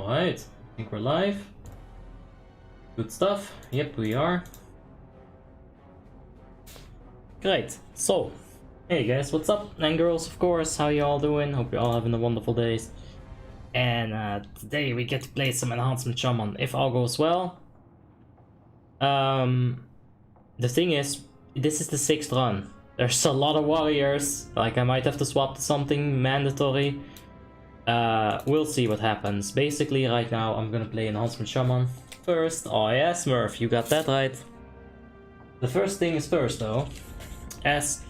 Alright, I think we're live. Good stuff. Yep, we are. Great. So, hey guys, what's up? And girls, of course. How you all doing? Hope you're all having a wonderful days. And today we get to play some Enhancement Shaman, if all goes well. The thing is, this is the 6th run. There's a lot of warriors. Like, I might have to swap to something mandatory. We'll see what happens. Basically, right now, I'm gonna play Enhancement Shaman first. Oh yeah, Smurf, you got that right. The first thing is first, though. As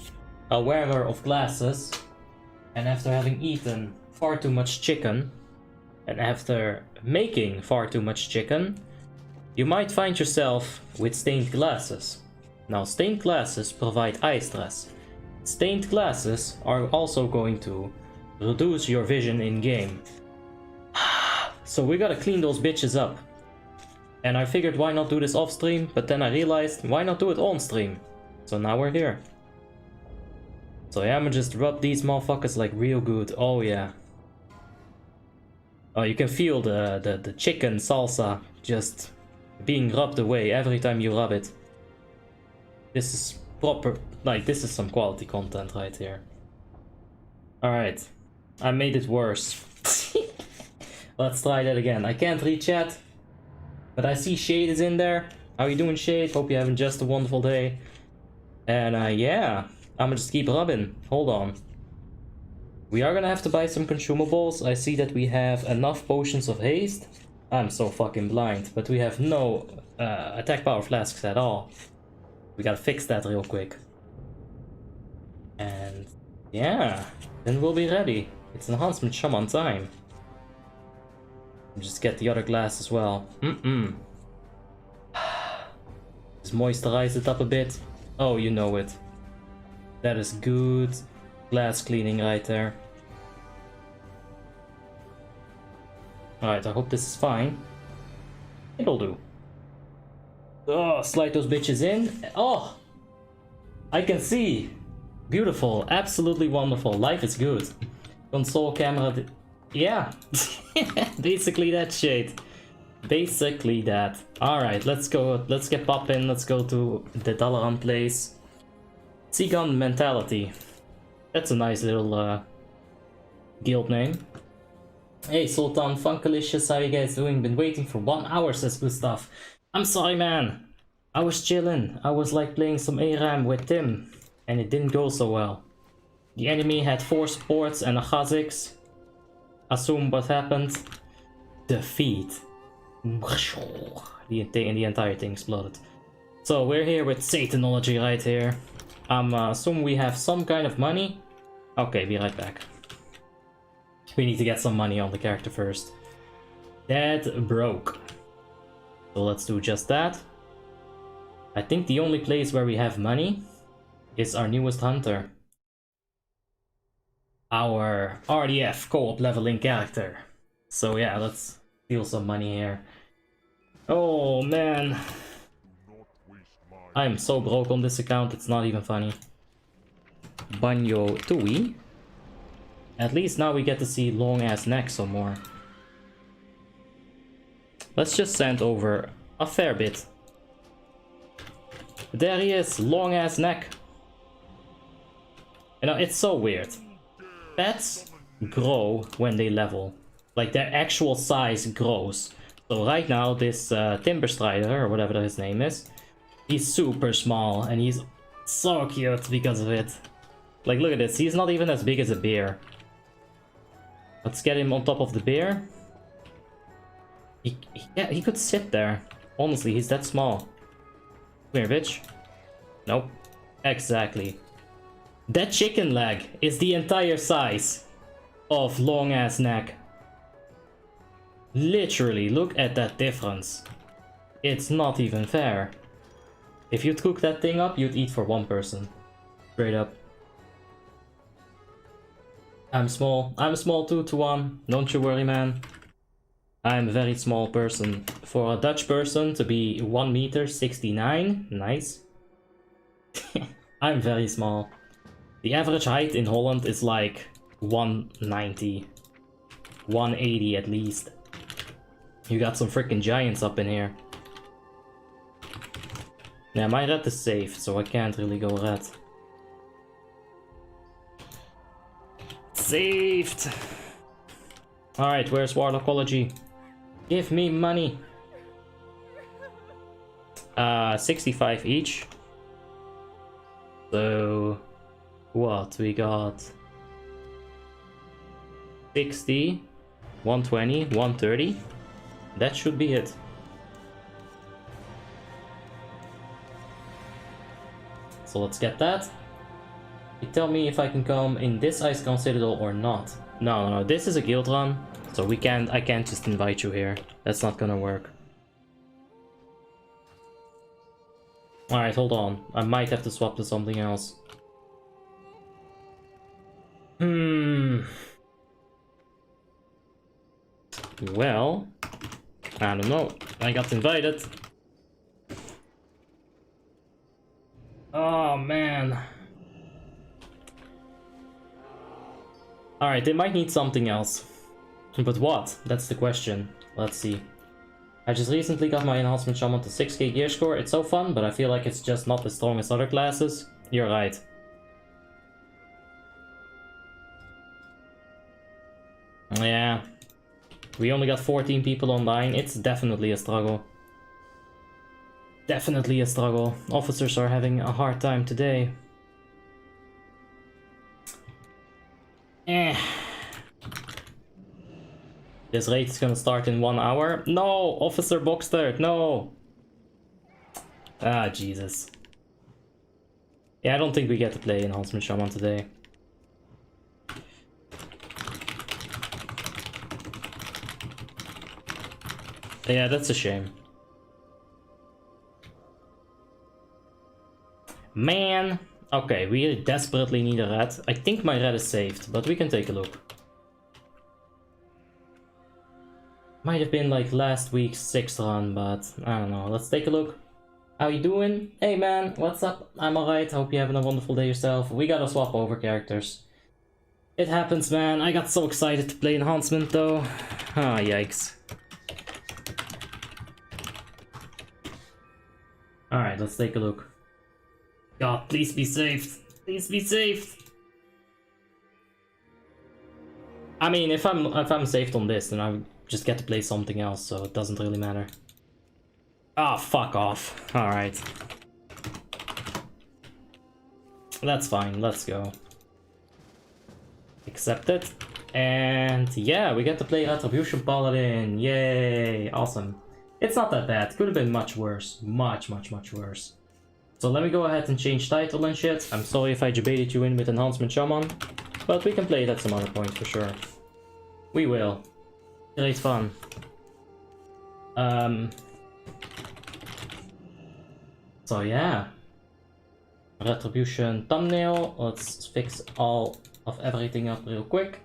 a wearer of glasses, and after having eaten far too much chicken, and after making far too much chicken, you might find yourself with stained glasses. Now, stained glasses provide eye stress. Stained glasses are also going to reduce your vision in game. So we gotta clean those bitches up. And I figured why not do this off stream, but then I realized why not do it on stream. So now we're here. So yeah, I'ma just rub these motherfuckers like real good. Oh yeah. Oh, you can feel the chicken salsa just being rubbed away every time you rub it. This is proper, like this is some quality content right here. Alright, I made it worse. Let's try that again. I can't read chat, but I see Shade is in there. How you doing, Shade? Hope you're having just a wonderful day. And yeah, I'ma just keep rubbing. Hold on. We are gonna have to buy some consumables. I see that we have enough potions of haste. I'm so fucking blind, but we have no attack power flasks at all. We gotta fix that real quick. And yeah, then we'll be ready. It's Enhancement Shaman time. Just get the other glass as well. Just moisturize it up a bit. Oh, you know it. That is good glass cleaning right there. Alright, I hope this is fine. It'll do. Oh, slide those bitches in. Oh! I can see. Beautiful. Absolutely wonderful. Life is good. Console camera. Yeah. Basically that shit. Basically that. Alright, let's go. Let's get poppin'. Let's go to the Dalaran place. Seagun Mentality. That's a nice little guild name. Hey Sultan, Funkalicious, how you guys doing? Been waiting for 1 hour, says Gustav. I'm sorry, man. I was chilling. I was like playing some ARAM with Tim, and it didn't go so well. The enemy had 4 supports and a Kha'Zix. Assume what happened. Defeat. The entire thing exploded. So we're here with Satanology right here. Assume we have some kind of money. Okay, be right back. We need to get some money on the character first. Dead broke. So let's do just that. I think the only place where we have money is our newest hunter. Our RDF co-op leveling character. So yeah, let's steal some money here. Oh man. I'm so broke on this account, it's not even funny. Banyo Tui. At least now we get to see long ass neck some more. Let's just send over a fair bit. There he is, long ass neck. You know, it's so weird. Pets grow when they level. Like their actual size grows. So right now this Timber Strider, or whatever his name is, he's super small and he's so cute because of it. Like look at this, he's not even as big as a bear. Let's get him on top of the bear. Yeah, he could sit there. Honestly, he's that small. Come here, bitch. Nope. Exactly. That chicken leg is the entire size of long ass neck. Literally, look at that difference. It's not even fair. If you'd cook that thing up, you'd eat for 1 person. Straight up. I'm small. I'm a small 2-to-1. Don't you worry, man. I'm a very small person. For a Dutch person to be 1 meter 69, nice. I'm very small. The average height in Holland is like 190. 180 at least. You got some freaking giants up in here. Yeah, my red is safe, so I can't really go red. Saved! Alright, where's WoTLK? Give me money! 65 each. So... what? We got... 60, 120, 130. That should be it. So let's get that. You tell me if I can come in this Icecrown Citadel or not. No, this is a guild run, so I can't just invite you here. That's not gonna work. Alright, hold on. I might have to swap to something else. Well, I don't know. I got invited. Oh, man. Alright, they might need something else. But what? That's the question. Let's see. I just recently got my enhancement shaman to 6k gear score. It's so fun, but I feel like it's just not as strong as other classes. You're right. Yeah. We only got 14 people online. It's definitely a struggle. Definitely a struggle. Officers are having a hard time today. This raid is gonna start in 1 hour. No! Officer box third, no! Ah, Jesus. Yeah, I don't think we get to play Enhancement Shaman today. Yeah, that's a shame. Man! Okay, we desperately need a red. I think my red is saved, but we can take a look. Might have been like last week's 6th run, but I don't know. Let's take a look. How you doing? Hey man, what's up? I'm alright, hope you're having a wonderful day yourself. We gotta swap over characters. It happens, man. I got so excited to play Enhancement though. Ah, yikes. Alright, let's take a look. God, please be saved. Please be saved. I mean, if I'm saved on this, then I just get to play something else, so it doesn't really matter. Ah, fuck off. Alright. That's fine, let's go. Accept it. And yeah, we get to play Retribution Paladin. Yay, awesome. It's not that bad, could have been much worse. Much worse. So let me go ahead and change title and shit. I'm sorry if I debated you in with Enhancement Shaman, but we can play it at some other point for sure. We will. Great fun. So yeah. Retribution thumbnail. Let's fix all of everything up real quick.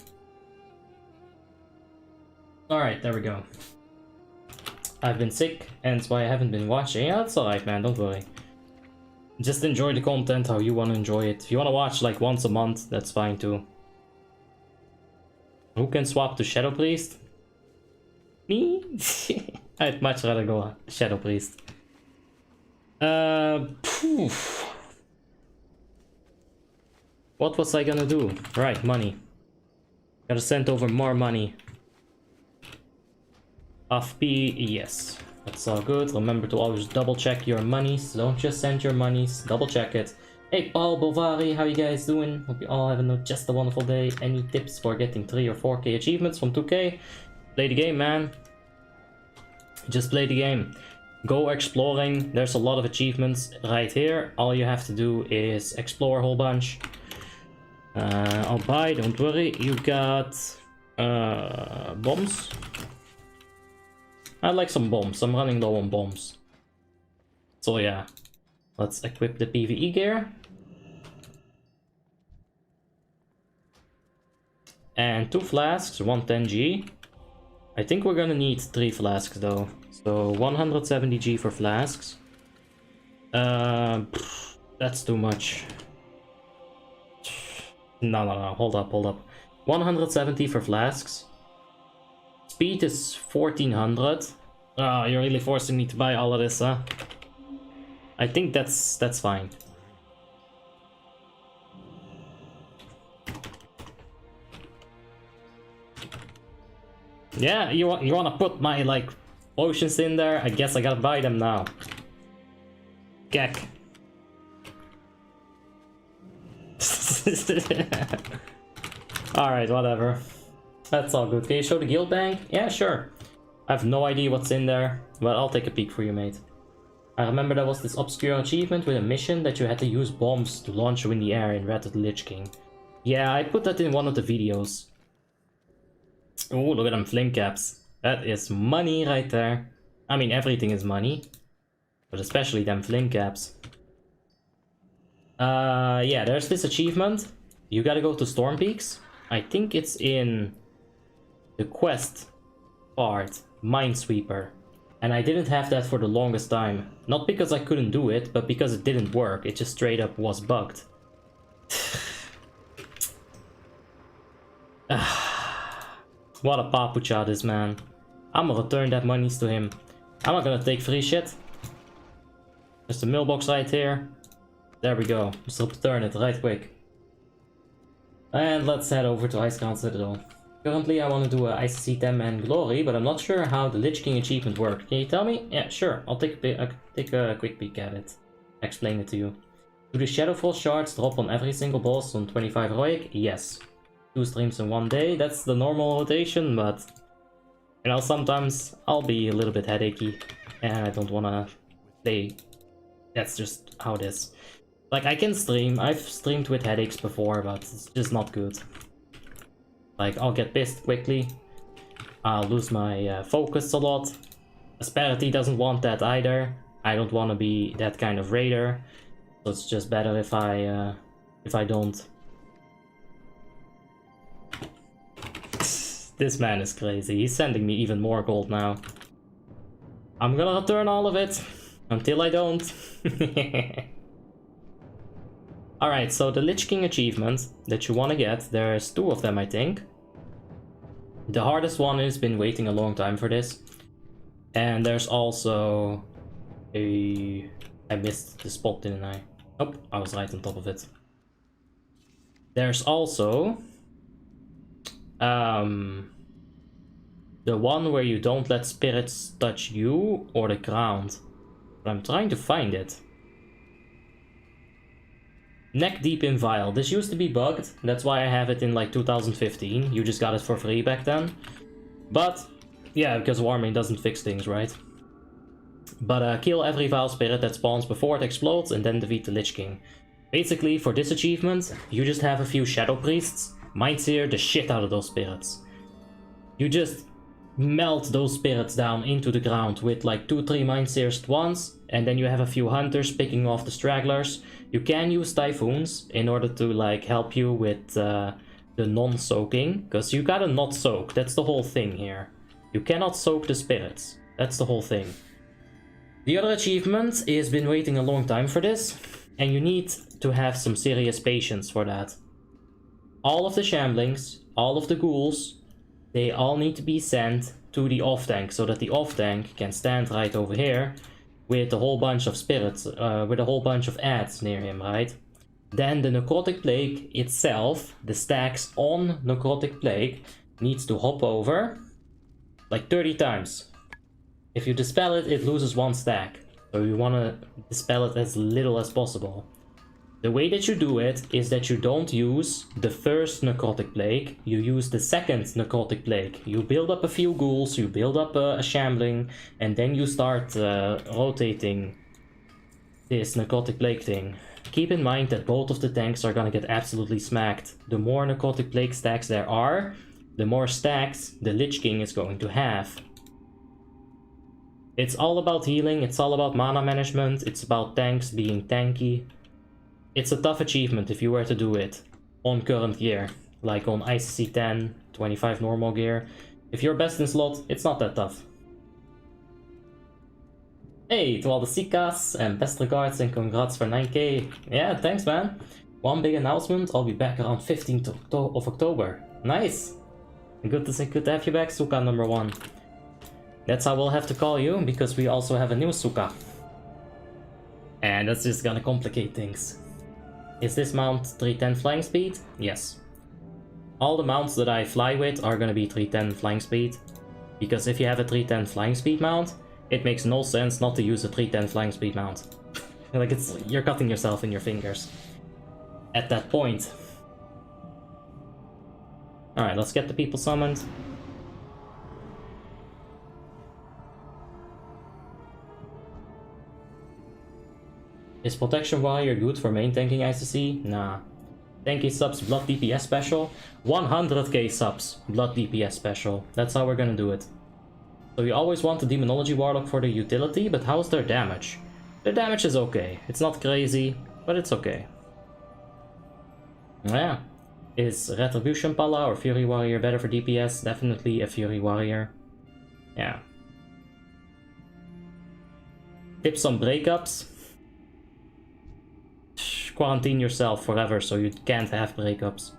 Alright, there we go. I've been sick, and that's why I haven't been watching. Yeah, that's alright, man, don't worry. Just enjoy the content how you want to enjoy it. If you want to watch like once a month, that's fine too. Who can swap to Shadow Priest? Me? I'd much rather go Shadow Priest. What was I gonna do? Right, money. Gotta send over more money. FP, yes. That's all good. Remember to always double check your monies. Don't just send your monies. Double check it. Hey Paul, Bovari, how you guys doing? Hope you all having just a wonderful day. Any tips for getting 3 or 4k achievements from 2k? Play the game, man. Just play the game. Go exploring. There's a lot of achievements right here. All you have to do is explore a whole bunch. I'll buy, don't worry. You got bombs. I'd like some bombs. I'm running low on bombs. So yeah. Let's equip the PvE gear. And 2 flasks, 110G. I think we're gonna need 3 flasks though. So 170G for flasks. That's too much. No, hold up. 170 for flasks. speed is 1400. Oh, you're really forcing me to buy all of this, huh? I think that's fine. Yeah, you wanna put my like potions in there? I guess I gotta buy them now. Kek. Alright, whatever. That's all good. Can you show the guild bank? Yeah, sure. I have no idea what's in there, but I'll take a peek for you, mate. I remember there was this obscure achievement with a mission that you had to use bombs to launch you in the air in Red of the Lich King. Yeah, I put that in one of the videos. Oh, look at them flame caps. That is money right there. I mean, everything is money, but especially them flame caps. Yeah, there's this achievement. You gotta go to Storm Peaks. I think it's in the quest part, Minesweeper. And I didn't have that for the longest time. Not because I couldn't do it, but because it didn't work. It just straight up was bugged. What a papucha this man. I'm gonna return that monies to him. I'm not gonna take free shit. There's a mailbox right here. There we go. Just return it right quick. And let's head over to Icecrown Citadel. Currently I want to do a ICC10 and Glory, but I'm not sure how the Lich King achievement worked. Can you tell me? Yeah, sure. I'll take a quick peek at it. Explain it to you. Do the Shadowfall shards drop on every single boss on 25 heroic? Yes. 2 streams in 1 day. That's the normal rotation, but you know, sometimes I'll be a little bit headachy and I don't want to play. That's just how it is. Like, I can stream. I've streamed with headaches before, but it's just not good. Like, I'll get pissed quickly. I'll lose my focus a lot. Asperity doesn't want that either. I don't want to be that kind of raider. So it's just better if I don't. This man is crazy. He's sending me even more gold now. I'm gonna return all of it. Until I don't. Alright, so the Lich King achievement that you want to get, there's 2 of them I think. The hardest one has been waiting a long time for this. And there's also a... I missed the spot, didn't I? Oh, I was right on top of it. There's also... the one where you don't let spirits touch you or the ground. But I'm trying to find it. Neck deep in vial. This used to be bugged. That's why I have it in like 2015. You just got it for free back then. But yeah, because Warmane doesn't fix things, right? But kill every vile spirit that spawns before it explodes and then defeat the Lich King. Basically, for this achievement, you just have a few Shadow Priests. Mindseer the shit out of those spirits. You just melt those spirits down into the ground with like 2-3 Mindseers at once. And then you have a few hunters picking off the stragglers. You can use typhoons in order to like help you with the non-soaking. Because you gotta not soak. That's the whole thing here. You cannot soak the spirits. That's the whole thing. The other achievement is been waiting a long time for this. And you need to have some serious patience for that. All of the shamblings, all of the ghouls, they all need to be sent to the off-tank. So that the off-tank can stand right over here. With a whole bunch of spirits, with a whole bunch of ads near him, right? Then the Necrotic Plague itself, the stacks on Necrotic Plague, needs to hop over like 30 times. If you dispel it, it loses 1 stack. So you want to dispel it as little as possible. The way that you do it is that you don't use the first Necrotic Plague, you use the second Necrotic Plague. You build up a few ghouls, you build up a shambling, and then you start rotating this Necrotic Plague thing. Keep in mind that both of the tanks are gonna get absolutely smacked. The more Necrotic Plague stacks there are, the more stacks the Lich King is going to have. It's all about healing, it's all about mana management, it's about tanks being tanky. It's a tough achievement if you were to do it on current gear, like on ICC 10, 25 normal gear. If you're best in slot, it's not that tough. Hey, to all the Sikas, and best regards and congrats for 9k. Yeah, thanks man. One big announcement, I'll be back around 15th of October. Nice! Good to have you back, Suka number 1. That's how we'll have to call you, because we also have a new Suka. And that's just gonna complicate things. Is this mount 310 flying speed? Yes. All the mounts that I fly with are gonna be 310 flying speed. Because if you have a 310 flying speed mount, it makes no sense not to use a 310 flying speed mount. Like, you're cutting yourself in your fingers at that point. Alright, let's get the people summoned. Is Protection Warrior good for main tanking ICC? Nah. Tanky subs, Blood DPS special. 100k subs, Blood DPS special. That's how we're gonna do it. So you always want the Demonology Warlock for the utility, but how's their damage? Their damage is okay. It's not crazy, but it's okay. Yeah. Is Retribution Paladin or Fury Warrior better for DPS? Definitely a Fury Warrior. Yeah. Tips on breakups. Quarantine yourself forever so you can't have breakups.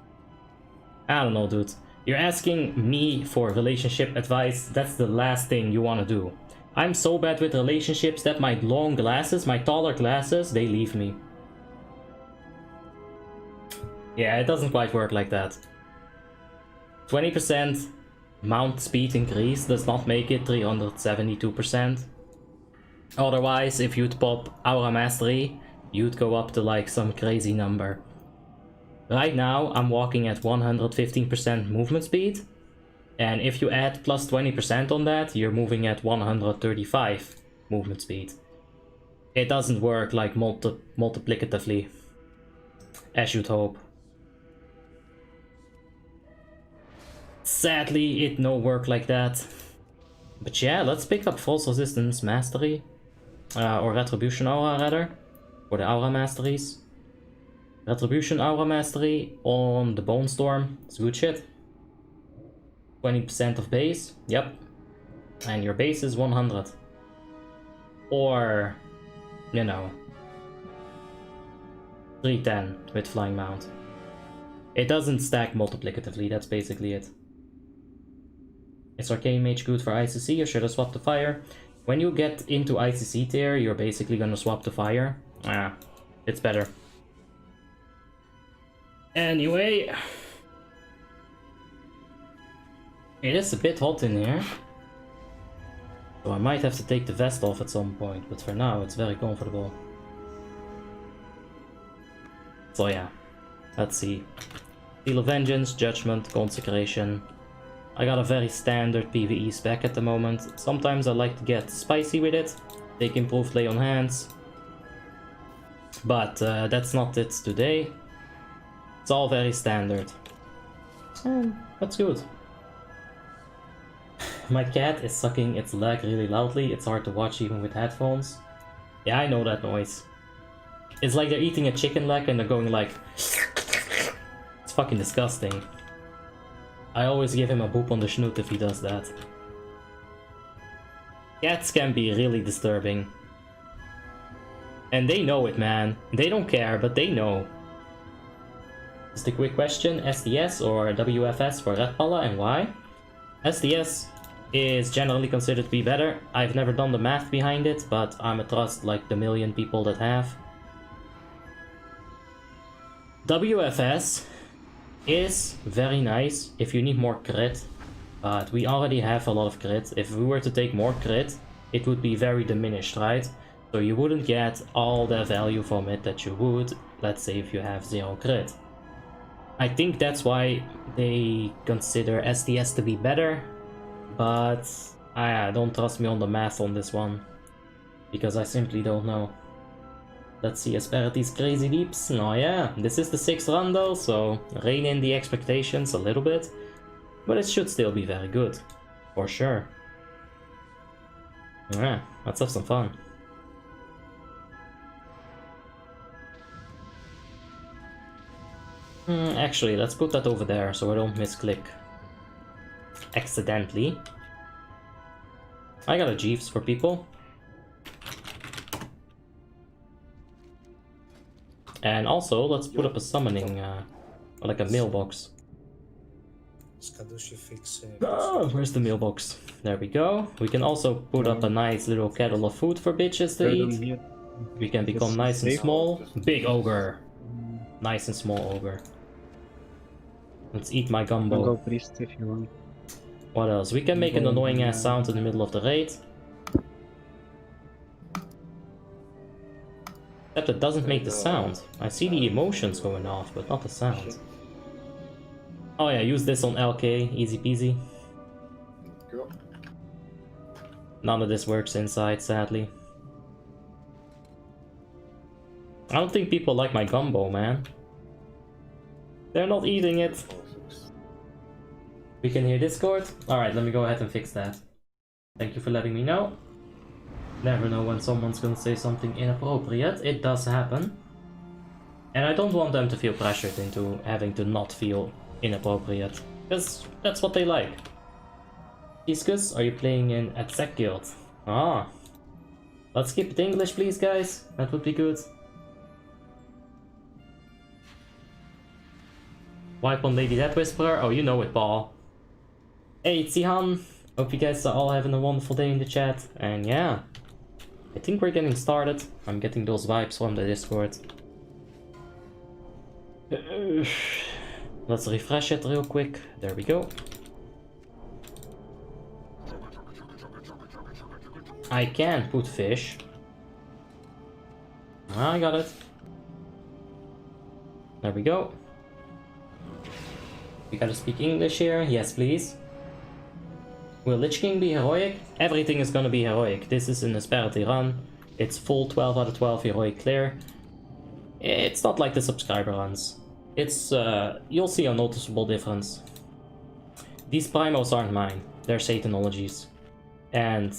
I don't know, dude. You're asking me for relationship advice. That's the last thing you want to do. I'm so bad with relationships that my long glasses, my taller glasses, they leave me. Yeah, it doesn't quite work like that. 20% mount speed increase does not make it 372%. Otherwise, if you'd pop Aura Mastery, you'd go up to like some crazy number. Right now, I'm walking at 115% movement speed. And if you add plus 20% on that, you're moving at 135 movement speed. It doesn't work like multiplicatively, as you'd hope. Sadly, it no work like that. But yeah, let's pick up False Resistance Mastery. Or Retribution Aura rather. For the Aura Masteries. Retribution Aura Mastery on the Bone Storm. It's good shit. 20% of base. Yep. And your base is 100. Or, you know, 310 with Flying Mount. It doesn't stack multiplicatively, that's basically it. Is Arcane Mage good for ICC or should I swap to Fire? When you get into ICC tier, you're basically gonna swap to Fire. Ah, it's better. Anyway, it is a bit hot in here. So I might have to take the vest off at some point, but for now it's very comfortable. So yeah, let's see. Seal of Vengeance, Judgment, Consecration. I got a very standard PvE spec at the moment. Sometimes I like to get spicy with it, take improved lay on hands. But that's not it today. It's all very standard. That's good. My cat is sucking its leg really loudly. It's hard to watch even with headphones. Yeah, I know that noise. It's like they're eating a chicken leg and they're going like... It's fucking disgusting. I always give him a boop on the snoot if he does that. Cats can be really disturbing. And they know it, man. They don't care, but they know. Just a quick question, SDS or WFS for Red Pala and why? SDS is generally considered to be better. I've never done the math behind it, but I'm a trust like the million people that have. WFS is very nice if you need more crit, but we already have a lot of crit. If we were to take more crit, it would be very diminished, right? So you wouldn't get all the value from it that you would, let's say, if you have 0 crit. I think that's why they consider SDS to be better, but don't trust me on the math on this one, because I simply don't know. Let's see, Asperity's Crazy Deeps. Oh yeah, this is the 6th run though, so rein in the expectations a little bit. But it should still be very good, for sure. Yeah, let's have some fun. Actually, let's put that over there so I don't misclick accidentally. I got a Jeeves for people. And also, let's put up a summoning, like a mailbox. Oh, where's the mailbox? There we go. We can also put up a nice little kettle of food for bitches to eat. We can become nice and small. Big ogre. Nice and small ogre. Let's eat my gumbo. Go priest if you want. What else? We can make an annoying ass sound in the middle of the raid. Except it doesn't make the sound. I see the emotions going off, but not the sound. Oh yeah, use this on LK, easy peasy. None of this works inside, sadly. I don't think people like my gumbo, man. They're not eating it. We can hear Discord? Alright, let me go ahead and fix that. Thank you for letting me know. Never know when someone's gonna say something inappropriate. It does happen. And I don't want them to feel pressured into having to not feel inappropriate. Because that's what they like. Iskus, are you playing in at Sec Guild? Ah. Let's keep it English, please, guys. That would be good. Wipe on Lady Death Whisperer? Oh, you know it, Paul. Hey, it's Ihan. Hope you guys are all having a wonderful day in the chat. And yeah, I think we're getting started. I'm getting those vibes from the Discord. Let's refresh it real quick. There we go. I can put fish. I got it. There we go. We gotta speak English here. Yes, please. Will Lich King be heroic? Everything is gonna be heroic. This is an Asperity run. It's full 12 out of 12 heroic clear. It's not like the subscriber runs. It's, you'll see a noticeable difference. These primos aren't mine. They're Satanologies. And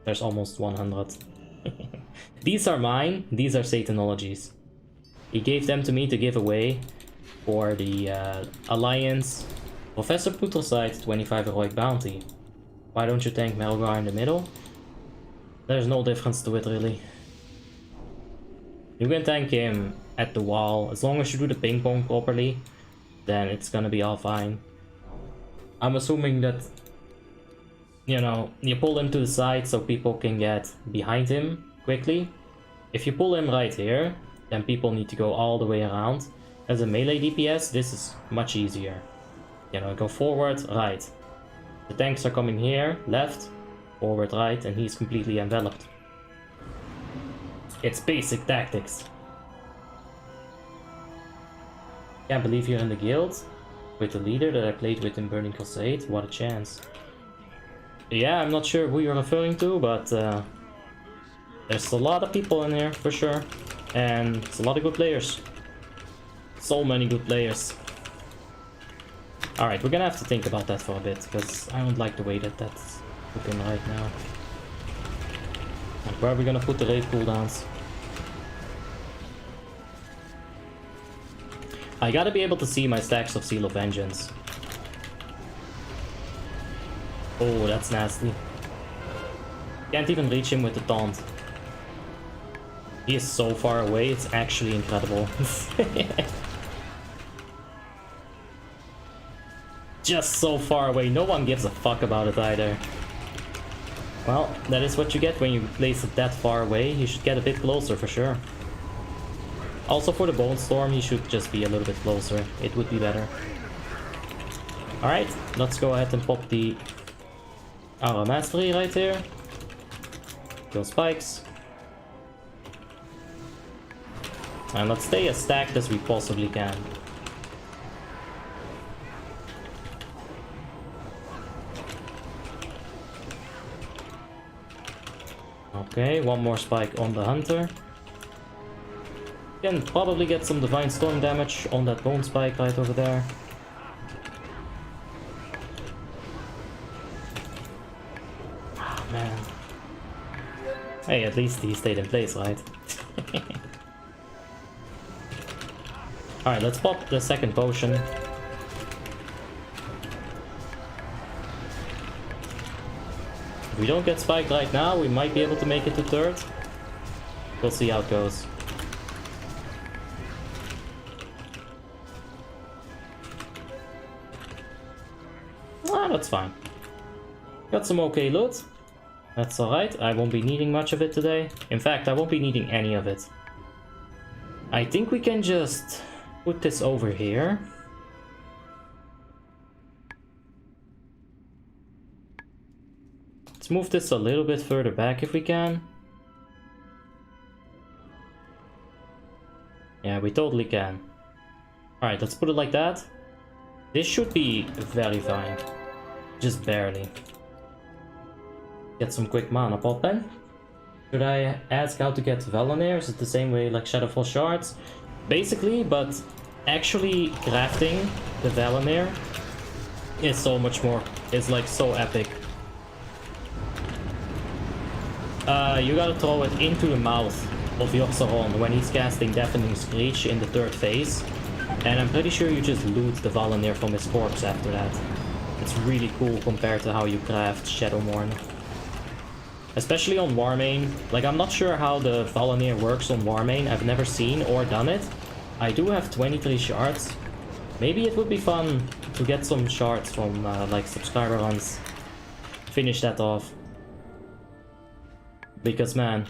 there's almost 100. These are mine. These are Satanologies. He gave them to me to give away for the Alliance Professor Putraside 25 heroic bounty. Why don't you tank Melgar in the middle? There's no difference to it, really. You can tank him at the wall. As long as you do the ping pong properly, then it's gonna be all fine. I'm assuming that, you know, you pull him to the side so people can get behind him quickly. If you pull him right here, then people need to go all the way around. As a melee DPS, this is much easier. You know, go forward, right. The tanks are coming here, left, forward, right, and he's completely enveloped. It's basic tactics. Can't believe you're in the guild with the leader that I played with in Burning Crusade. What a chance. Yeah, I'm not sure who you're referring to, but there's a lot of people in here for sure. And it's a lot of good players. So many good players. Alright, we're gonna have to think about that for a bit, because I don't like the way that that's looking right now. And where are we gonna put the raid cooldowns? I gotta be able to see my stacks of Seal of Vengeance. Oh, that's nasty. Can't even reach him with the taunt. He is so far away, it's actually incredible. Just so far away, no one gives a fuck about it either. Well, that is what you get when you place it that far away. You should get a bit closer for sure. Also for the Bone Storm, he should just be a little bit closer. It would be better. Alright, let's go ahead and pop the Aura Mastery right here. Kill spikes. And let's stay as stacked as we possibly can. Okay, one more spike on the Hunter. Can probably get some Divine Storm damage on that Bone Spike right over there. Oh man. Hey, at least he stayed in place, right? Alright, let's pop the second potion. If we don't get spiked right now, we might be able to make it to third. We'll see how it goes. that's fine. Got some okay loot. That's alright. I won't be needing much of it today. In fact, I won't be needing any of it. I think we can just put this over here. Let's move this a little bit further back if we can. Yeah, we totally can. Alright, let's put it like that. This should be very fine. Just barely. Get some quick mana pop in. Should I ask how to get Valonir? Is it the same way like Shadowfall Shards? Basically, but actually crafting the Valonir is so much more. It's like so epic. You gotta throw it into the mouth of Yorsaron when he's casting Deafening Screech in the 3rd phase. And I'm pretty sure you just loot the Valonir from his corpse after that. It's really cool compared to how you craft Shadowmourne. Especially on Warmane. Like, I'm not sure how the Valonir works on Warmane. I've never seen or done it. I do have 23 shards. Maybe it would be fun to get some shards from like subscriber runs. Finish that off. Because man,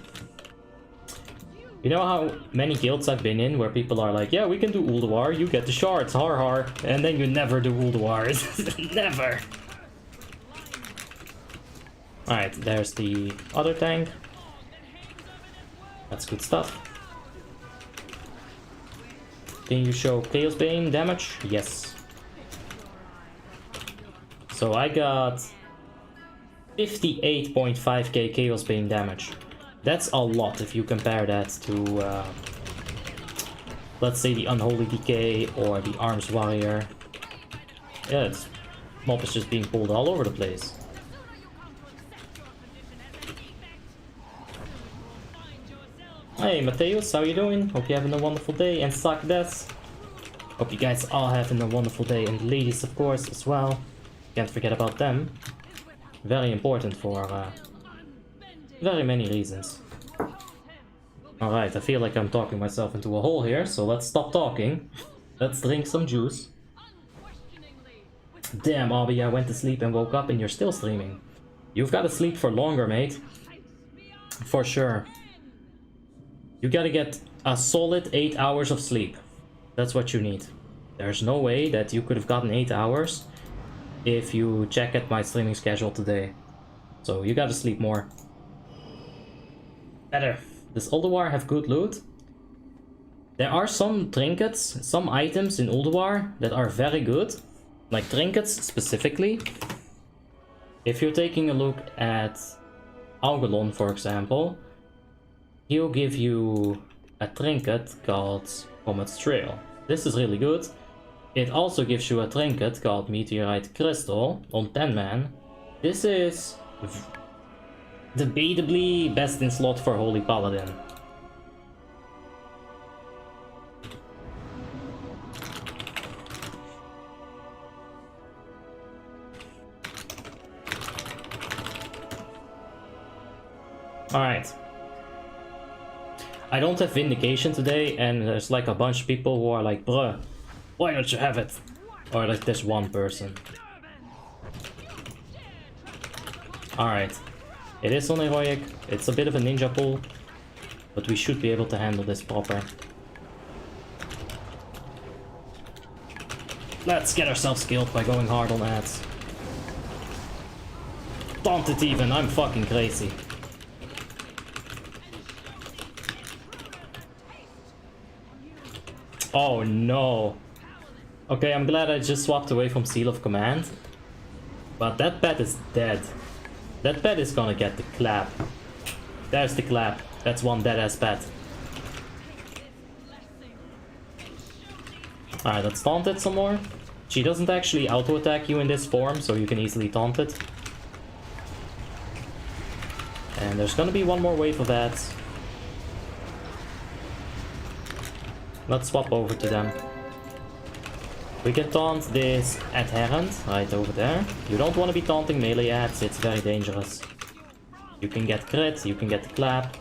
you know how many guilds I've been in where people are like, yeah, we can do Ulduar, you get the shards, har har, and then you never do Ulduars. Never. Alright, there's the other tank. That's good stuff. Can you show Chaos Bane damage? Yes. So I got 58.5k Chaos Bane damage. That's a lot if you compare that to, let's say, the Unholy Decay or the Arms Warrior. Yeah, it's mob is just being pulled all over the place. Hey Mateus, how you doing? Hope you're having a wonderful day, and suck deaths. Hope you guys all having a wonderful day, and ladies of course as well. Can't forget about them. Very important for very many reasons. Alright, I feel like I'm talking myself into a hole here, so let's stop talking. Let's drink some juice. Damn, Abby, I went to sleep and woke up and you're still streaming. You've got to sleep for longer, mate. For sure. You gotta get a solid 8 hours of sleep. That's what you need. There's no way that you could have gotten 8 hours if you check at my streaming schedule today. So you gotta sleep more. Better. Does Ulduar have good loot? There are some trinkets, some items in Ulduar that are very good. Like trinkets specifically. If you're taking a look at Augelon, for example, he'll give you a trinket called Comet's Trail. This is really good. It also gives you a trinket called Meteorite Crystal on 10 man. This is debatably best in slot for Holy Paladin. Alright. I don't have Vindication today, and there's like a bunch of people who are like, bruh, why don't you have it? Or like this one person. Alright. It is on Heroic, it's a bit of a ninja pull, but we should be able to handle this proper. Let's get ourselves killed by going hard on ads. Taunt it even, I'm fucking crazy. Oh no. Okay, I'm glad I just swapped away from Seal of Command. But that pet is dead. That pet is gonna get the clap. There's the clap. That's one dead ass pet. Alright, let's taunt it some more. She doesn't actually auto attack you in this form, so you can easily taunt it. And there's gonna be one more wave of that. Let's swap over to them. We can taunt this adherent right over there. You don't want to be taunting melee ads, it's very dangerous. You can get crit, you can get the clap.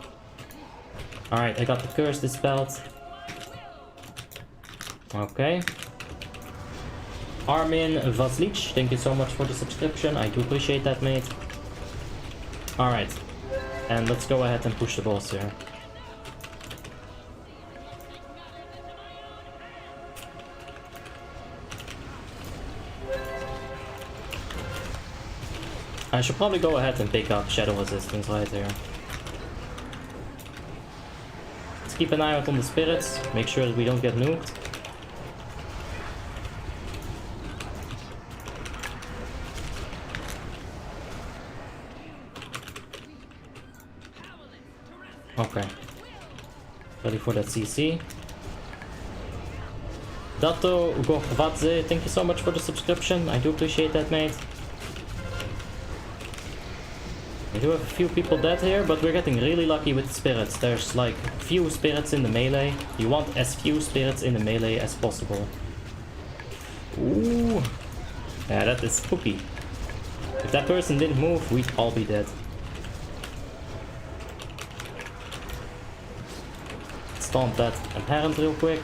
Alright, I got the curse dispelled. Okay. Armin Vaslich, thank you so much for the subscription. I do appreciate that, mate. Alright. And let's go ahead and push the boss here. I should probably go ahead and pick up Shadow Resistance right here. Let's keep an eye out on the spirits, make sure that we don't get nuked. Okay. Ready for that CC. Dato Gorvadze, thank you so much for the subscription. I do appreciate that, mate. We do have a few people dead here, but we're getting really lucky with the spirits. There's like few spirits in the melee. You want as few spirits in the melee as possible. Ooh. Yeah, that is spooky. If that person didn't move, we'd all be dead. Stomp that inherent real quick.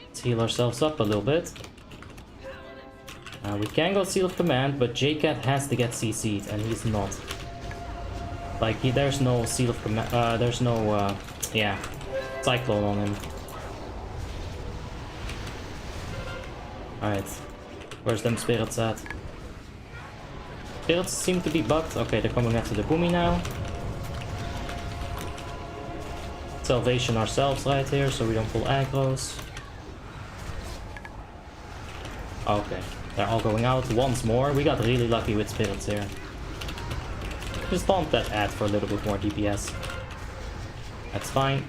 Let's heal ourselves up a little bit. We can go Seal of Command, but JCat has to get CC'd, and he's not. Like, there's no Seal of Command, there's no, yeah, Cyclone on him. Alright, where's them spirits at? Spirits seem to be bugged. Okay, they're coming after the Boomy now. Salvation ourselves right here, so we don't pull aggros. Okay. They're all going out once more. We got really lucky with spirits here. Just bump that ad for a little bit more DPS. That's fine.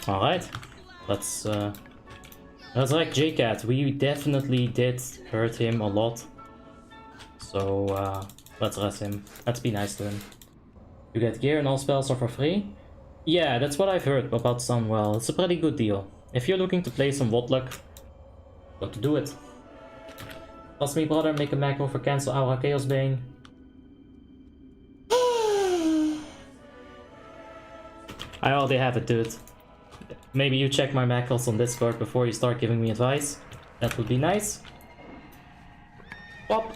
Alright. Let's wreck JCat. We definitely did hurt him a lot. So let's rest him. Let's be nice to him. You get gear and all spells are for free? Yeah, that's what I've heard about Sunwell. It's a pretty good deal. If you're looking to play some WoTLK, got to do it. Trust me, brother, make a macro for cancel Aura Chaos Bane. I already have it, dude. Maybe you check my macros on Discord before you start giving me advice. That would be nice. Pop,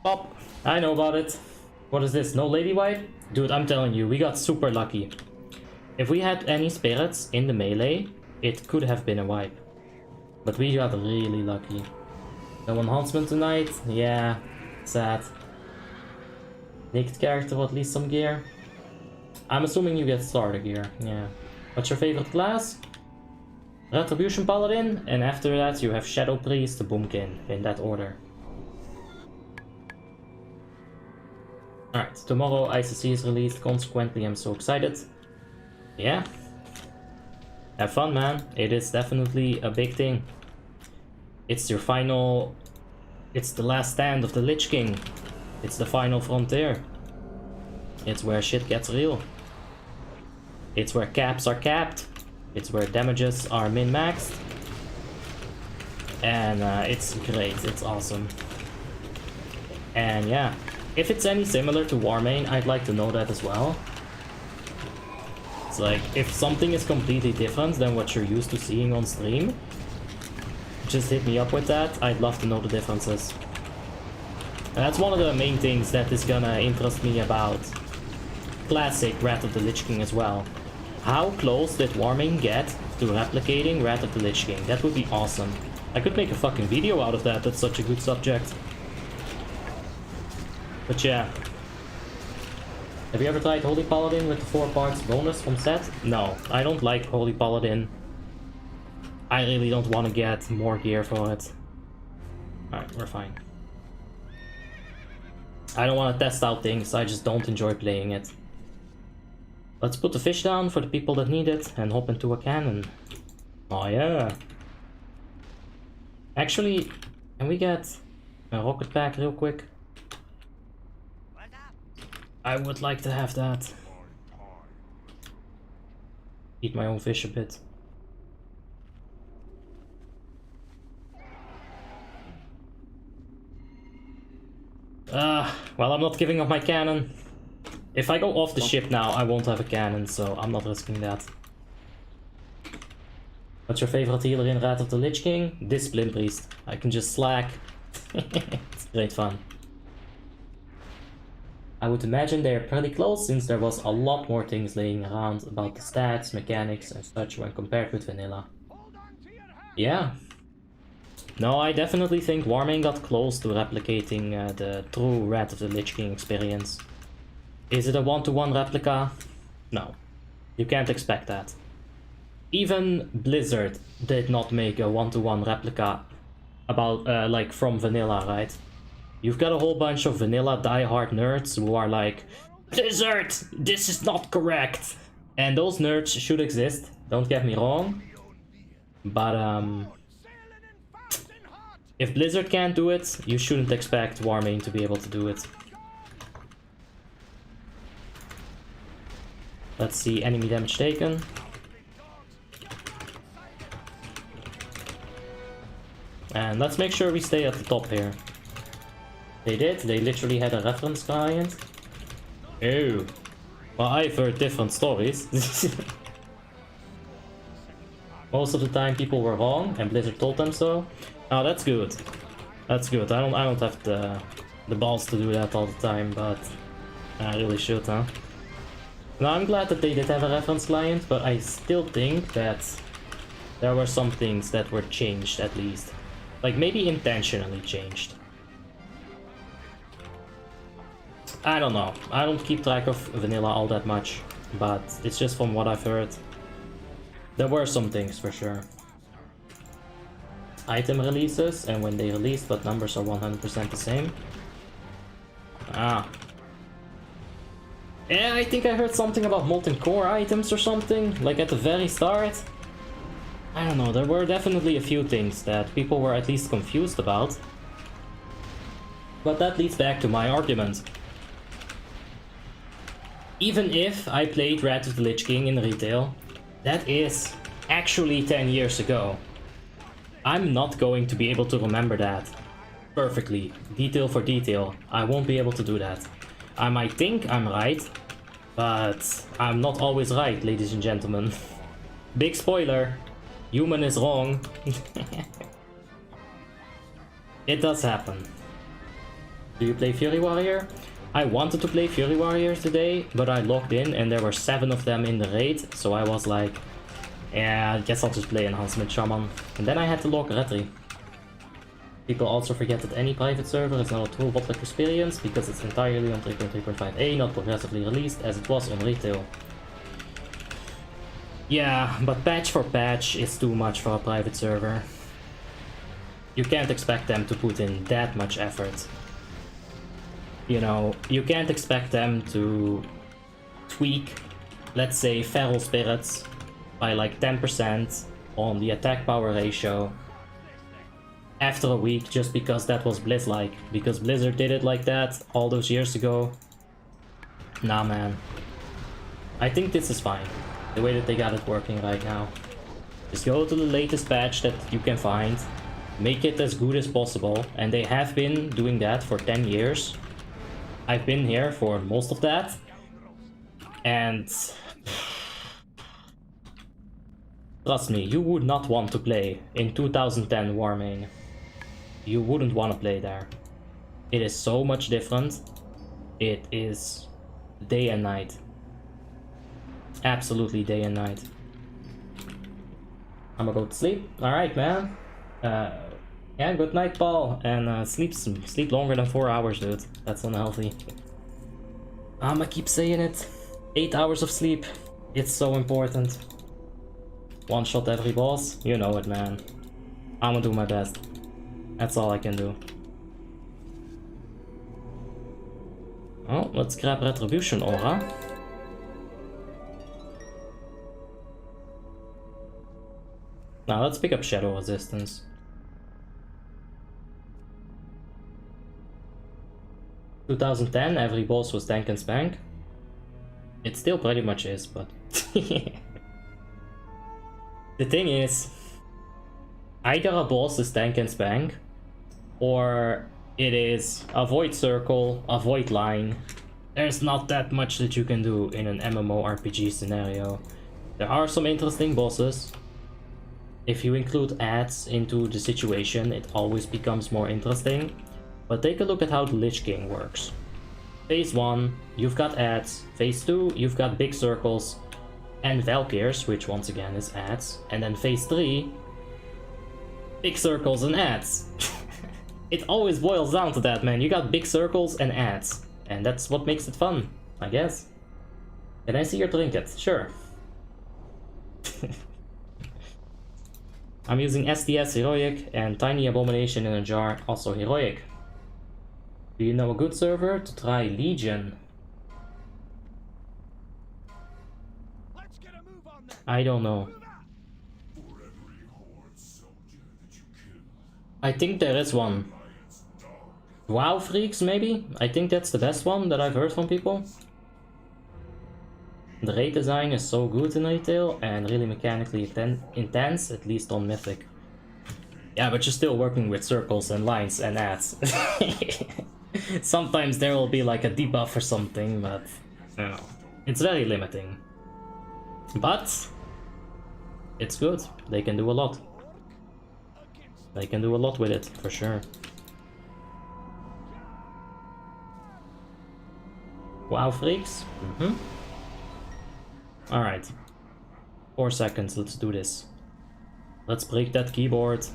pop. I know about it. What is this? No lady wipe? Dude, I'm telling you, we got super lucky. If we had any spirits in the melee, it could have been a wipe. But we got really lucky. No enhancement tonight? Yeah, sad. Naked character, at least some gear. I'm assuming you get starter gear, yeah. What's your favorite class? Retribution Paladin, and after that you have Shadow Priest, the Boomkin, in that order. Alright, tomorrow ICC is released, consequently I'm so excited. Yeah. Have fun, man. It is definitely a big thing. It's your final... It's the last stand of the Lich King. It's the final frontier. It's where shit gets real. It's where caps are capped. It's where damages are min-maxed. And it's great. It's awesome. And yeah. If it's any similar to Warmane, I'd like to know that as well. It's like, if something is completely different than what you're used to seeing on stream, just hit me up with that. I'd love to know the differences. And that's one of the main things that is gonna interest me about classic Wrath of the Lich King as well. How close did Warmane get to replicating Wrath of the Lich King? That would be awesome. I could make a fucking video out of that. That's such a good subject. But yeah. Have you ever tried Holy Paladin with the 4 parts bonus from set? No, I don't like Holy Paladin. I really don't want to get more gear for it. Alright, we're fine. I don't want to test out things, I just don't enjoy playing it. Let's put the fish down for the people that need it and hop into a cannon. Oh yeah. Actually, can we get a rocket pack real quick? I would like to have that. Eat my own fish a bit. Well, I'm not giving up my cannon. If I go off the ship now, I won't have a cannon, so I'm not risking that. What's your favorite healer in Wrath of the Lich King? Discipline Priest. I can just slack. It's great fun. I would imagine they're pretty close since there was a lot more things laying around about the stats, mechanics and such when compared with vanilla. Yeah. No, I definitely think Warmane got close to replicating the true Wrath of the Lich King experience. Is it a one-to-one replica? No. You can't expect that. Even Blizzard did not make a one-to-one replica about like from vanilla, right? You've got a whole bunch of vanilla diehard nerds who are like, Blizzard, this is not correct. And those nerds should exist, don't get me wrong. But if Blizzard can't do it, you shouldn't expect Warmane to be able to do it. Let's see, enemy damage taken. And let's make sure we stay at the top here. They did, they literally had a reference client. Oh. Well, I've heard different stories. Most of the time people were wrong and Blizzard told them so. Oh, that's good. That's good. I don't have the balls to do that all the time, but I really should, huh? Now I'm glad that they did have a reference client, but I still think that there were some things that were changed at least. Like maybe intentionally changed. I don't know. I don't keep track of vanilla all that much, but it's just from what I've heard. There were some things for sure. Item releases, and when they released, what numbers are 100% the same? Ah. Yeah, I think I heard something about Molten Core items or something, like at the very start. I don't know, there were definitely a few things that people were at least confused about. But that leads back to my argument. Even if I played Wrath of the Lich King in retail, that is actually 10 years ago. I'm not going to be able to remember that perfectly, detail for detail. I won't be able to do that. I might think I'm right, but I'm not always right, ladies and gentlemen. Big spoiler, human is wrong. It does happen. Do you play Fury Warrior? I wanted to play Fury Warrior today, but I logged in and there were 7 of them in the raid, so I was like, yeah, I guess I'll just play Enhancement Shaman. And then I had to log Retri. People also forget that any private server is not a true WoTLK experience because it's entirely on 3.3.5a, not progressively released as it was on retail. Yeah, but patch for patch is too much for a private server. You can't expect them to put in that much effort. You know, you can't expect them to tweak, let's say, Feral Spirits by like 10% on the attack power ratio after a week just because that was Blizz-like. Because Blizzard did it like that all those years ago. Nah, man. I think this is fine, the way that they got it working right now. Just go to the latest patch that you can find, make it as good as possible, and they have been doing that for 10 years. I've been here for most of that, and trust me, you would not want to play in 2010 Warmane. You wouldn't want to play there. It is so much different. It is day and night. Absolutely day and night. I'm gonna go to sleep. Alright, man. Yeah, good night, Paul. And sleep longer than 4 hours, dude. That's unhealthy. I'ma keep saying it. 8 hours of sleep. It's so important. One shot every boss. You know it, man. I'ma do my best. That's all I can do. Oh, let's grab Retribution Aura. Now let's pick up Shadow Resistance. In 2010, every boss was tank and spank. It still pretty much is, but... The thing is, either a boss is tank and spank, or it is avoid circle, avoid line. There's not that much that you can do in an MMORPG scenario. There are some interesting bosses, if you include ads into the situation, it always becomes more interesting. But take a look at how the Lich King works. Phase 1, you've got ads. Phase 2, you've got big circles and Valkyrs, which once again is ads. And then phase 3, big circles and ads. It always boils down to that, man. You got big circles and ads. And that's what makes it fun, I guess. Can I see your trinket? Sure. I'm using SDS Heroic and Tiny Abomination in a jar, also Heroic. Do you know a good server to try Legion? I don't know. I think there is one. WoW Freaks, maybe? I think that's the best one that I've heard from people. The raid design is so good in retail and really mechanically intense, at least on Mythic. Yeah, but you're still working with circles and lines and ads. Sometimes there will be like a debuff or something, but you know, it's very limiting. But it's good. They can do a lot. They can do a lot with it, for sure. WoW Freaks? Alright. 4 seconds, let's do this. Let's break that keyboard.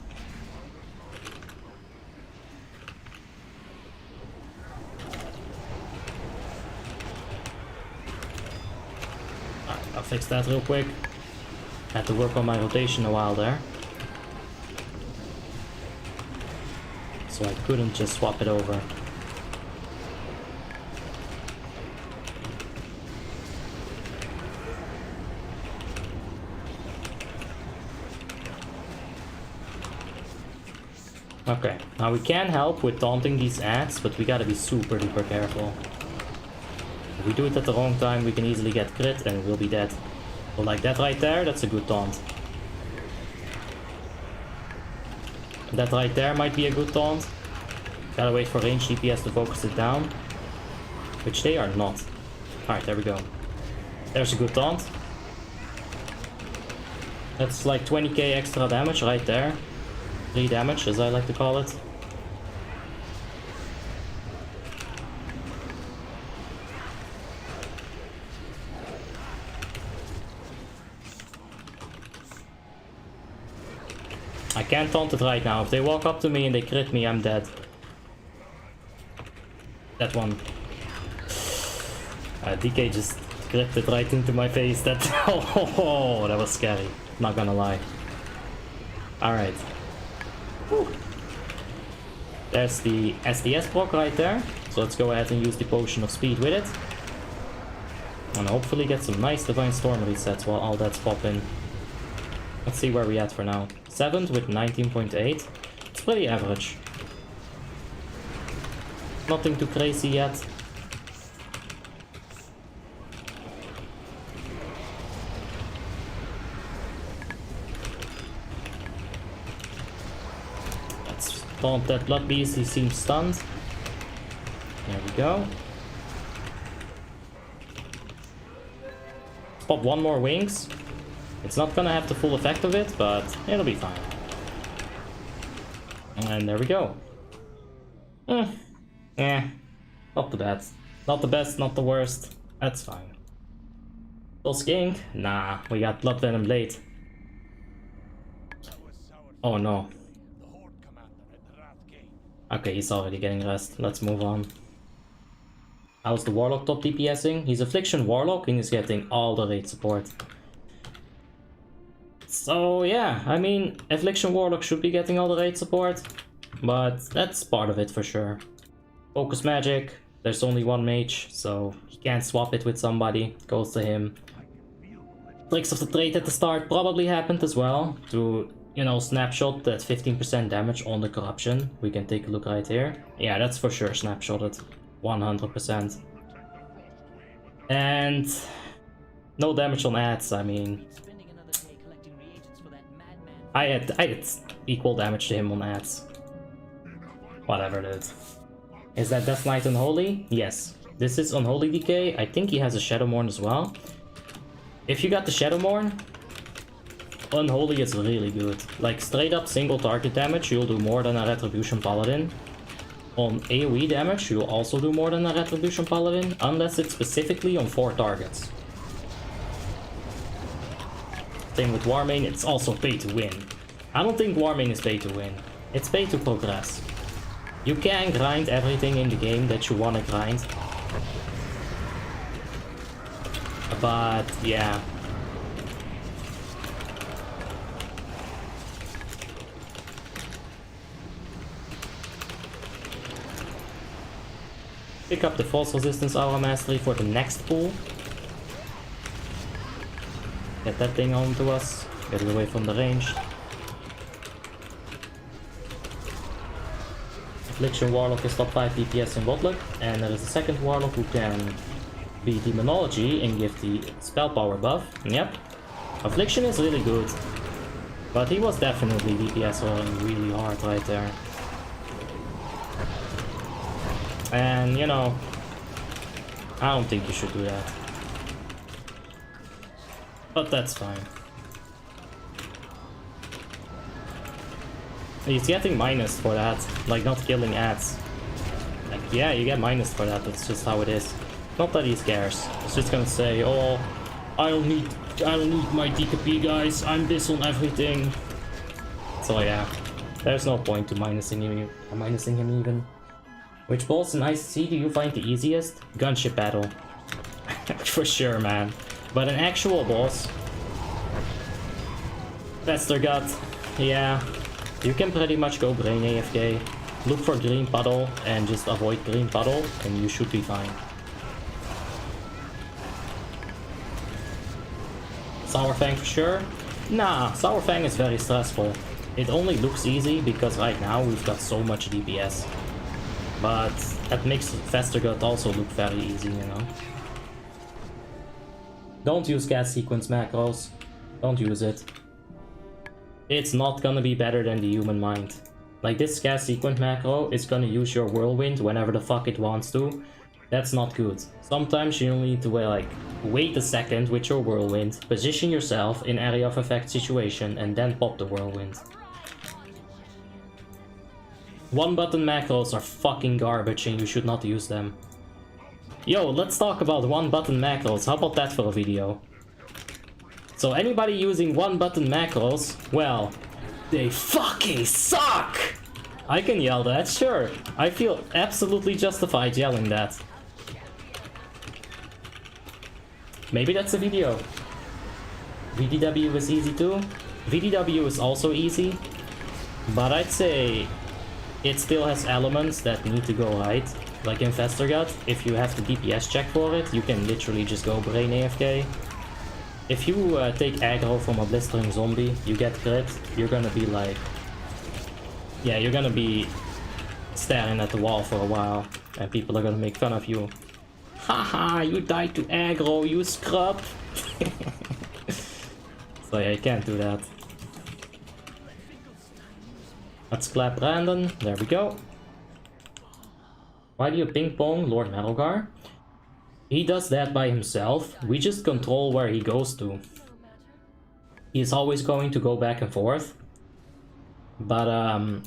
Alright, I'll fix that real quick. Had to work on my rotation a while there. So I couldn't just swap it over. Okay, now we can help with taunting these ads, but we gotta be super duper careful. If we do it at the wrong time, we can easily get crit and we'll be dead. So like that right there, that's a good taunt. That right there might be a good taunt. Gotta wait for range DPS to focus it down. Which they are not. Alright, there we go. There's a good taunt. That's like 20k extra damage right there. 3 damage, as I like to call it. I can't taunt it right now. If they walk up to me and they crit me, I'm dead. That one. DK just critted right into my face. That oh, that was scary. Not gonna lie. Alright. There's the SDS proc right there. So let's go ahead and use the potion of speed with it. And hopefully get some nice Divine Storm resets while all that's popping. Let's see where we at for now. 7th with 19.8. It's pretty average. Nothing too crazy yet. Let's taunt that Blood Beast, he seems stunned. There we go. Let's pop one more wings. It's not gonna have the full effect of it, but it'll be fine. And there we go. Not the best. Not the best, not the worst. That's fine. Still skink? Nah, we got Blood Venom Blade. Oh no. Okay, he's already getting rest. Let's move on. How's the Warlock top DPSing? He's Affliction Warlock and he's getting all the raid support. So yeah, I mean, Affliction Warlock should be getting all the raid support, but that's part of it for sure. Focus Magic, there's only one mage, so he can't swap it with somebody, goes to him. Tricks of the Trade at the start probably happened as well, to, you know, snapshot that 15% damage on the corruption. We can take a look right here. Yeah, that's for sure snapshotted, 100%. And no damage on ads, I mean... I had equal damage to him on ads. Whatever it is. Is that Death Knight Unholy? Yes. This is Unholy DK. I think he has a Shadowmourne as well. If you got the Shadowmourne, Unholy is really good. Like straight up single target damage, you'll do more than a Retribution Paladin. On AoE damage, you'll also do more than a Retribution Paladin, unless it's specifically on 4 targets. Same with Warmane, it's also pay to win. I don't think Warmane is pay to win. It's pay to progress. You can grind everything in the game that you want to grind. But yeah. Pick up the false resistance aura mastery for the next pool. Get that thing onto us. Get it away from the range. Affliction Warlock is top 5 DPS in WoTLK, and there is a second Warlock who can be Demonology and give the spell power buff. Yep. Affliction is really good. But he was definitely DPS rolling really hard right there. And you know, I don't think you should do that. But that's fine. He's getting minus for that, like not killing ads. Like yeah, you get minus for that, that's just how it is. Not that he cares. He's just gonna say, oh, I don't need my DKP guys, I'm this on everything. So yeah, there's no point to minusing him even. Which boss in ICC do you find the easiest? Gunship battle. For sure, man. But an actual boss, Vestergut, yeah. You can pretty much go Brain AFK, look for green puddle and just avoid green puddle and you should be fine. Sour Fang for sure? Nah, Sour Fang is very stressful. It only looks easy because right now we've got so much DPS. But that makes Vestergut also look very easy, you know. Don't use gas sequence macros. Don't use it. It's not gonna be better than the human mind. Like this gas sequence macro is gonna use your whirlwind whenever the fuck it wants to. That's not good. Sometimes you need to wait a second with your whirlwind, position yourself in area of effect situation and then pop the whirlwind. One button macros are fucking garbage and you should not use them. Yo, let's talk about one button macros. How about that for a video? So anybody using one button macros, well, they fucking suck! I can yell that, sure. I feel absolutely justified yelling that. Maybe that's a video. VDW is easy too. VDW is also easy, but I'd say it still has elements that need to go right. Like in Vestergut, if you have the DPS check for it, you can literally just go Brain AFK. If you take aggro from a blistering zombie, you get crit, you're gonna be like... yeah, you're gonna be staring at the wall for a while, and people are gonna make fun of you. Haha, you died to aggro, you scrub! So yeah, you can't do that. Let's clap Brandon, there we go. Why do you ping pong Lord Metalgar? He does that by himself, we just control where he goes to. He's always going to go back and forth. But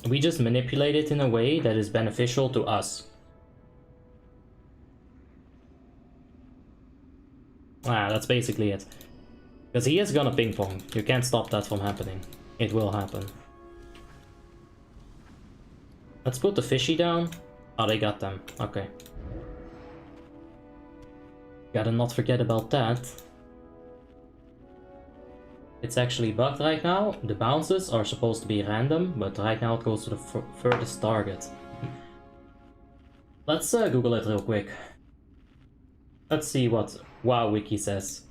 we just manipulate it in a way that is beneficial to us. Ah, that's basically it. Because he is gonna ping pong, you can't stop that from happening. It will happen. Let's put the fishy down. Oh, they got them, okay. Gotta not forget about that. It's actually bugged right now. The bounces are supposed to be random, but right now it goes to the furthest target. Let's Google it real quick. Let's see what WoW Wiki says.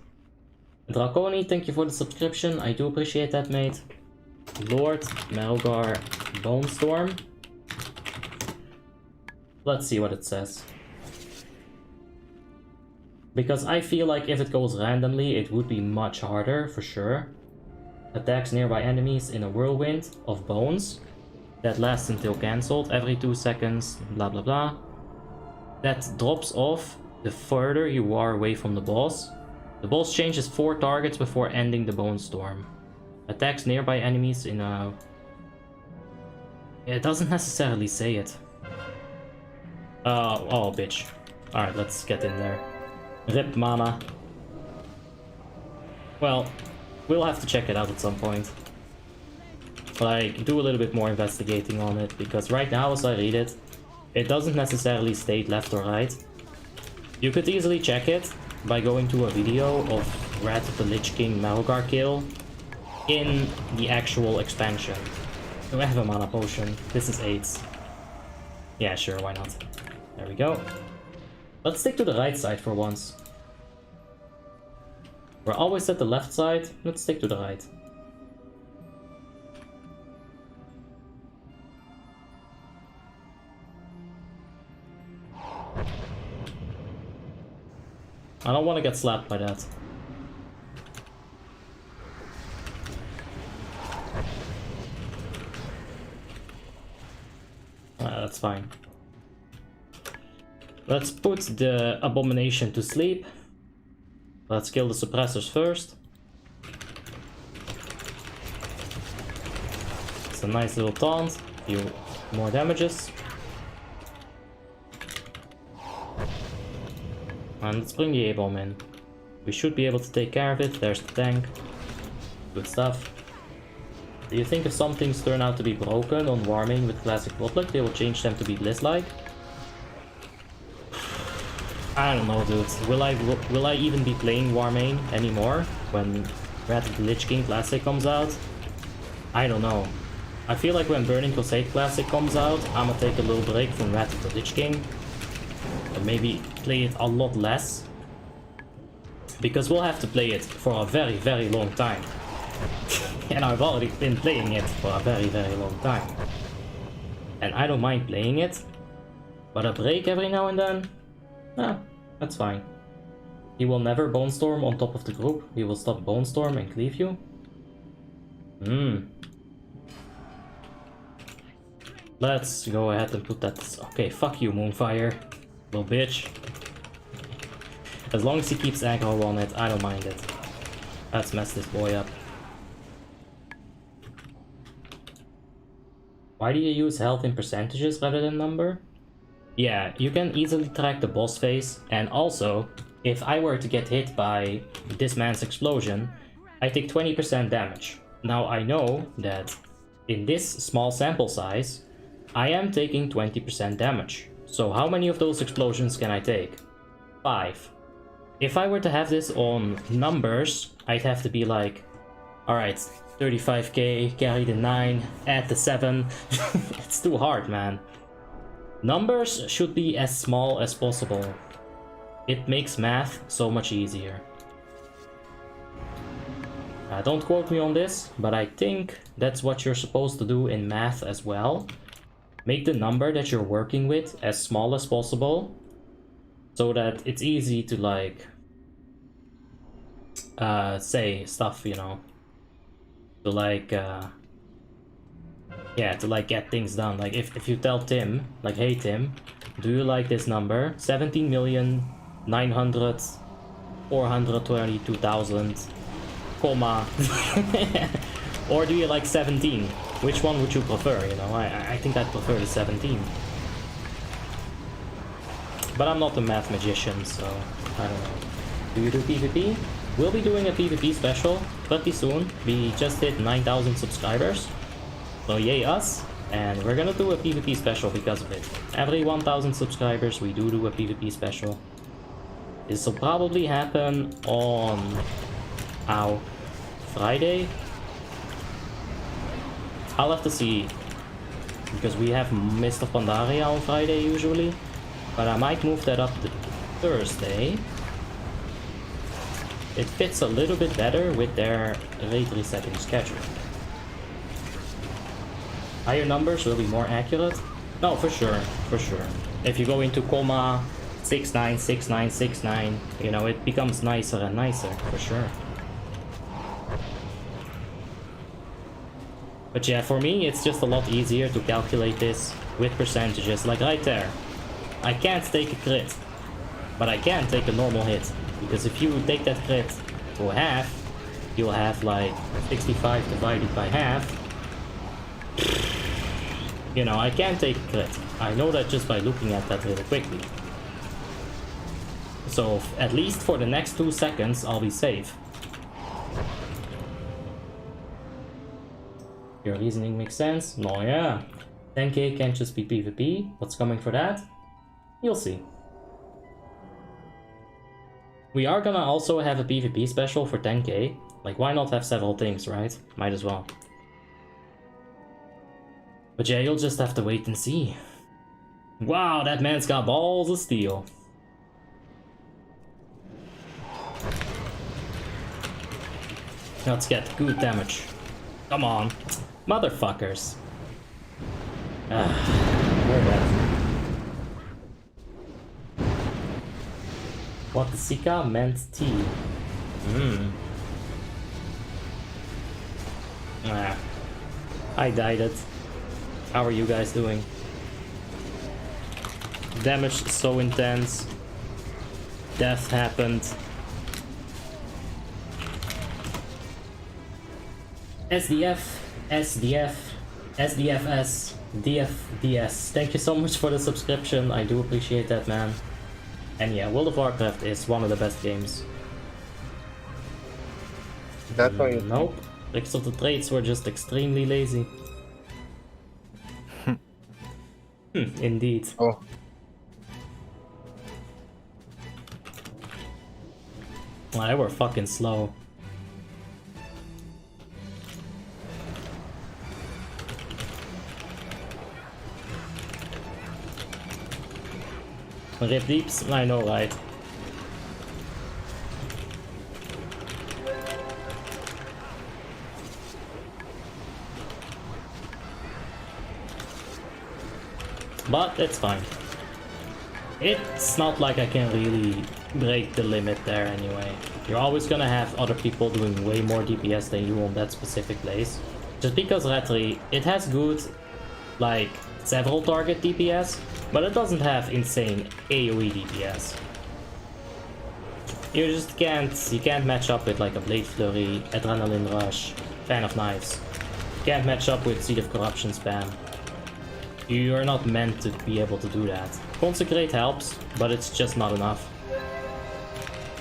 Draconi, thank you for the subscription. I do appreciate that, mate. Lord Melgar Bonestorm. Let's see what it says. Because I feel like if it goes randomly, it would be much harder, for sure. Attacks nearby enemies in a whirlwind of bones. That lasts until cancelled every 2 seconds, blah blah blah. That drops off the further you are away from the boss. The boss changes 4 targets before ending the bone storm. Attacks nearby enemies in a... It doesn't necessarily say it. Oh, bitch. Alright, let's get in there. Rip mana. Well, we'll have to check it out at some point. Like, do a little bit more investigating on it, because right now, as I read it, it doesn't necessarily state left or right. You could easily check it by going to a video of Rat the Lich King Malgar kill in the actual expansion. Do I have a mana potion? This is 8. Yeah, sure, why not? There we go. Let's stick to the right side for once. We're always at the left side, let's stick to the right. I don't want to get slapped by that. That's fine. Let's put the abomination to sleep. Let's kill the suppressors first. It's a nice little taunt. Few more damages. And let's bring the A-bomb in. We should be able to take care of it. There's the tank. Good stuff. Do you think if some things turn out to be broken on Warmane with classic WoTLK, they will change them to be Blizz-like? I don't know, dude. Will I even be playing Warmane anymore when Rat of the Lich King Classic comes out? I don't know. I feel like when Burning Crusade Classic comes out, I'm gonna take a little break from Rat of the Lich King. And maybe play it a lot less. Because we'll have to play it for a very, very long time. And I've already been playing it for a very, very long time. And I don't mind playing it. But a break every now and then? That's fine. He will never Bone Storm on top of the group. He will stop Bone Storm and cleave you. Let's go ahead and put that... Okay, fuck you, Moonfire. Little bitch. As long as he keeps aggro on it, I don't mind it. Let's mess this boy up. Why do you use health in percentages rather than number? Yeah, you can easily track the boss phase, and also, if I were to get hit by this man's explosion, I take 20% damage. Now I know that in this small sample size, I am taking 20% damage. So how many of those explosions can I take? 5. If I were to have this on numbers, I'd have to be like, alright, 35k, carry the 9, add the 7. It's too hard, man. Numbers should be as small as possible. It makes math so much easier. Don't quote me on this, but I think that's what you're supposed to do in math as well. Make the number that you're working with as small as possible, so that it's easy to like say stuff, you know, to like yeah, to like get things done. Like if you tell Tim, like, hey Tim, do you like this number? 17,900,422,000, comma, or do you like 17? Which one would you prefer, you know? I think I'd prefer the 17. But I'm not a math magician, so I don't know. Do you do PvP? We'll be doing a PvP special pretty soon. We just hit 9,000 subscribers. So yay us, and we're gonna do a PvP special because of it. Every 1,000 subscribers we do a PvP special. This will probably happen on Friday. I'll have to see, because we have Mist of Pandaria on Friday usually, but I might move that up to Thursday. It fits a little bit better with their rate resetting schedule. Higher numbers will be more accurate? No, for sure, for sure. If you go into comma 696969, you know, it becomes nicer and nicer, for sure. But yeah, for me, it's just a lot easier to calculate this with percentages, like right there. I can't take a crit, but I can take a normal hit. Because if you take that crit to half, you'll have like 65 divided by half. You know, I can't take a crit. I know that just by looking at that really quickly. So at least for the next 2 seconds, I'll be safe. Your reasoning makes sense. No, yeah. 10k can't just be PvP. What's coming for that? You'll see. We are gonna also have a PvP special for 10k. Like, why not have several things, right? Might as well. But yeah, you'll just have to wait and see. Wow, that man's got balls of steel. Let's get good damage. Come on. Motherfuckers. We're dead. What the Sika meant tea. I died it. How are you guys doing? Damage is so intense. Death happened. SDF, SDF, SDFS, DFDS. Thank you so much for the subscription. I do appreciate that, man. And yeah, World of Warcraft is one of the best games. That's why you Nope. Rest of the trades were just extremely lazy. Indeed. Oh. Well, they were fucking slow. Rip deeps? I know, right? But it's fine. It's not like I can really break the limit there anyway. You're always gonna have other people doing way more DPS than you on that specific place. Just because Retri, it has good, like, several target DPS, but it doesn't have insane AoE DPS. You just can't match up with like a Blade Flurry, Adrenaline Rush, Fan of Knives. You can't match up with Seed of Corruption spam. You are not meant to be able to do that. Consecrate helps, but it's just not enough.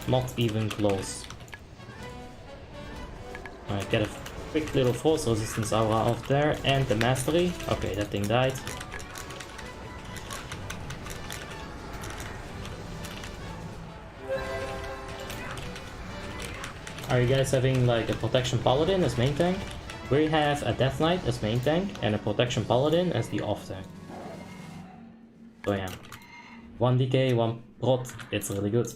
Not even close. Alright, get a quick little Frost Resistance aura off there, and the Mastery. Okay, that thing died. Are you guys having like a Protection Paladin as main tank? We have a Death Knight as main tank and a Protection Paladin as the off tank. So yeah. 1 DK, 1 prot, it's really good.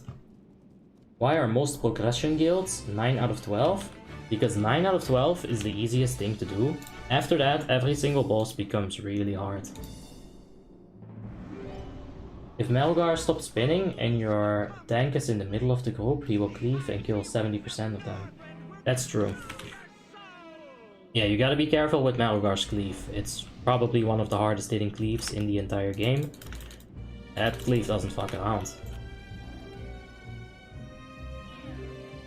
Why are most progression guilds 9 out of 12? Because 9 out of 12 is the easiest thing to do. After that, every single boss becomes really hard. If Melgar stops spinning and your tank is in the middle of the group, he will cleave and kill 70% of them. That's true. Yeah, you gotta be careful with Melgar's cleave. It's probably one of the hardest hitting cleaves in the entire game. That cleave doesn't fuck around.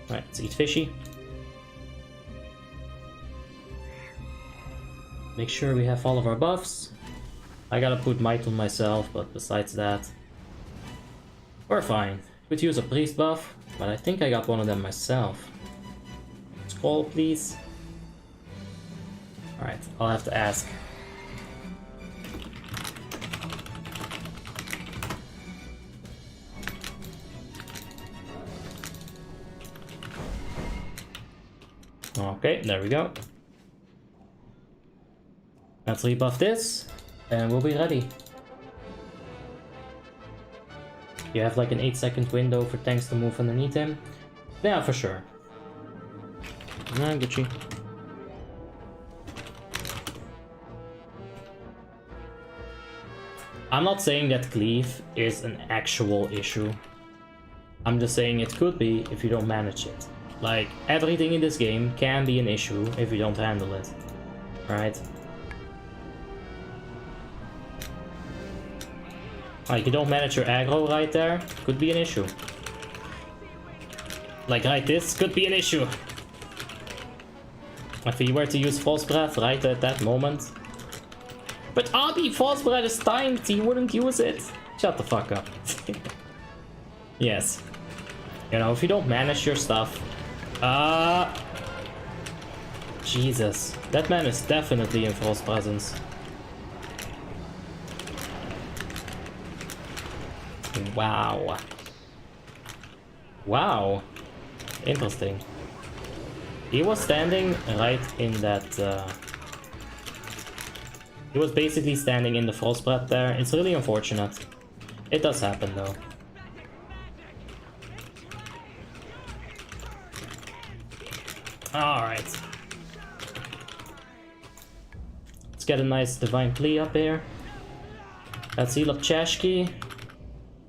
Right, let's eat fishy. Make sure we have all of our buffs. I gotta put might on myself, but besides that, we're fine. Could use a priest buff, but I think I got one of them myself. Scroll, please. Alright, I'll have to ask. Okay, there we go. Let's rebuff this, and we'll be ready. You have like an 8-second window for tanks to move underneath him. Yeah, for sure. Nah, Gucci. I'm not saying that cleave is an actual issue. I'm just saying it could be if you don't manage it. Like, everything in this game can be an issue if you don't handle it. Right? Like, you don't manage your aggro right there, could be an issue. Like right this, could be an issue. If he were to use False Breath right at that moment. But Abi, False Breath is timed, he wouldn't use it. Shut the fuck up. Yes. You know, if you don't manage your stuff. Jesus. That man is definitely in false presence. Wow. Wow. Interesting. He was standing right in that... He was basically standing in the false breath there. It's really unfortunate. It does happen though. Alright. Let's get a nice Divine Plea up here. Let's heal up Chashki.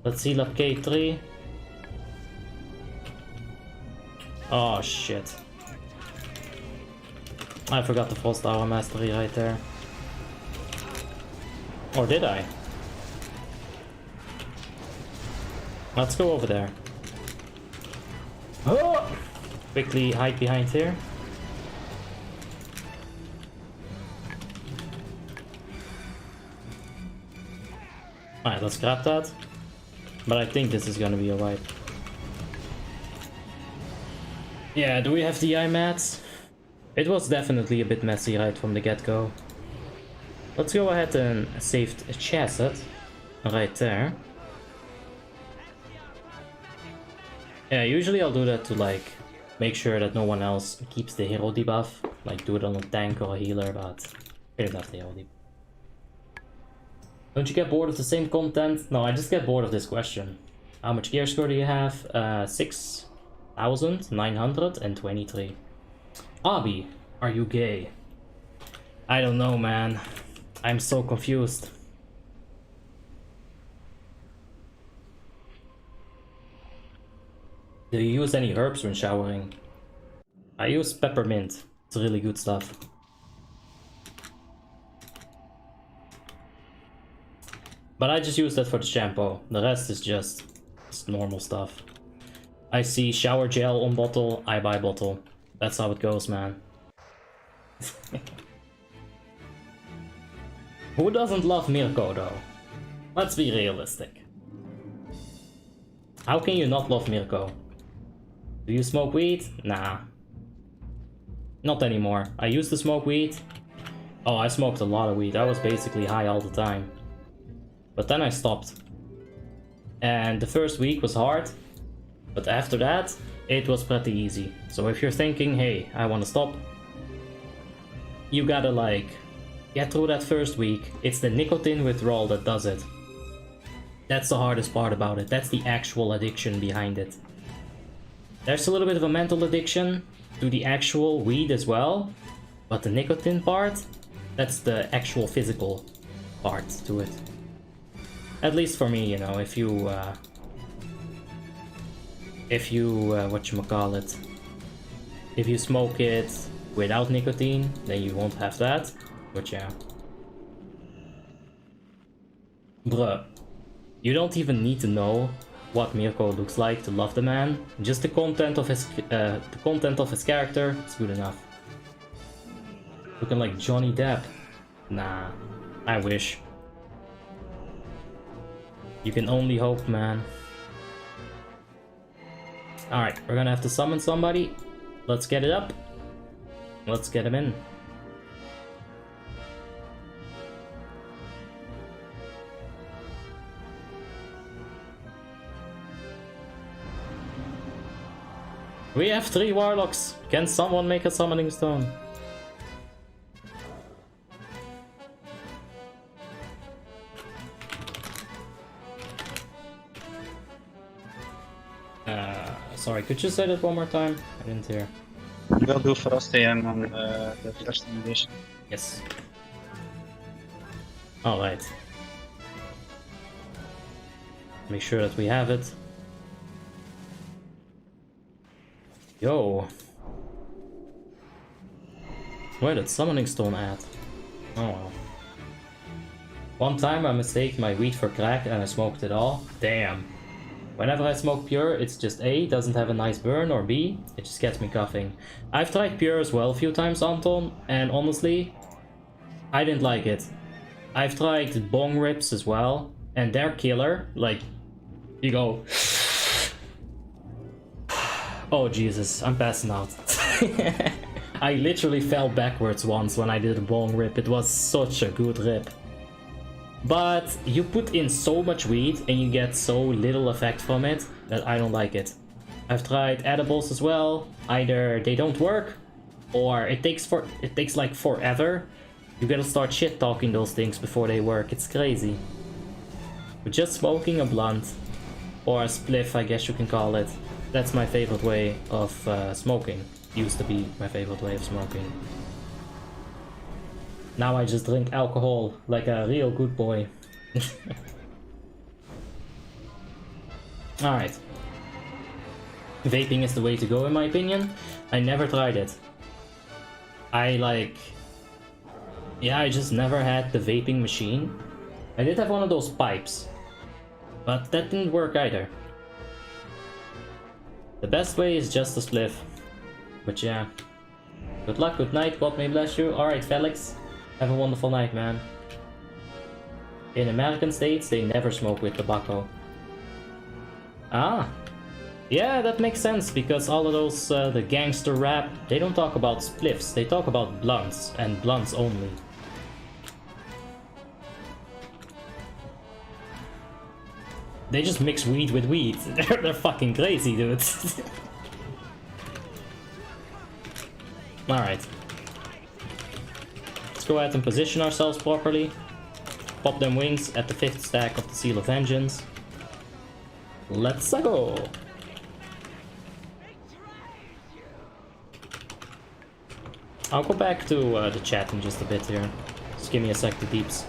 Let's heal up K3. Oh shit. I forgot the false tower mastery right there. Or did I? Let's go over there. Oh! Quickly hide behind here. Alright, let's grab that. But I think this is gonna be alright. Yeah, do we have the eye mats? It was definitely a bit messy right from the get-go. Let's go ahead and save a chassis right there. Yeah, usually I'll do that to like make sure that no one else keeps the hero debuff. Like do it on a tank or a healer, but I don't have the hero debuff. Don't you get bored of the same content? No, I just get bored of this question. How much gear score do you have? 6,923. Abi, are you gay? I don't know, man. I'm so confused. Do you use any herbs when showering? I use peppermint. It's really good stuff. But I just use that for the shampoo. The rest is just normal stuff. I see shower gel on bottle, I buy bottle. That's how it goes, man. Who doesn't love Mirko though? Let's be realistic. How can you not love Mirko? Do you smoke weed? Nah. Not anymore. I used to smoke weed. Oh, I smoked a lot of weed. I was basically high all the time. But then I stopped. And the first week was hard. But after that, it was pretty easy. So if you're thinking, hey, I want to stop, you gotta like get through that first week. It's the nicotine withdrawal that does it. That's the hardest part about it. That's the actual addiction behind it. There's a little bit of a mental addiction to the actual weed as well. But the nicotine part, that's the actual physical part to it. At least for me, you know, if you whatchamacallit, if you smoke it without nicotine, then you won't have that. But yeah. Bruh. You don't even need to know what Mirko looks like to love the man. Just the content of his character is good enough. Looking like Johnny Depp. Nah. I wish. You can only hope, man. Alright, we're gonna have to summon somebody. Let's get it up. Let's get him in. We have 3 warlocks. Can someone make a summoning stone? Sorry, could you say that one more time? I didn't hear. We'll do Frosty and on the first edition. Yes. Alright. Make sure that we have it. Yo. Where did summoning stone at? Oh well. One time I mistook my weed for crack and I smoked it all. Damn. Whenever I smoke pure, it's just A, doesn't have a nice burn, or B, it just gets me coughing. I've tried pure as well a few times, Anton, and honestly, I didn't like it. I've tried bong rips as well, and they're killer. Like, you go... Oh Jesus, I'm passing out. I literally fell backwards once when I did a bong rip. It was such a good rip. But you put in so much weed and you get so little effect from it that I don't like it. I've tried edibles as well. Either they don't work or it takes like forever. You gotta start shit talking those things before they work. It's crazy. But just smoking a blunt or a spliff, I guess you can call it. That's my favorite way of smoking. Used to be my favorite way of smoking. Now I just drink alcohol like a real good boy. Alright. Vaping is the way to go in my opinion. I never tried it. I just never had the vaping machine. I did have one of those pipes, but that didn't work either. The best way is just a spliff. But yeah. Good luck, good night, God may bless you. Alright, Felix. Have a wonderful night, man. In American states, they never smoke with tobacco. Ah. Yeah, that makes sense, because all of those, the gangster rap, they don't talk about spliffs, they talk about blunts, and blunts only. They just mix weed with weed. They're fucking crazy, dude. Alright. Let's go ahead and position ourselves properly. Pop them wings at the 5th stack of the Seal of Vengeance. Let's go! I'll go back to the chat in just a bit here. Just give me a sec to deeps.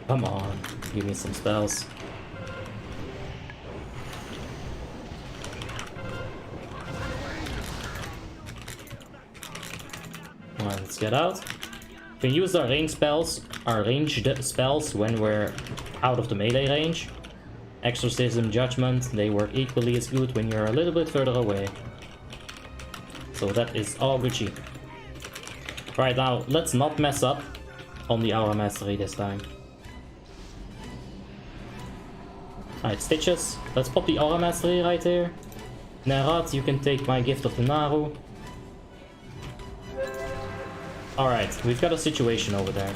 Come on, give me some spells. Alright, let's get out. We can use our ranged spells when we're out of the melee range. Exorcism, Judgment, they work equally as good when you're a little bit further away. So that is all Gucci. Right, now, let's not mess up on the Aura Mastery this time. Alright, Stitches. Let's pop the Aura Mastery right here. Nerat, you can take my Gift of the Naru. Alright, we've got a situation over there.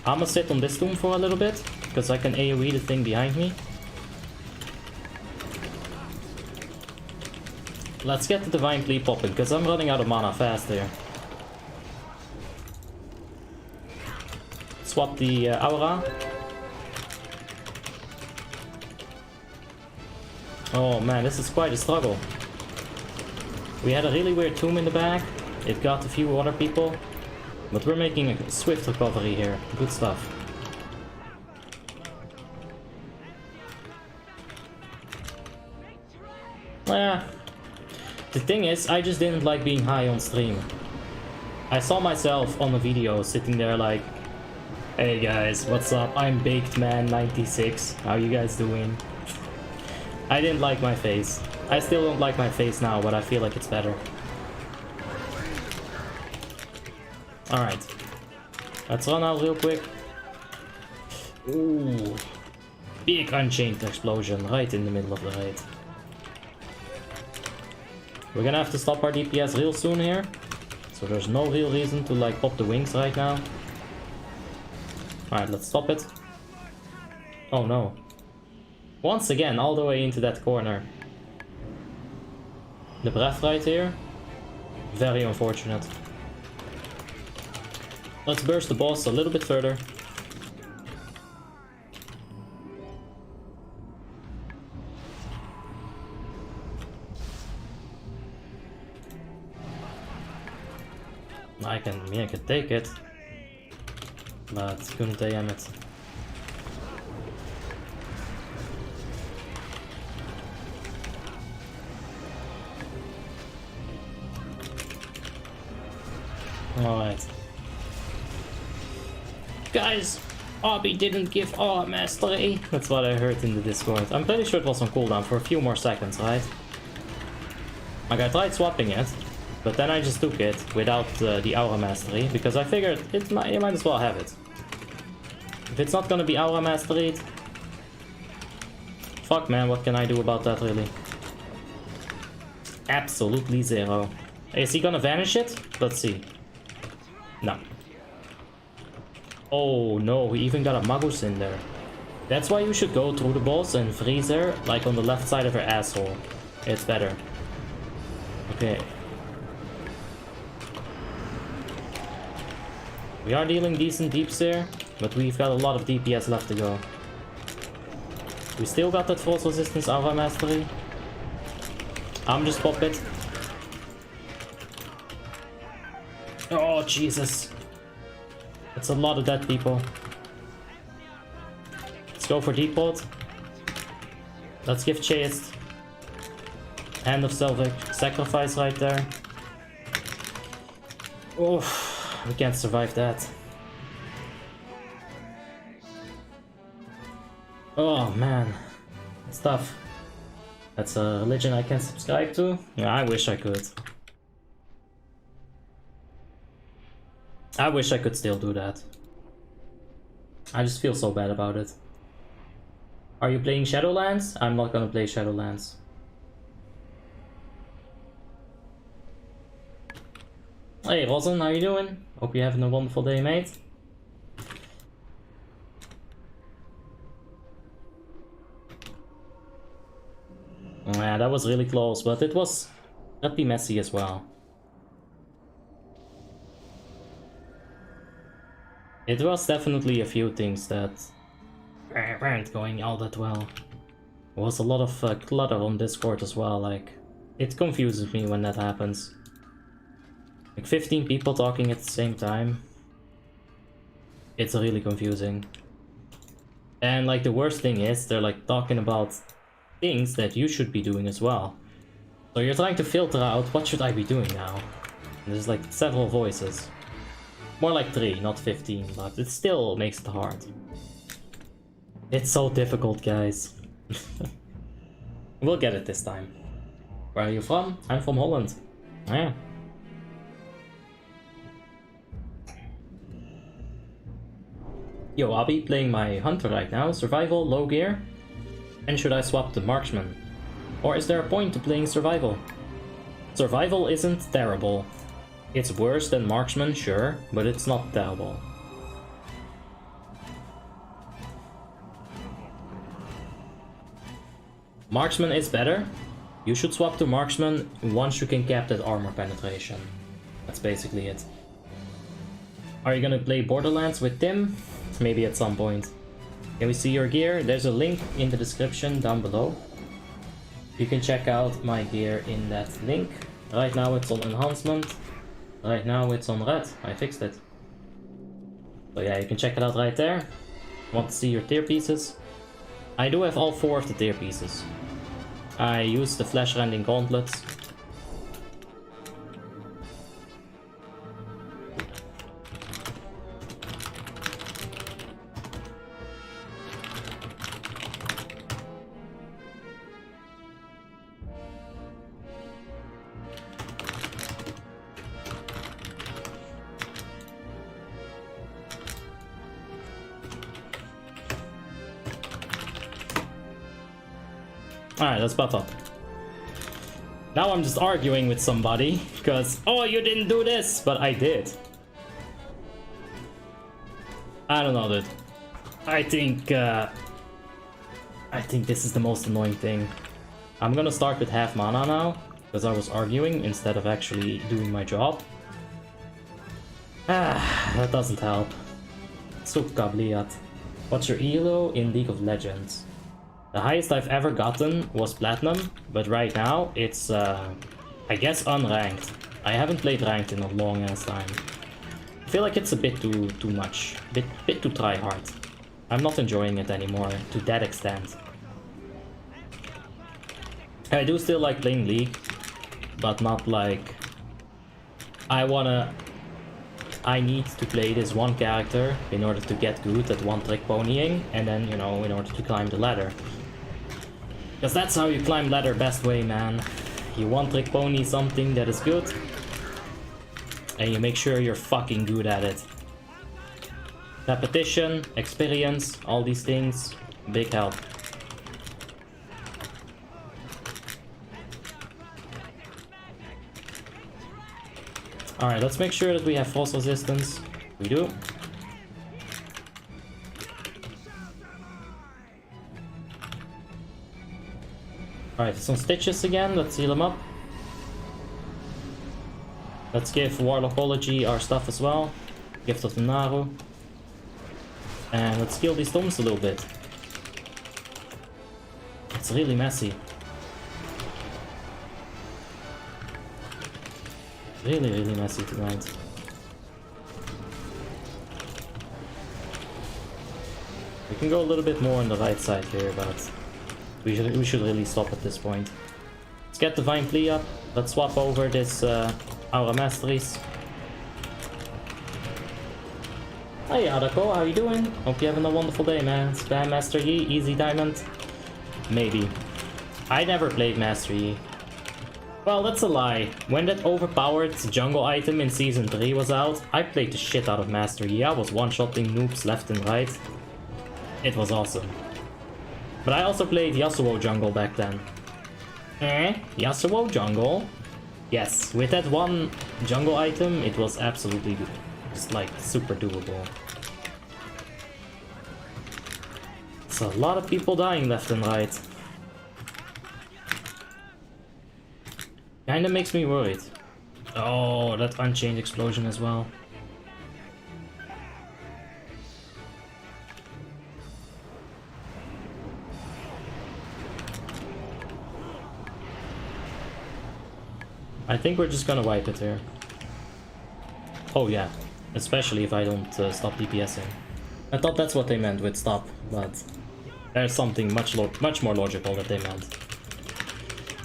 I'ma sit on this tomb for a little bit, because I can AoE the thing behind me. Let's get the Divine Plea popping, because I'm running out of mana fast here. Swap the Aura. Oh man, this is quite a struggle. We had a really weird tomb in the back. It got a few other people. But we're making a swift recovery here. Good stuff. Yeah. The thing is, I just didn't like being high on stream. I saw myself on a video sitting there like, hey guys, what's up? I'm Baked Man 96. How you guys doing? I didn't like my face. I still don't like my face now, but I feel like it's better. Alright. Let's run out real quick. Ooh. Big Unchained Explosion right in the middle of the raid. We're gonna have to stop our DPS real soon here. So there's no real reason to like pop the wings right now. Alright, let's stop it. Oh no. Once again, all the way into that corner. The breath right here. Very unfortunate. Let's burst the boss a little bit further. I can take it, but couldn't AM it. Alright. guys, Abby didn't give aura mastery. That's what I heard in the Discord. I'm pretty sure it was on cooldown for a few more seconds, right? Like, I tried swapping it, but then I just took it without the aura mastery, because I figured you might as well have it. If it's not gonna be aura mastered, fuck man, what can I do about that really? Absolutely zero. Is he gonna vanish it? Let's see. No. Oh no, he even got a Magus in there. That's why you should go through the boss and freeze her, like on the left side of her asshole. It's better. Okay. We are dealing decent deeps here, but we've got a lot of DPS left to go. We still got that false resistance aura mastery. I'm just pop it. Oh Jesus. That's a lot of dead people. Let's go for depot. Let's give chase. Hand of self-sacrifice right there. Oh, we can't survive that. Oh man, it's tough. That's a religion I can subscribe to? Yeah, I wish I could. I wish I could still do that. I just feel so bad about it. Are you playing Shadowlands? I'm not gonna play Shadowlands. Hey Rosen, how you doing? Hope you're having a wonderful day, mate. Yeah, that was really close, but it was pretty messy as well. It was definitely a few things that weren't going all that well. There was a lot of clutter on Discord as well, like, it confuses me when that happens. Like 15 people talking at the same time. It's really confusing. And like the worst thing is, they're like talking about things that you should be doing as well. So you're trying to filter out, what should I be doing now? And there's like several voices. More like 3, not 15, but it still makes it hard. It's so difficult, guys. We'll get it this time. Where are you from? I'm from Holland. Yeah. Yo, I'll be playing my hunter right now. Survival, low gear. And should I swap to marksman? Or is there a point to playing survival? Survival isn't terrible. It's worse than marksman, sure, but it's not terrible. Marksman is better. You should swap to marksman once you can cap that armor penetration. That's basically it. Are you gonna play Borderlands with Tim? Maybe at some point. Can we see your gear? There's a link in the description down below. You can check out my gear in that link. Right now it's on enhancement. Right now it's on red. I fixed it. So yeah, you can check it out right there. Want to see your tier pieces? I do have all 4 of the tier pieces. I use the flesh rending gauntlets. Alright, let's buff up. Now I'm just arguing with somebody, because, oh, you didn't do this, but I did. I don't know, dude. I think this is the most annoying thing. I'm gonna start with half mana now, because I was arguing instead of actually doing my job. Ah, that doesn't help. Sukkabliat. What's your elo in League of Legends? The highest I've ever gotten was Platinum, but right now it's, I guess, unranked. I haven't played ranked in a long ass time. I feel like it's a bit too much, bit too try hard. I'm not enjoying it anymore to that extent. I do still like playing League, but not like I wanna I need to play this one character in order to get good at one-trick ponying, and then, you know, in order to climb the ladder. Because that's how you climb ladder best way, man. You one-trick pony something that is good, and you make sure you're fucking good at it. Repetition, experience, all these things, big help. Alright, let's make sure that we have force resistance. We do. Alright, some stitches again. Let's heal them up. Let's give WoTLK our stuff as well. Gift of the Naru. And let's kill these tombs a little bit. It's really messy. Really messy tonight. We can go a little bit more on the right side here, but we should really stop at this point. Let's get Divine Plea up. Let's swap over this Aura Masteries. Hey Adako, how you doing? Hope you're having a wonderful day, man. Spam Master Yi, easy diamond? Maybe. I never played Master Yi. Well, that's a lie. When that overpowered jungle item in Season 3 was out, I played the shit out of Master Yi. I was one-shotting noobs left and right. It was awesome. But I also played Yasuo jungle back then. Yasuo jungle? Yes, with that one jungle item, it was absolutely good. It's like super doable. It's a lot of people dying left and right. Kinda makes me worried. Oh, that Unchained explosion as well. I think we're just gonna wipe it here. Oh yeah, especially if I don't stop DPSing. I thought that's what they meant with stop, but there's something much more logical that they meant.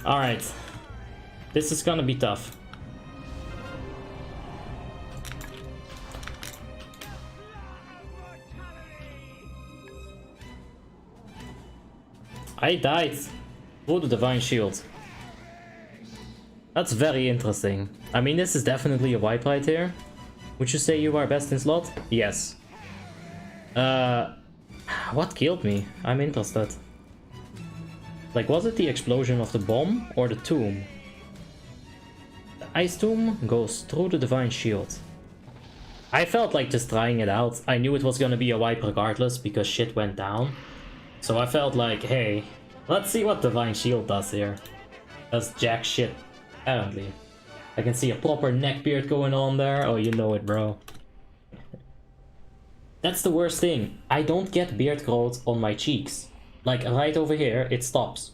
Alright. This is gonna be tough. I died through the Divine Shield. That's very interesting. I mean, this is definitely a wipe right here. Would you say you are best in slot? Yes. What killed me? I'm interested. Like, was it the explosion of the bomb or the tomb? Ice Tomb goes through the Divine Shield. I felt like just trying it out. I knew it was gonna be a wipe regardless because shit went down. So I felt like, hey, let's see what Divine Shield does here. Does jack shit, apparently. I can see a proper neckbeard going on there. Oh, you know it, bro. That's the worst thing. I don't get beard growth on my cheeks. Like right over here, it stops.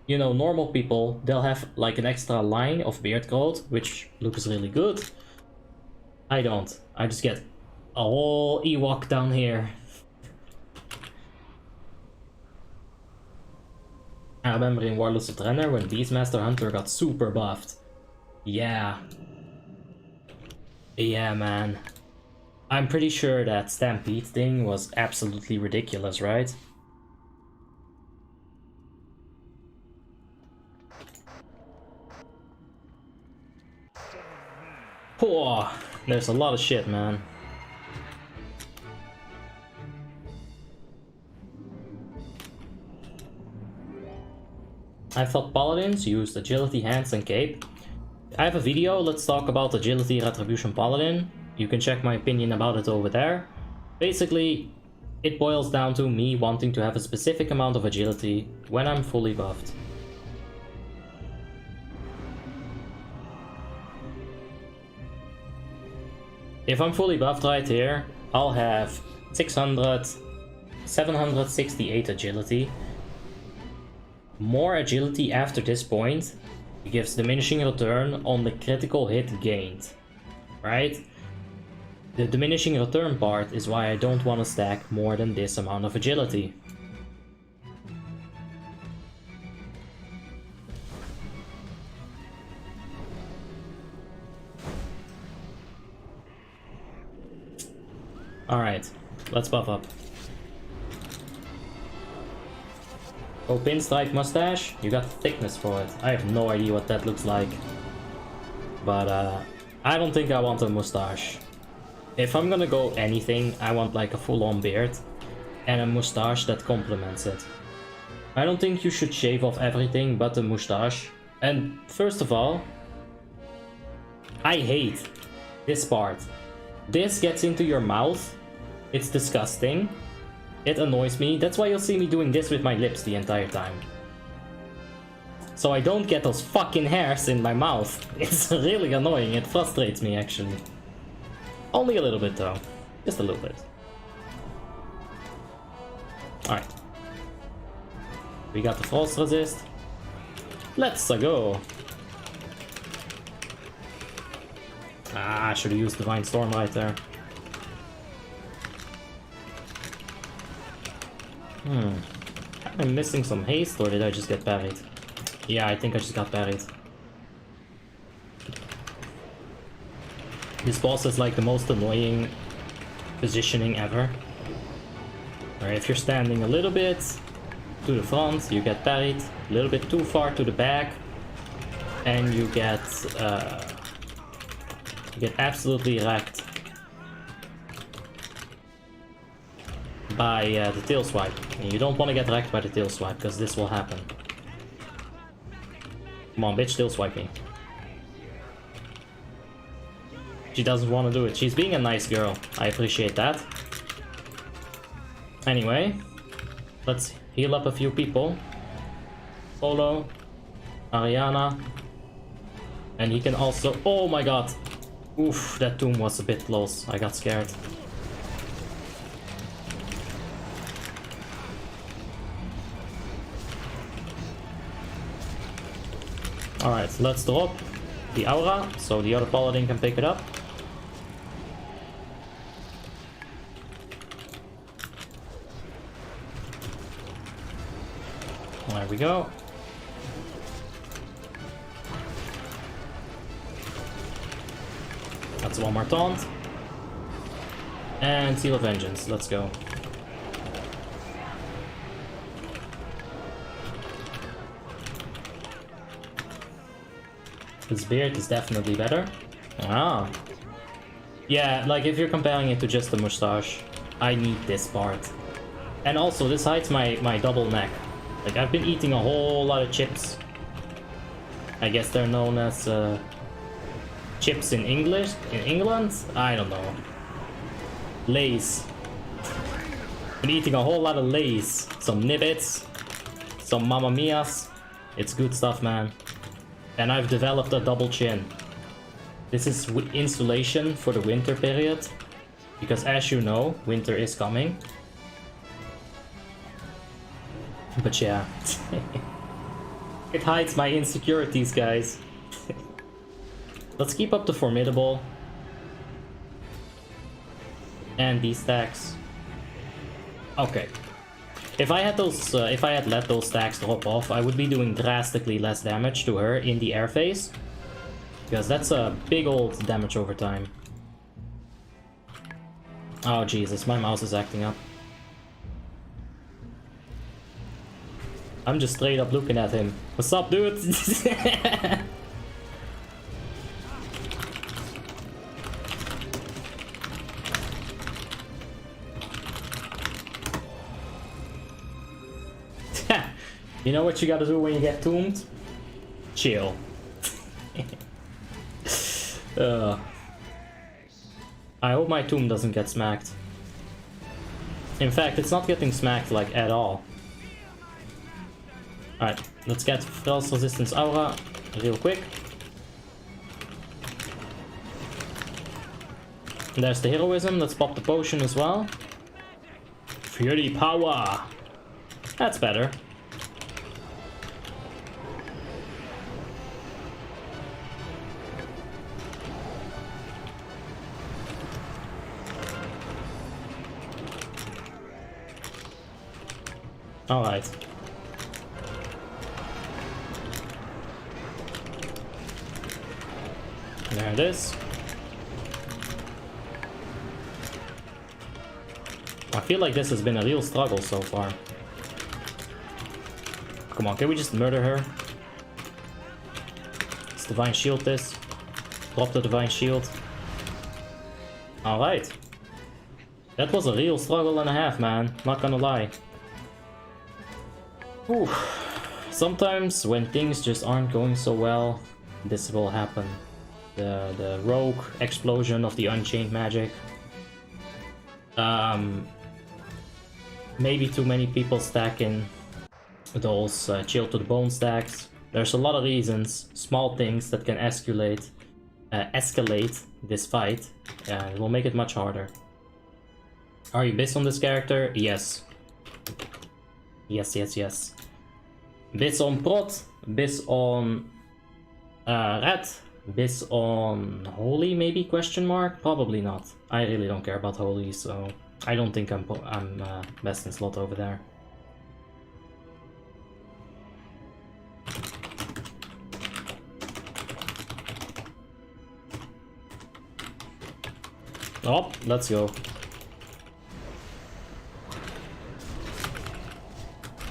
You know, normal people, they'll have like an extra line of beard growth, which looks really good. I don't. I just get a whole Ewok down here. I remember in Warlords of Draenor when Beastmaster Hunter got super buffed. Yeah. Yeah, man. I'm pretty sure that Stampede thing was absolutely ridiculous, right? Oh, there's a lot of shit, man. I thought Paladins used Agility, Hands, and Cape. I have a video, let's talk about Agility Retribution Paladin. You can check my opinion about it over there. Basically, it boils down to me wanting to have a specific amount of agility when I'm fully buffed. If I'm fully buffed right here, I'll have 768 agility. More agility after this point gives diminishing return on the critical hit gained, right? The diminishing return part is why I don't want to stack more than this amount of agility. Alright, let's buff up. Oh, pinstripe mustache? You got thickness for it. I have no idea what that looks like. But I don't think I want a mustache. If I'm gonna go anything, I want like a full-on beard and a mustache that complements it. I don't think you should shave off everything but the mustache. And first of all, I hate this part. This gets into your mouth. It's disgusting. It annoys me. That's why you'll see me doing this with my lips the entire time. So I don't get those fucking hairs in my mouth. It's really annoying. It frustrates me actually. Only a little bit though. Just a little bit. Alright. We got the false resist. Let's go. Ah, I should have used Divine Storm right there. Am I missing some haste or did I just get parried? Yeah, I think I just got parried. This boss is like the most annoying positioning ever. Where if you're standing a little bit to the front, you get parried. A little bit too far to the back, and you get absolutely wrecked by the tail swipe. And you don't want to get wrecked by the tail swipe because this will happen. Come on, bitch, tail swipe me. She doesn't want to do it. She's being a nice girl. I appreciate that. Anyway, let's heal up a few people. Polo, Ariana, and he can also... Oh my god! Oof, that tomb was a bit close. I got scared. Alright, let's drop the aura so the other paladin can pick it up. There we go. That's one more taunt. And Seal of Vengeance, let's go. This beard is definitely better. Ah. Yeah, like if you're comparing it to just the mustache, I need this part. And also, this hides my double neck. Like, I've been eating a whole lot of chips. I guess they're known as chips in English, in England? I don't know. Lays. Been eating a whole lot of Lays. Some Nibbits. Some Mamma Mias. It's good stuff, man. And I've developed a double chin. This is insulation for the winter period. Because as you know, winter is coming. But yeah. It hides my insecurities, guys. Let's keep up the formidable. And these stacks. Okay. If I had let those stacks drop off, I would be doing drastically less damage to her in the air phase. Because that's a big old damage over time. Oh Jesus, my mouse is acting up. I'm just straight up looking at him. What's up, dude? You know what you gotta do when you get tombed? Chill. I hope my tomb doesn't get smacked. In fact, it's not getting smacked like at all. Alright, let's get False Resistance Aura real quick. And there's the heroism. Let's pop the potion as well. Fury power. That's better. Alright. There it is. I feel like this has been a real struggle so far. Come on, can we just murder her? Let's Divine Shield this. Drop the Divine Shield. Alright. That was a real struggle and a half, man. Not gonna lie. Whew. Sometimes when things just aren't going so well, this will happen. The rogue explosion of the Unchained magic. Maybe too many people stacking those chill to the bone stacks. There's a lot of reasons, small things that can escalate this fight. It will make it much harder. Are you bis on this character? Yes. Yes, yes, yes. Bis on Prot, bis on Ret, bis on Holy maybe, question mark? Probably not. I really don't care about Holy, so I don't think I'm best in slot over there. Oh, let's go.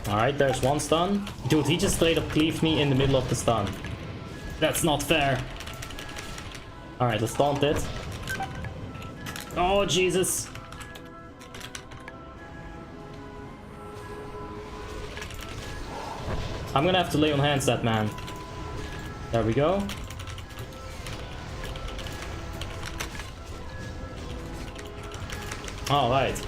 Alright, there's one stun. Dude, he just straight up cleaved me in the middle of the stun. That's not fair. Alright, let's taunt it. Oh, Jesus. I'm gonna have to lay on hands that man. There we go. Alright.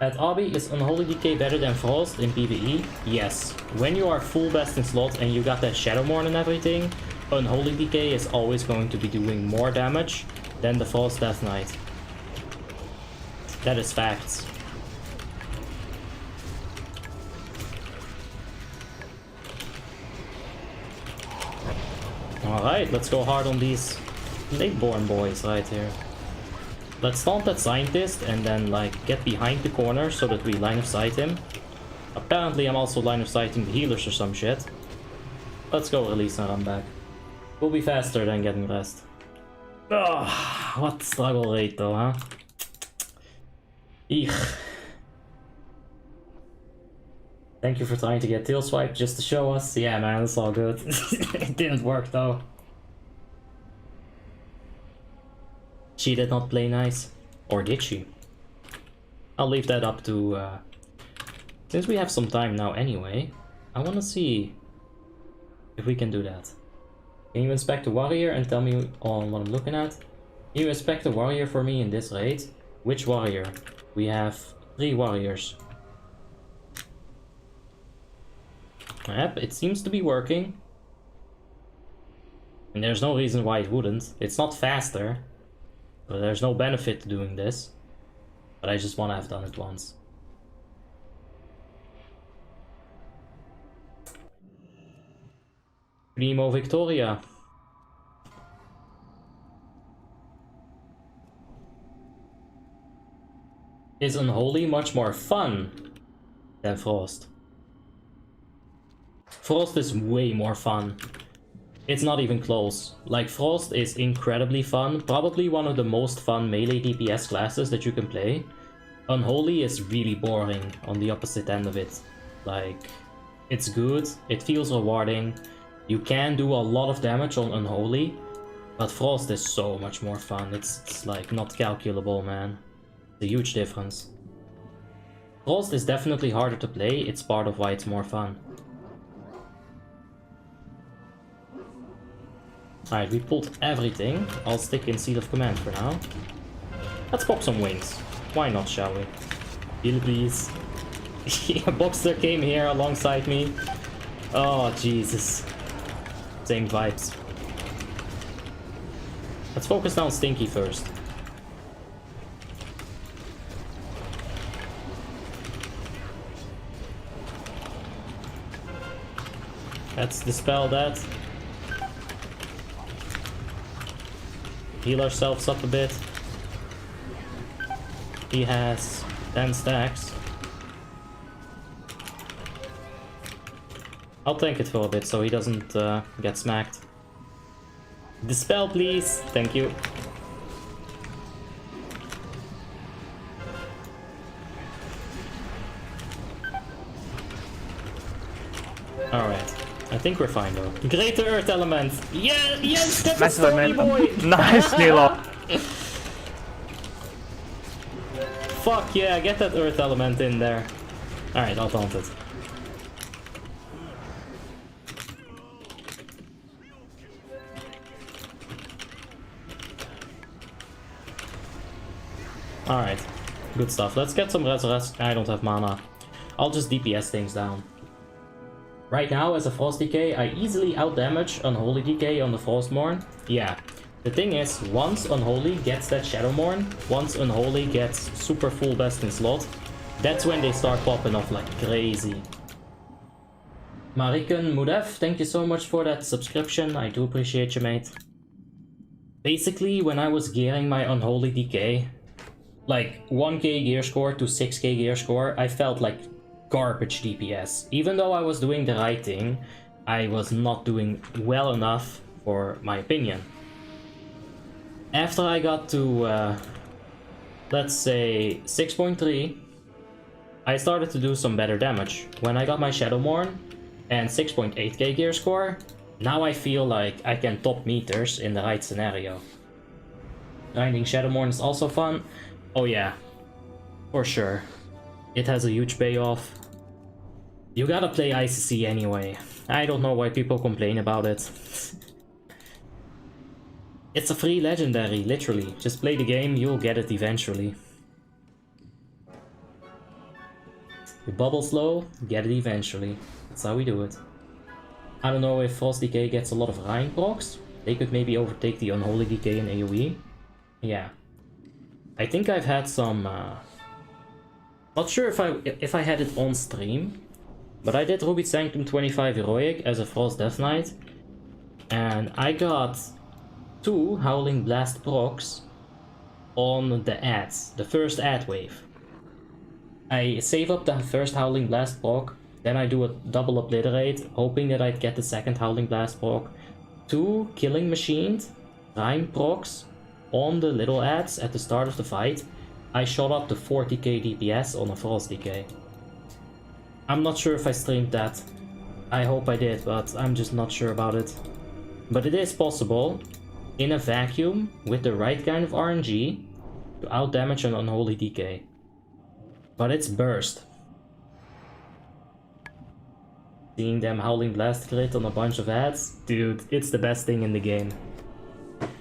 At Obby, is Unholy Decay better than Frost in PvE? Yes. When you are full best in slot and you got that Shadowmourne and everything, Unholy Decay is always going to be doing more damage than the Frost Death Knight. That is facts. Alright, let's go hard on these late-born boys right here. Let's taunt that Scientist and then like get behind the corner so that we line of sight him. Apparently I'm also line of sighting the healers or some shit. Let's go release and run back. We'll be faster than getting rest. Ugh, what struggle rate though, huh? Eek. Thank you for trying to get tail swipe just to show us. Yeah man, it's all good. It didn't work though. She did not play nice. Or did she? I'll leave that up to... since we have some time now anyway, I want to see if we can do that. Can you inspect the warrior and tell me on what I'm looking at? Can you inspect the warrior for me in this raid? Which warrior? We have 3 warriors. Yep, it seems to be working. And there's no reason why it wouldn't. It's not faster. But there's no benefit to doing this. But I just want to have done it once. Primo Victoria. Is Unholy much more fun than Frost? Frost is way more fun. It's not even close. Like, Frost is incredibly fun, probably one of the most fun melee DPS classes that you can play. Unholy is really boring on the opposite end of it. Like, it's good, it feels rewarding, you can do a lot of damage on Unholy, but Frost is so much more fun. It's like not calculable, man. It's a huge difference. Frost is definitely harder to play, it's part of why it's more fun. Alright, we pulled everything. I'll stick in Seal of Command for now. Let's pop some wings. Why not, shall we? Heal, please. Yeah, Boxer came here alongside me. Oh, Jesus. Same vibes. Let's focus down Stinky first. Let's dispel that. Heal ourselves up a bit. He has 10 stacks. I'll tank it for a bit so he doesn't get smacked. Dispel, please. Thank you. Alright. I think we're fine though. Greater Earth Element! Yeah, yes, that's Nice a story boy! Nice, Nilo. Fuck yeah, get that Earth Element in there. Alright, I'll taunt it. Alright, good stuff. Let's get some res. I don't have mana. I'll just DPS things down. Right now, as a Frost DK, I easily outdamage Unholy DK on the Frostmourne. Yeah. The thing is, once Unholy gets that Shadowmourne, once Unholy gets super full best in slot, that's when they start popping off like crazy. Mariken Mudev, thank you so much for that subscription. I do appreciate you, mate. Basically, when I was gearing my Unholy DK, like 1k gear score to 6k gear score, I felt like garbage DPS. Even though I was doing the right thing, I was not doing well enough for my opinion. After I got to, let's say 6.3, I started to do some better damage. When I got my Shadowmourne and 6.8k gear score, now I feel like I can top meters in the right scenario. Grinding Shadowmourne is also fun. Oh yeah, for sure. It has a huge payoff. You gotta play ICC anyway. I don't know why people complain about it. It's a free legendary, literally. Just play the game, you'll get it eventually. You bubble slow, get it eventually. That's how we do it. I don't know if Frost DK gets a lot of Rhyme procs. They could maybe overtake the Unholy DK in AoE. Yeah. I think I've had some... Not sure if I had it on stream. But I did Ruby Sanctum 25 Heroic as a Frost Death Knight. And I got 2 Howling Blast procs on the ads, the first ad wave. I save up the first Howling Blast proc, then I do a double Obliterate, hoping that I'd get the second Howling Blast proc. 2 Killing Machined Rhyme procs on the little ads at the start of the fight. I shot up to 40k DPS on a Frost DK. I'm not sure if I streamed that. I hope I did, but I'm just not sure about it. But it is possible, in a vacuum, with the right kind of RNG, to outdamage an Unholy DK. But it's burst. Seeing them Howling Blast crit on a bunch of ads, dude, it's the best thing in the game.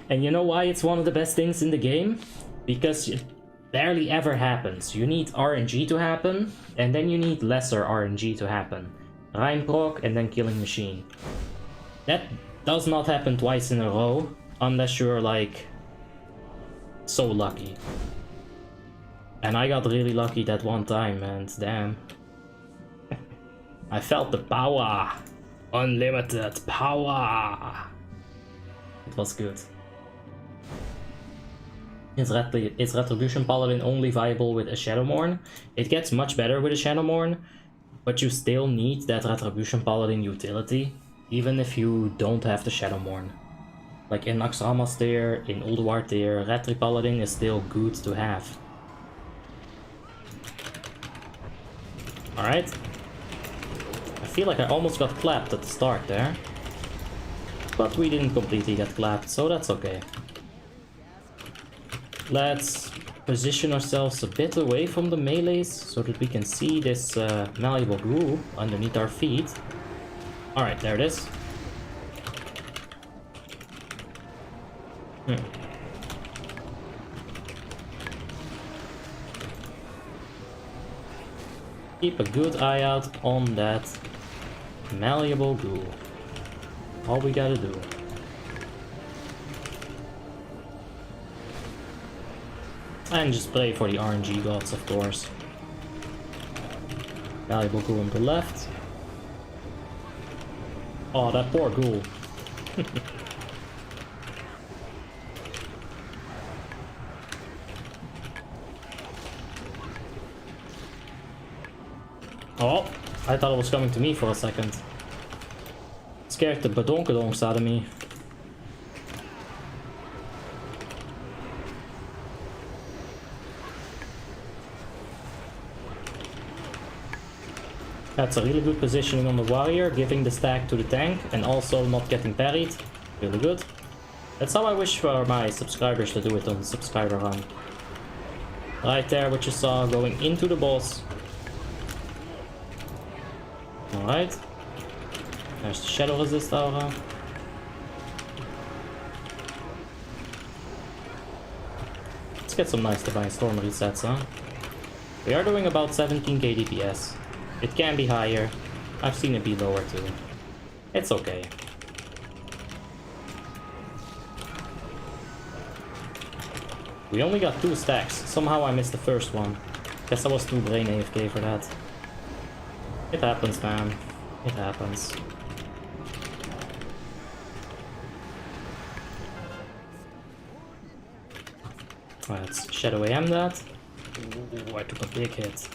And you know why it's one of the best things in the game? Because it barely ever happens. You need RNG to happen, and then you need lesser RNG to happen. Rhyme proc and then Killing Machine. That does not happen twice in a row, unless you're like so lucky. And I got really lucky that one time, and damn. I felt the power! Unlimited power! It was good. Is Retribution Paladin only viable with a Shadowmourne? It gets much better with a Shadowmourne, but you still need that Retribution Paladin utility, even if you don't have the Shadowmourne. Like in Naxxramas tier, in Ulduar tier, Retri Paladin is still good to have. Alright. I feel like I almost got clapped at the start there. But we didn't completely get clapped, so that's okay. Let's position ourselves a bit away from the melees so that we can see this malleable glue underneath our feet. Alright, there it is. Keep a good eye out on that malleable glue. All we gotta do. And just pray for the RNG gods, of course. Malleable ghoul on the left. Oh, that poor ghoul. Oh, I thought it was coming to me for a second. Scared the badonkadonks out of me. That's a really good positioning on the warrior, giving the stack to the tank and also not getting parried. Really good. That's how I wish for my subscribers to do it on the subscriber run. Right there, what you saw going into the boss. Alright. There's the shadow resist aura. Let's get some nice divine storm resets, huh? We are doing about 17k DPS. It can be higher. I've seen it be lower too. It's okay. We only got 2 stacks. Somehow I missed the first one. Guess I was too brain AFK for that. It happens, man. It happens. Let's Shadow AM that. Ooh, I took a big hit.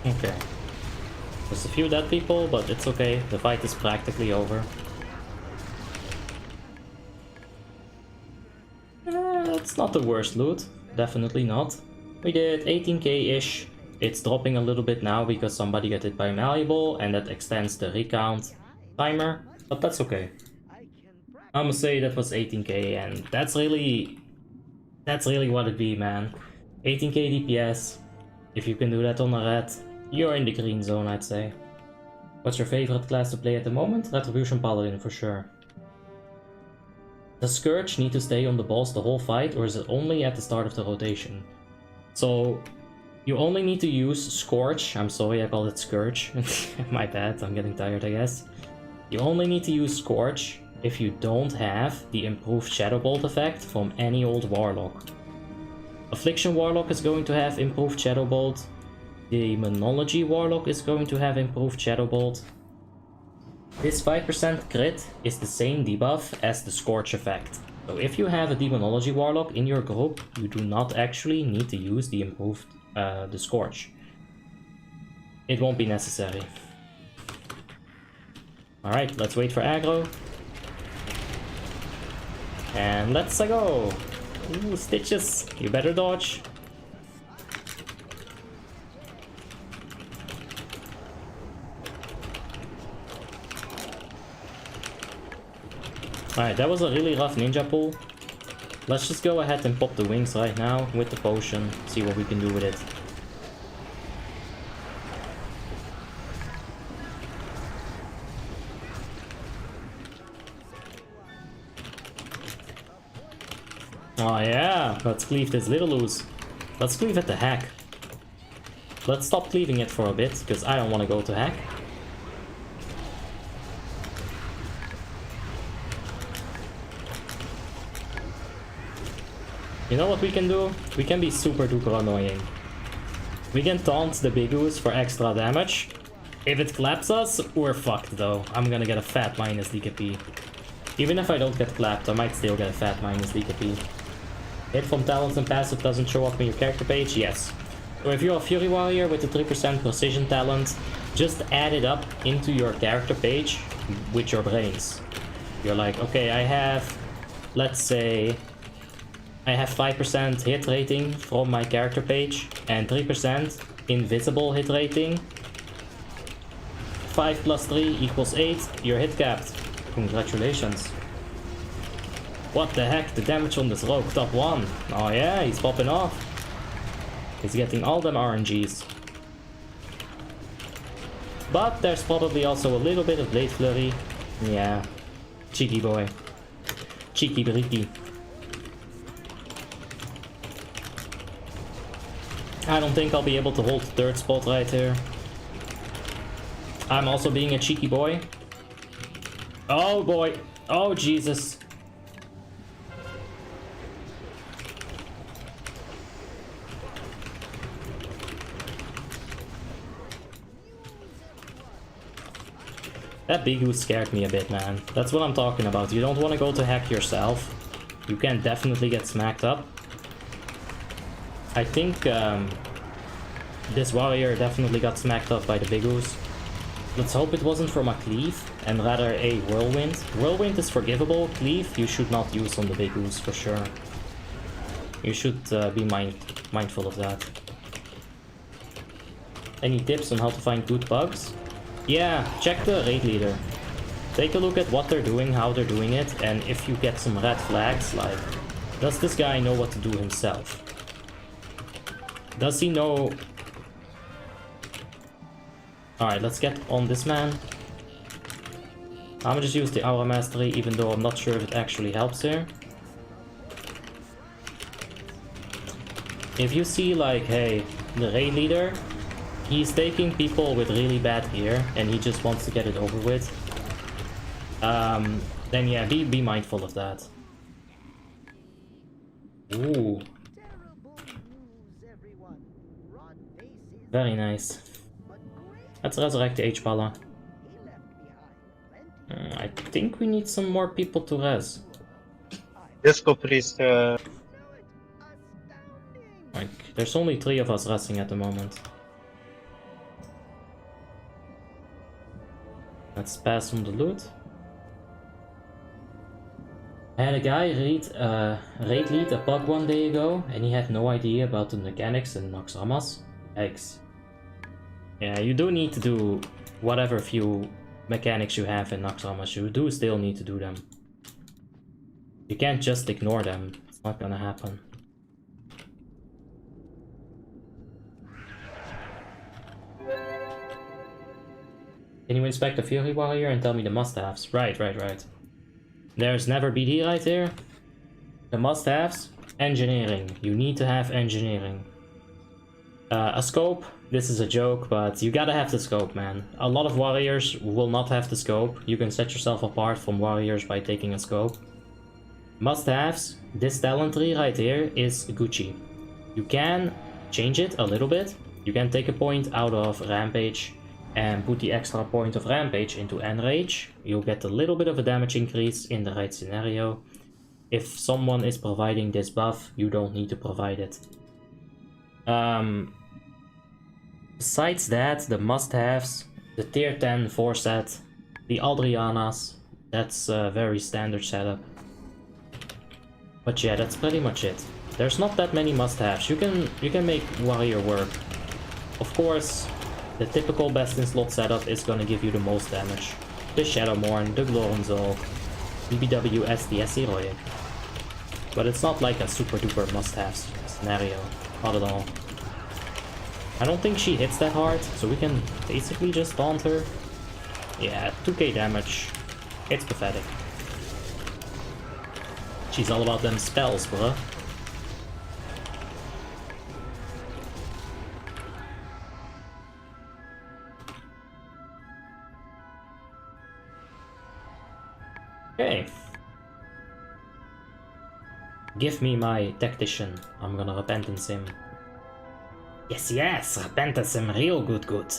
Okay. There's a few dead people, but it's okay. The fight is practically over. It's not the worst loot. Definitely not. We did 18k-ish. It's dropping a little bit now because somebody got hit by a malleable and that extends the recount timer. But that's okay. I'm gonna say that was 18k and that's really what it be, man. 18k DPS. If you can do that on a red, you're in the green zone, I'd say. What's your favorite class to play at the moment? Retribution Paladin, for sure. Does Scourge need to stay on the boss the whole fight, or is it only at the start of the rotation? So, you only need to use Scourge. I'm sorry, I called it Scourge. My bad, I'm getting tired, I guess. You only need to use Scourge if you don't have the improved Shadow Bolt effect from any old Warlock. Affliction Warlock is going to have improved Shadow Bolt. Demonology Warlock is going to have improved Shadow Bolt. This 5% crit is the same debuff as the Scorch effect. So if you have a Demonology Warlock in your group, you do not actually need to use the improved the Scorch. It won't be necessary. Alright, let's wait for aggro. And let's go! Ooh, Stitches, you better dodge. Alright, that was a really rough ninja pull. Let's just go ahead and pop the wings right now with the potion, see what we can do with it. Oh yeah, let's cleave this little loose. Let's cleave at the hack. Let's stop cleaving it for a bit, because I don't want to go to hack. You know what we can do? We can be super duper annoying. We can taunt the big ooze for extra damage. If it claps us, we're fucked though. I'm gonna get a fat minus DKP. Even if I don't get clapped, I might still get a fat minus DKP. Hit from talent and passive doesn't show up on your character page? Yes. So if you're a Fury Warrior with a 3% precision talent, just add it up into your character page with your brains. You're like, okay, I have, let's say, I have 5% hit rating from my character page and 3% invisible hit rating. 5 plus 3 equals 8, you're hit capped. Congratulations. What the heck, the damage on this rogue, top 1. Oh yeah, he's popping off. He's getting all them RNGs. But there's probably also a little bit of Blade Flurry. Yeah, cheeky boy. Cheeky bricky. I don't think I'll be able to hold the third spot right here. I'm also being a cheeky boy. Oh boy. Oh Jesus. That big ooze scared me a bit, man. That's what I'm talking about. You don't want to go to hack yourself. You can definitely get smacked up. I think This warrior definitely got smacked up by the bigoos. Let's hope it wasn't from a cleave, and rather a whirlwind. Whirlwind is forgivable, cleave you should not use on the bigoos for sure. You should be mindful of that. Any tips on how to find good bugs? Yeah, check the raid leader. Take a look at what they're doing, how they're doing it, and if you get some red flags, like, does this guy know what to do himself? Does he know... Alright, let's get on this man. I'm gonna just use the Aura Mastery, even though I'm not sure if it actually helps here. If you see, like, hey, the raid leader, he's taking people with really bad gear, and he just wants to get it over with, then yeah, be mindful of that. Ooh. Very nice. Let's resurrect the H-Balla. I think we need some more people to res. Disco Priest. Like, there's only 3 of us resting at the moment. Let's pass on the loot. I had a guy raid lead a pug one day ago, and he had no idea about the mechanics in Naxxramas. Eggs. Yeah, you do need to do whatever few mechanics you have in Naxxramas. You do still need to do them. You can't just ignore them. It's not gonna happen. Can you inspect the Fury Warrior and tell me the must-haves? Right. There's never BD right here. The must-haves, engineering. You need to have engineering. A scope, this is a joke, but you gotta have the scope, man. A lot of warriors will not have the scope. You can set yourself apart from warriors by taking a scope. Must-haves, this talent tree right here is Gucci. You can change it a little bit. You can take a point out of Rampage and put the extra point of Rampage into Enrage. You'll get a little bit of a damage increase in the right scenario. If someone is providing this buff, you don't need to provide it. Besides that, the must-haves, the tier 10 4-set, the Adrianas, that's a very standard setup. But yeah, that's pretty much it. There's not that many must-haves. You can make warrior work. Of course, the typical best in slot setup is gonna give you the most damage. The Shadowmourne, the Glorenzol, BBWS, the Heroic. But it's not like a super duper must-have scenario. Not at all. I don't think she hits that hard, so we can basically just taunt her. Yeah, 2k damage. It's pathetic. She's all about them spells, bruh. Okay. Give me my tactician. I'm gonna repentance him. Yes, repentance him real good.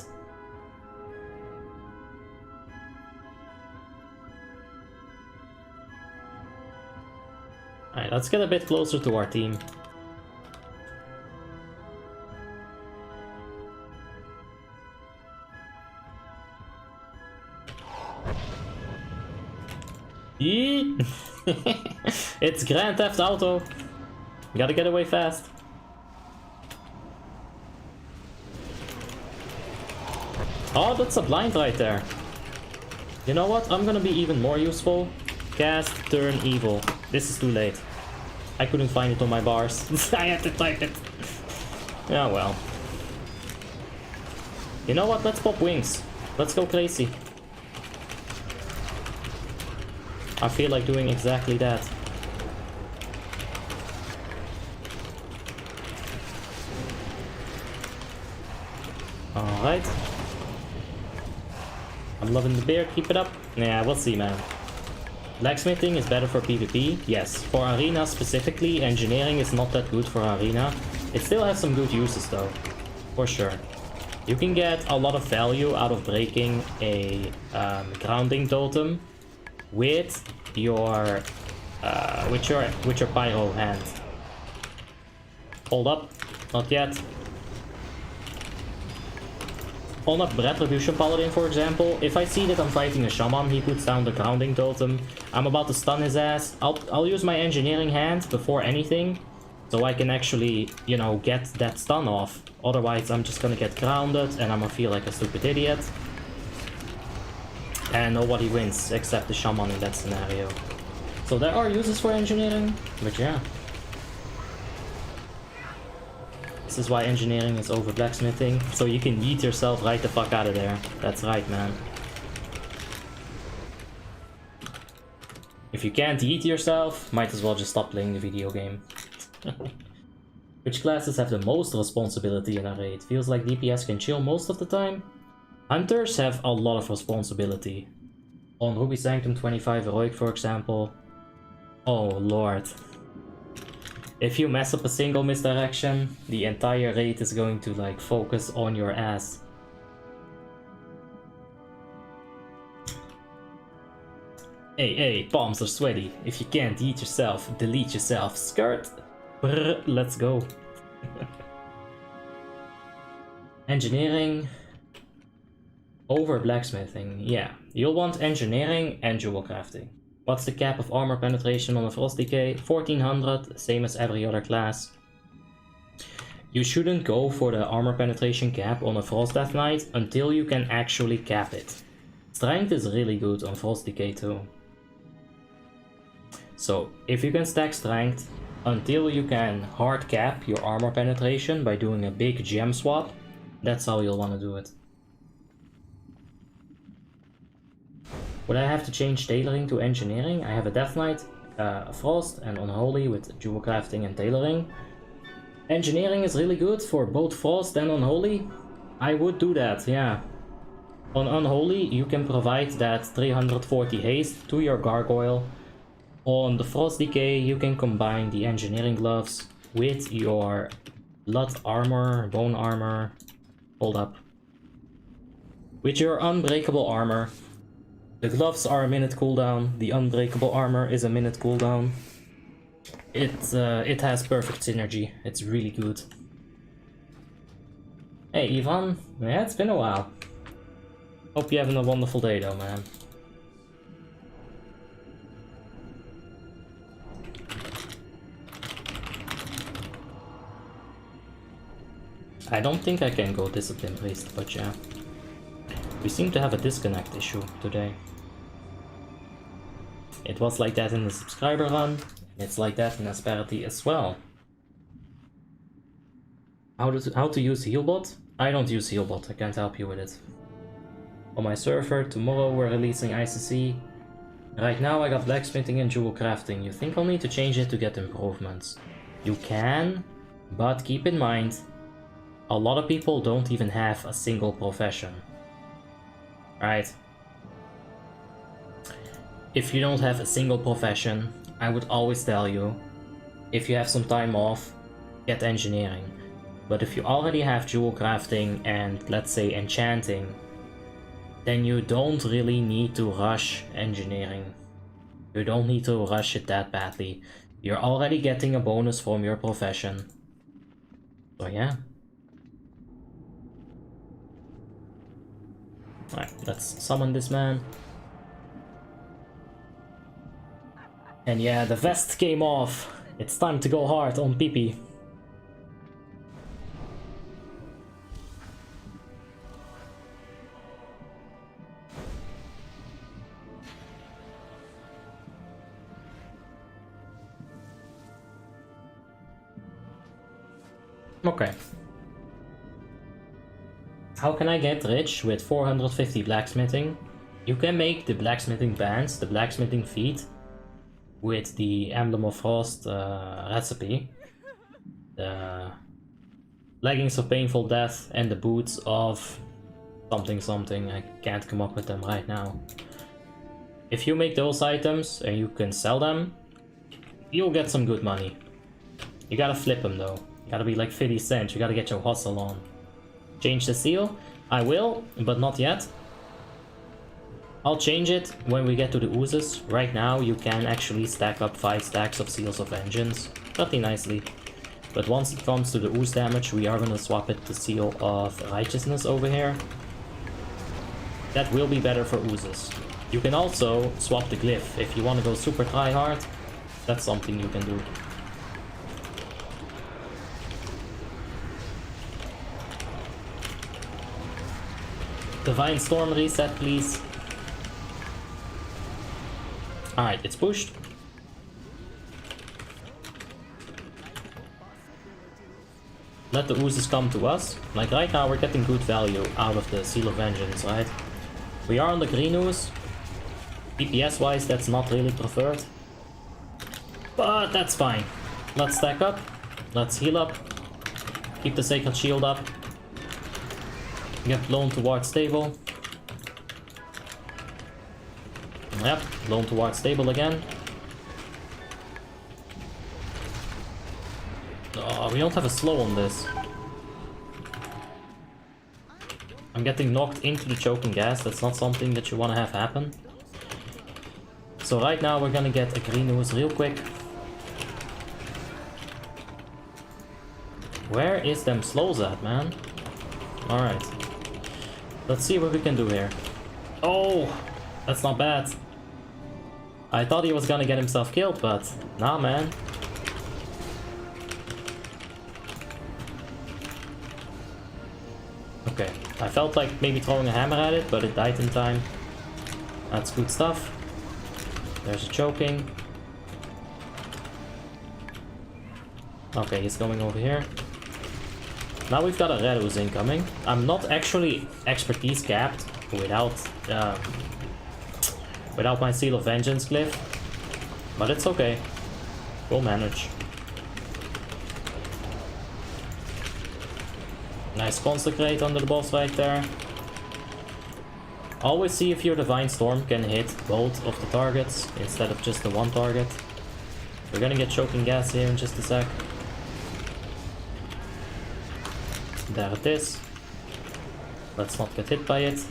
Alright, let's get a bit closer to our team. It's Grand Theft Auto. Gotta get away fast. Oh, that's a blind right there. You know what? I'm gonna be even more useful. Cast Turn Evil. This is too late. I couldn't find it on my bars. I had to type it. Yeah, well. You know what? Let's pop wings. Let's go crazy. I feel like doing exactly that. Alright. I'm loving the beer, keep it up. Yeah, we'll see, man. Blacksmithing is better for PvP? Yes. For Arena specifically, engineering is not that good for Arena. It still has some good uses though. For sure. You can get a lot of value out of breaking a grounding totem with your pyro hand. Hold up, not yet. on a Retribution Paladin, for example, if I see that I'm fighting a shaman, he puts down the grounding totem, I'm about to stun his ass, I'll use my engineering hand before anything, so I can actually, you know, get that stun off. Otherwise, I'm just gonna get grounded and I'm gonna feel like a stupid idiot. And nobody wins except the shaman in that scenario. So there are uses for engineering, but yeah. This is why engineering is over blacksmithing, so you can yeet yourself right the fuck out of there. That's right, man. If you can't yeet yourself, might as well just stop playing the video game. Which classes have the most responsibility in a raid? Feels like DPS can chill most of the time. Hunters have a lot of responsibility. On Ruby Sanctum 25 Heroic, for example. Oh lord. If you mess up a single misdirection, the entire raid is going to like focus on your ass. Hey, palms are sweaty. If you can't eat yourself, delete yourself. Skirt. Brr, let's go. Engineering over blacksmithing. Yeah, you'll want engineering and jewel crafting. What's the cap of armor penetration on a Frost Decay? 1400, same as every other class. You shouldn't go for the armor penetration cap on a Frost Death Knight until you can actually cap it. Strength is really good on Frost Decay too. So, if you can stack strength until you can hard cap your armor penetration by doing a big gem swap, that's how you'll want to do it. Would I have to change tailoring to engineering? I have a Death Knight, Frost, and Unholy with jewel crafting and tailoring. Engineering is really good for both Frost and Unholy. I would do that, yeah. On Unholy, you can provide that 340 haste to your Gargoyle. On the Frost Decay, you can combine the engineering gloves with your blood armor, bone armor. Hold up. With your unbreakable armor. The gloves are a minute cooldown, the unbreakable armor is a minute cooldown. It has perfect synergy, it's really good. Hey Ivan, yeah, it's been a while. Hope you're having a wonderful day though, man. I don't think I can go discipline priest, but yeah. We seem to have a disconnect issue today. It was like that in the subscriber run, it's like that in Asperity as well. How to use Healbot? I don't use Healbot, I can't help you with it. On my server, tomorrow we're releasing ICC. Right now I got blacksmithing and jewel crafting. You think I'll need to change it to get improvements? You can, but keep in mind, a lot of people don't even have a single profession. Right? If you don't have a single profession, I would always tell you, if you have some time off, get engineering. But if you already have jewel crafting and, let's say, enchanting, then you don't really need to rush engineering. You don't need to rush it that badly. You're already getting a bonus from your profession. So yeah. Alright, let's summon this man. And yeah, the vest came off. It's time to go hard on PP. Okay. How can I get rich with 450 blacksmithing? You can make the blacksmithing bands, the blacksmithing feet, with the Emblem of Frost recipe. The leggings of painful death and the boots of something something. I can't come up with them right now. If you make those items and you can sell them, you'll get some good money. You gotta flip them though. You gotta be like 50 cents, you gotta get your hustle on. Change the seal? I will, but not yet. I'll change it when we get to the oozes. Right now you can actually stack up 5 stacks of Seals of Vengeance pretty nicely. But once it comes to the ooze damage, we are gonna swap it to Seal of Righteousness over here. that will be better for oozes. You can also swap the glyph. If you want to go super try hard, that's something you can do. Divine Storm reset, please. Alright, it's pushed. Let the oozes come to us. Like right now we're getting good value out of the Seal of Vengeance, right? We are on the green ooze. DPS wise that's not really preferred. But that's fine. Let's stack up. Let's heal up. Keep the Sacred Shield up. Get blown towards stable. Yep, blown towards stable again. Oh, we don't have a slow on this. I'm getting knocked into the choking gas. That's not something that you want to have happen. So right now we're gonna get a green ooze real quick. Where is them slows at, man? Alright. Let's see what we can do here. Oh! That's not bad. I thought he was gonna get himself killed, but nah, man. Okay, I felt like maybe throwing a hammer at it, but it died in time. That's good stuff. There's a choking. Okay, he's going over here. Now we've got a red ooze incoming. I'm not actually expertise capped without my Seal of Vengeance glyph, but it's okay. We'll manage. Nice consecrate under the boss right there. Always see if your Divine Storm can hit both of the targets instead of just the one target. We're gonna get choking gas here in just a sec. There it is. Let's not get hit by it.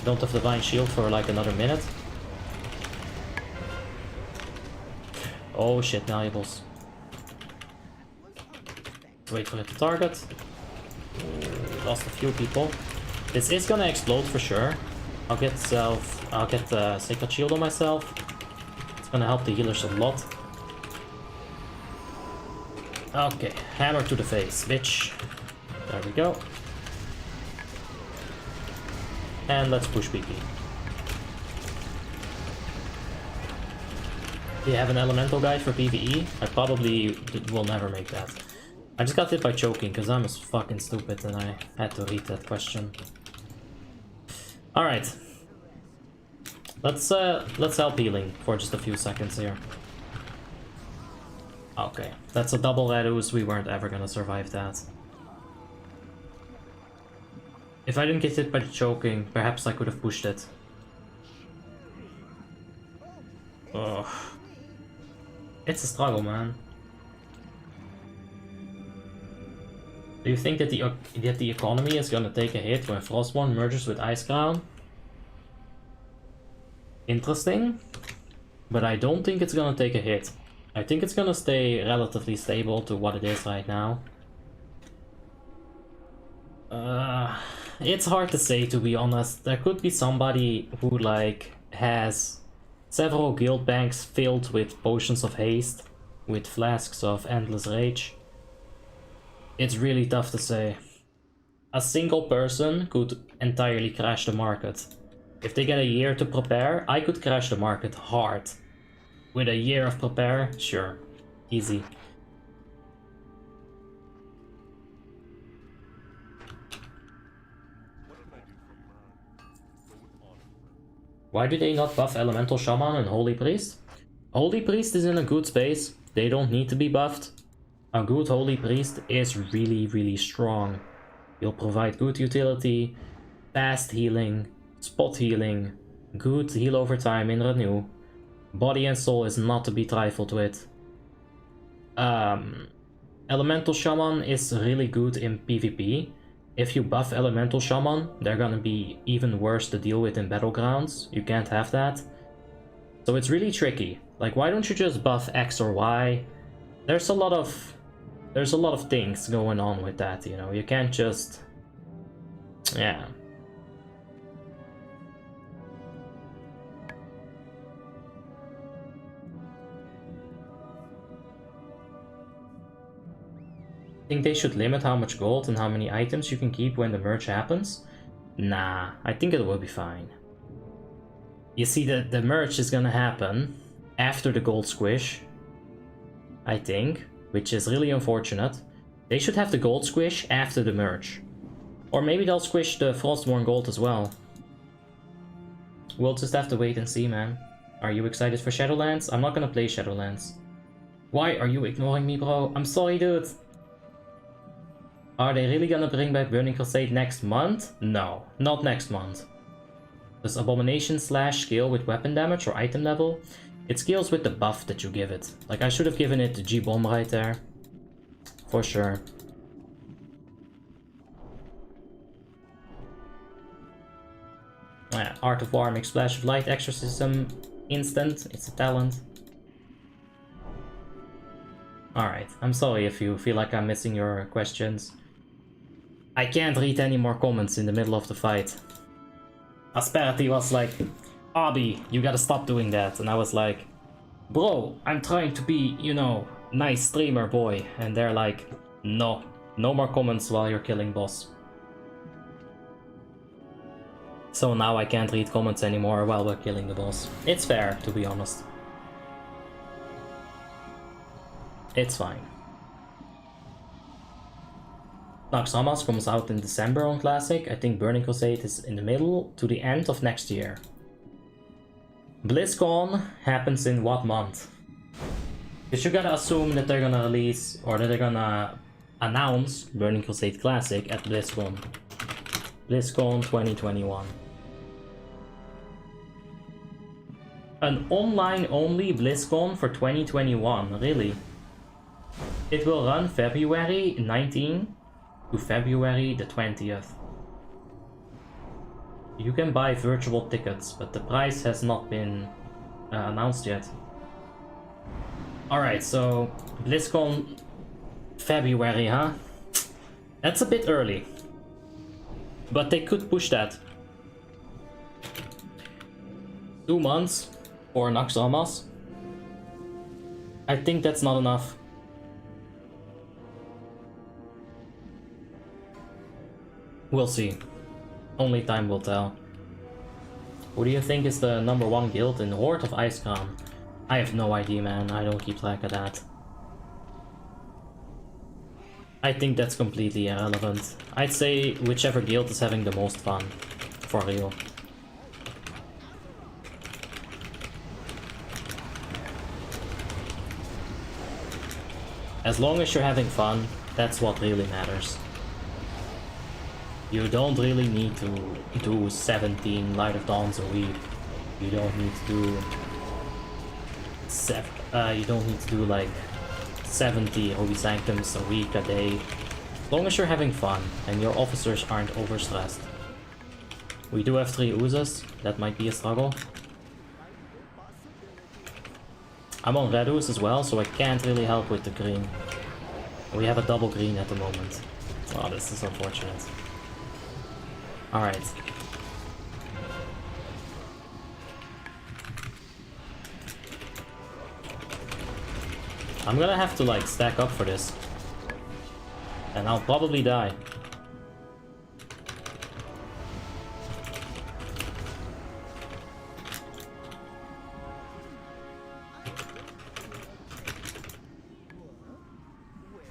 Don't have Divine Shield for like another minute. Oh shit, valuables. Wait for it to target. Lost a few people. This is gonna explode for sure. I'll get Sacred Shield on myself. It's gonna help the healers a lot. Okay, hammer to the face, bitch. There we go. And let's push PP. Do you have an elemental guide for PvE? I probably will never make that. I just got hit by choking because I'm fucking stupid and I had to read that question. Alright. Let's help healing for just a few seconds here. Okay, that's a double red ooze. We weren't ever gonna survive that. If I didn't get hit by the choking, perhaps I could have pushed it. Ugh. It's a struggle, man. Do you think that the economy is gonna take a hit when Frostborn merges with Icecrown? Interesting, but I don't think it's gonna take a hit. I think it's gonna stay relatively stable to what it is right now. It's hard to say, to be honest. There could be somebody who like has several guild banks filled with potions of haste, with flasks of endless rage. It's really tough to say. A single person could entirely crash the market. If they get a year to prepare, I could crash the market hard. With a year of prepare, sure, easy. Why do they not buff Elemental Shaman and Holy Priest? Holy Priest is in a good space. They don't need to be buffed. A good Holy Priest is really strong. He'll provide good utility, fast healing, spot healing, good heal over time in Renew. Body and soul is not to be trifled with. Elemental Shaman is really good in PvP. If you buff Elemental Shaman, they're gonna be even worse to deal with in Battlegrounds. You can't have that. So it's really tricky. Like, why don't you just buff X or Y? There's a lot of things going on with that, you know. You can't just... yeah. Think they should limit how much gold and how many items you can keep when the merge happens? Nah, I think it will be fine. You see, the merge is gonna happen after the gold squish, I think, which is really unfortunate. They should have the gold squish after the merge. Or maybe they'll squish the Frostborn gold as well. We'll just have to wait and see, man. Are you excited for Shadowlands? I'm not gonna play Shadowlands. Why are you ignoring me, bro? I'm sorry, dude. Are they really gonna bring back Burning Crusade next month? No, not next month. Does Abomination Slash scale with weapon damage or item level? It scales with the buff that you give it. Like, I should have given it the G-Bomb right there. For sure. Art of War makes Flash of Light Exorcism instant. It's a talent. Alright, I'm sorry if you feel like I'm missing your questions. I can't read any more comments in the middle of the fight. Asperity was like, Abi, you gotta stop doing that. And I was like, bro, I'm trying to be, you know, nice streamer boy. And they're like, no, no more comments while you're killing boss. So now I can't read comments anymore while we're killing the boss. It's fair, to be honest. It's fine. Naxxramas comes out in December on Classic. I think Burning Crusade is in the middle to the end of next year. BlizzCon happens in what month? Because you gotta assume that they're gonna release, or that they're gonna announce Burning Crusade Classic at BlizzCon. BlizzCon 2021. An online-only BlizzCon for 2021, really? It will run February 19 to February the 20th. You can buy virtual tickets, but the price has not been announced yet. Alright, so BlizzCon February, huh? That's a bit early. But they could push that. 2 months for Naxxramas. I think that's not enough. We'll see. Only time will tell. Who do you think is the #1 guild in Horde of Icecrown? I have no idea, man. I don't keep track of that. I think that's completely irrelevant. I'd say whichever guild is having the most fun. For real. As long as you're having fun, that's what really matters. You don't really need to do 17 Light of Dawns a week. You don't need to do like 70 Holy Sanctums a week, a day. As long as you're having fun and your officers aren't overstressed. We do have 3 oozes. That might be a struggle. I'm on red ooze as well, so I can't really help with the green. We have a double green at the moment. Oh, this is unfortunate. Alright. I'm gonna have to like stack up for this. And I'll probably die.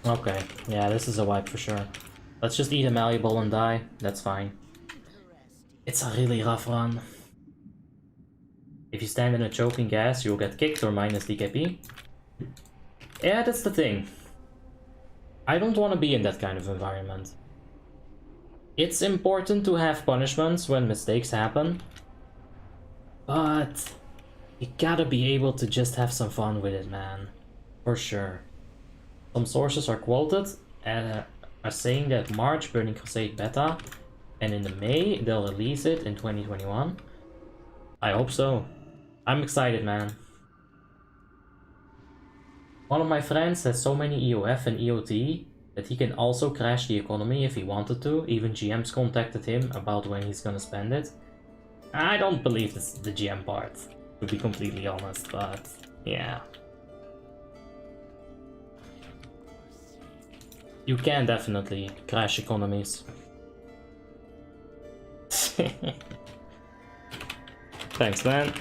Okay, yeah, this is a wipe for sure. Let's just eat a malleable and die. That's fine. It's a really rough run. If you stand in a choking gas, you'll get kicked or minus DKP. Yeah, that's the thing. I don't want to be in that kind of environment. It's important to have punishments when mistakes happen. But you gotta be able to just have some fun with it, man. For sure. Some sources are quoted are saying that March Burning Crusade beta, and in the May they'll release it in 2021. I hope so. I'm excited, man. One of my friends has so many EOF and EOT that he can also crash the economy if he wanted to. Even GMs contacted him about when he's gonna spend it. I don't believe this is the GM part, to be completely honest, but yeah. You can definitely crash economies. Thanks, man.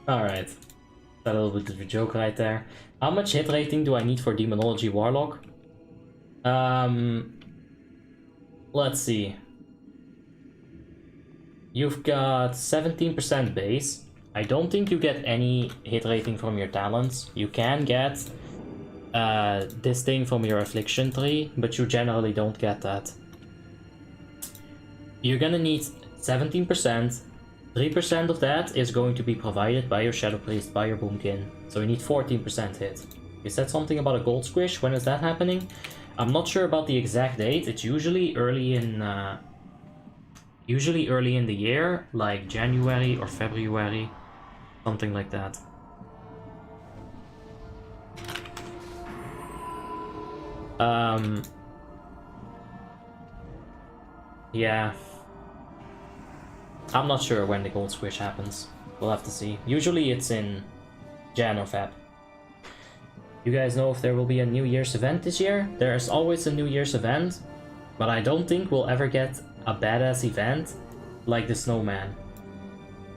Alright, that little bit of a joke right there. How much hit rating do I need for Demonology Warlock? Let's see. You've got 17% base. I don't think you get any hit rating from your talents. You can get this thing from your affliction tree, but you generally don't get that. You're gonna need 17%. 3% of that is going to be provided by your Shadow Priest, by your Boomkin. So you need 14% hit. You said something about a gold squish. When is that happening? I'm not sure about the exact date. It's usually early in the year, like January or February, something like that. Yeah. I'm not sure when the gold squish happens. We'll have to see. Usually it's in Jan or Feb. You guys know if there will be a New Year's event this year? There's always a New Year's event, but I don't think we'll ever get a badass event like the Snowman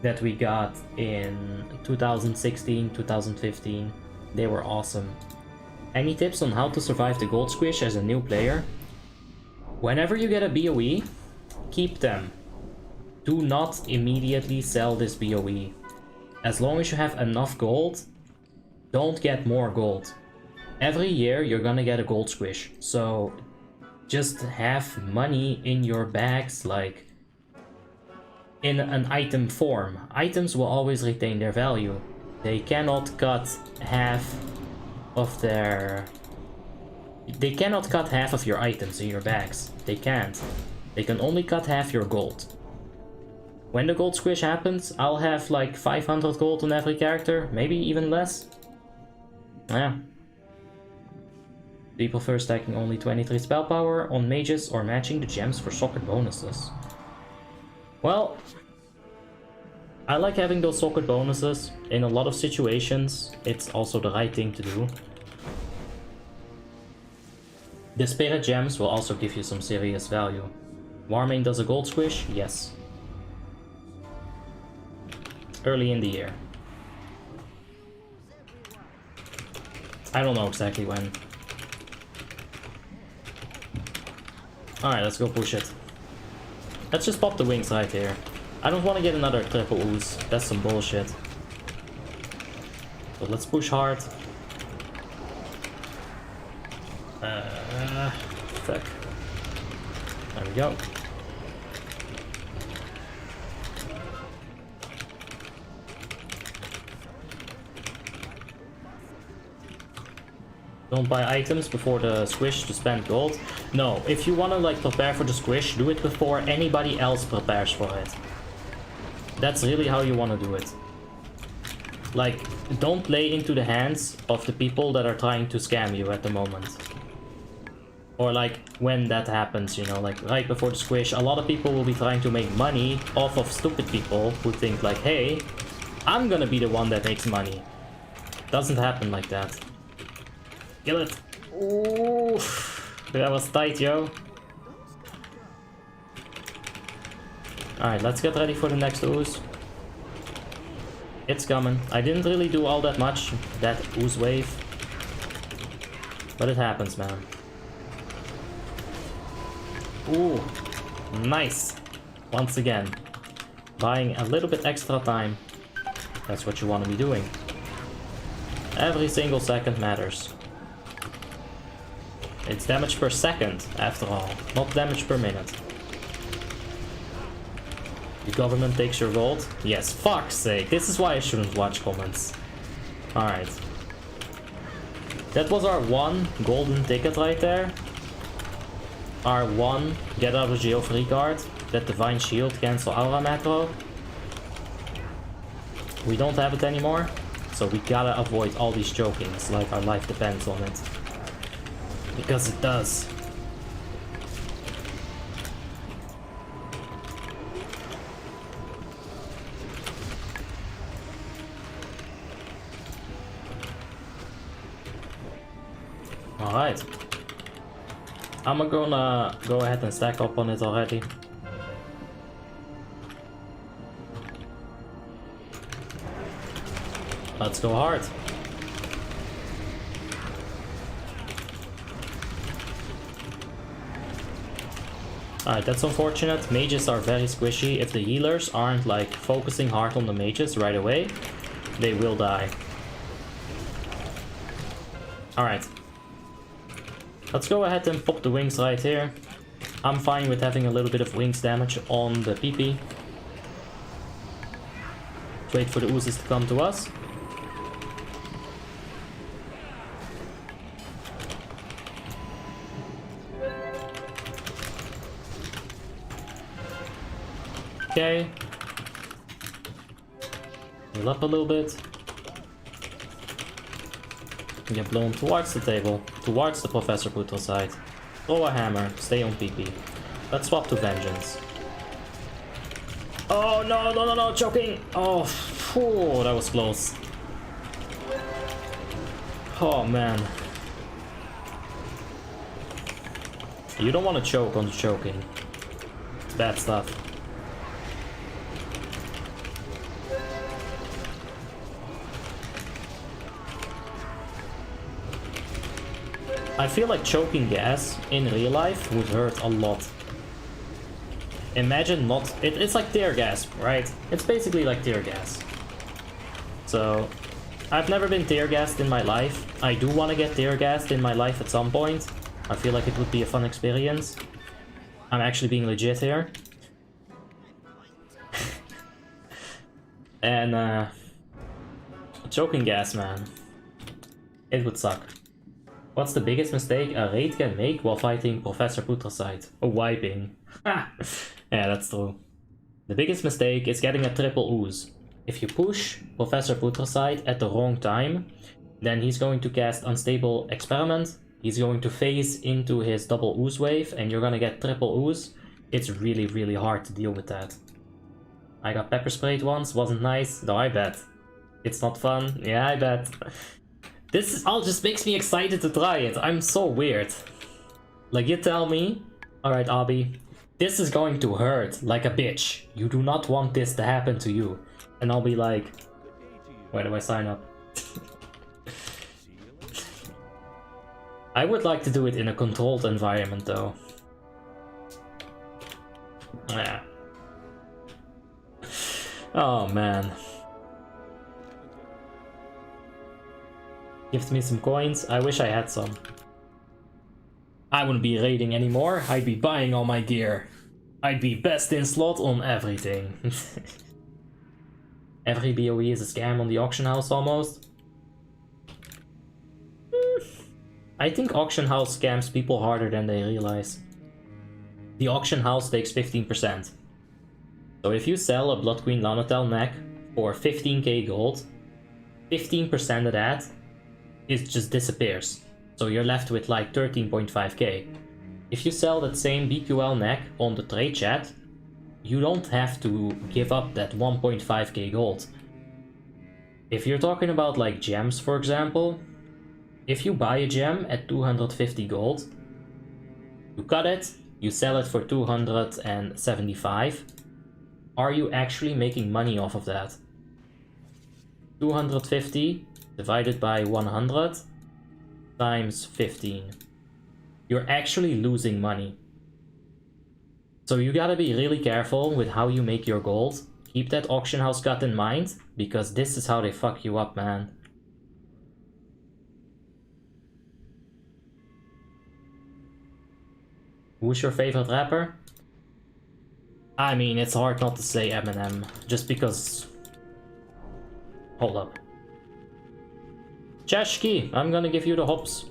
that we got in 2016, 2015. They were awesome. Any tips on how to survive the gold squish as a new player? Whenever you get a BOE, keep them. Do not immediately sell this BOE. As long as you have enough gold, don't get more gold. Every year you're gonna get a gold squish, so just have money in your bags, like in an item form. Items will always retain their value. They cannot cut half of their... They cannot cut half of your items in your bags. They can't. They can only cut half your gold. When the gold squish happens, I'll have like 500 gold on every character, maybe even less. Yeah. Do you prefer stacking only 23 spell power on mages or matching the gems for socket bonuses? Well, I like having those socket bonuses. In a lot of situations, it's also the right thing to do. The spirit gems will also give you some serious value. Warmane does a gold squish? Yes. Early in the year. I don't know exactly when. Alright, let's go push it. Let's just pop the wings right here. I don't want to get another triple ooze. That's some bullshit. So let's push hard. Fuck. There we go. Don't buy items before the squish to spend gold. No, if you want to like prepare for the squish, do it before anybody else prepares for it. That's really how you want to do it. Like, don't play into the hands of the people that are trying to scam you at the moment. Or like, when that happens, you know, like right before the squish, a lot of people will be trying to make money off of stupid people who think like, hey, I'm gonna be the one that makes money. Doesn't happen like that. Kill it. Ooh, that was tight, yo. Alright, let's get ready for the next ooze. It's coming. I didn't really do all that much, that ooze wave. But it happens, man. Ooh, nice. Once again, buying a little bit extra time. That's what you want to be doing. Every single second matters. It's damage per second, after all, not damage per minute. The government takes your gold? Yes, fuck's sake, this is why I shouldn't watch comments. Alright. That was our one golden ticket right there. Our one get out of jail free card. That divine shield, cancel aura macro. We don't have it anymore. So we gotta avoid all these chokings like our life depends on it. Because it does. Alright. I'm gonna go ahead and stack up on it already. Let's go hard. Alright, that's unfortunate. Mages are very squishy. If the healers aren't like focusing hard on the mages right away, they will die. Alright. Let's go ahead and pop the wings right here. I'm fine with having a little bit of wings damage on the PP. Wait for the oozes to come to us. Okay. Heal up a little bit. Get blown towards the table, towards the Professor Brutal side. Throw a hammer, stay on PP. Let's swap to Vengeance. Oh no, choking! Oh, phew, that was close. Oh man. You don't want to choke on the choking. Bad stuff. I feel like choking gas in real life would hurt a lot. Imagine not... It's like tear gas, right? It's basically like tear gas. So, I've never been tear gassed in my life. I do want to get tear gassed in my life at some point. I feel like it would be a fun experience. I'm actually being legit here. And, choking gas, man. It would suck. What's the biggest mistake a raid can make while fighting Professor Putraside? Oh, wiping. Yeah, that's true. The biggest mistake is getting a triple ooze. If you push Professor Putraside at the wrong time, then he's going to cast Unstable Experiment, he's going to phase into his double ooze wave, and you're gonna get triple ooze. It's really, really hard to deal with that. I got pepper sprayed once, wasn't nice, though I bet. It's not fun, yeah, I bet. This all just makes me excited to try it. I'm so weird. Like, you tell me, alright Abby, this is going to hurt like a bitch. You do not want this to happen to you. And I'll be like, where do I sign up? I would like to do it in a controlled environment though. Yeah. Oh man. Gives me some coins. I wish I had some. I wouldn't be raiding anymore. I'd be buying all my gear. I'd be best in slot on everything. Every BOE is a scam on the auction house almost. I think auction house scams people harder than they realize. The auction house takes 15%. So if you sell a Blood Queen Lanatel neck for 15k gold, 15% of that it just disappears. So you're left with like 13.5k. If you sell that same BQL neck on the trade chat, you don't have to give up that 1.5k gold. If you're talking about like gems, for example, if you buy a gem at 250 gold, you cut it, you sell it for 275, are you actually making money off of that? 250 divided by 100 times 15. You're actually losing money. So you gotta be really careful with how you make your gold. Keep that auction house cut in mind, because this is how they fuck you up, man. Who's your favorite rapper? I mean, it's hard not to say Eminem, just because... Hold up. Cheshki, I'm gonna give you the hops.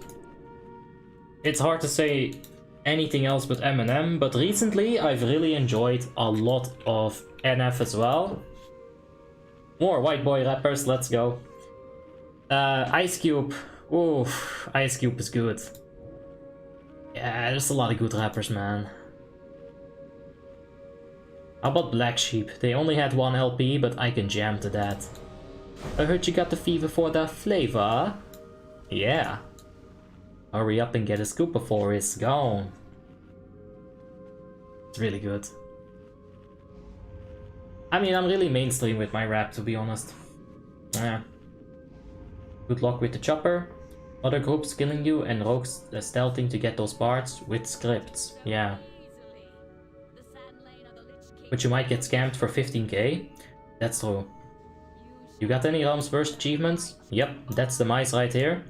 It's hard to say anything else but Eminem, but recently I've really enjoyed a lot of NF as well. More white boy rappers, let's go. Ice Cube. Ooh, Ice Cube is good. Yeah, there's a lot of good rappers, man. How about Black Sheep? They only had one LP, but I can jam to that. I heard you got the fever for that flavor. Yeah. Hurry up and get a scoop before it's gone. It's really good. I mean, I'm really mainstream with my rap, to be honest. Yeah. Good luck with the chopper. Other groups killing you and rogues stealthing to get those parts with scripts. Yeah. But you might get scammed for 15k. That's true. You got any Realms Burst achievements? Yep, that's the mice right here.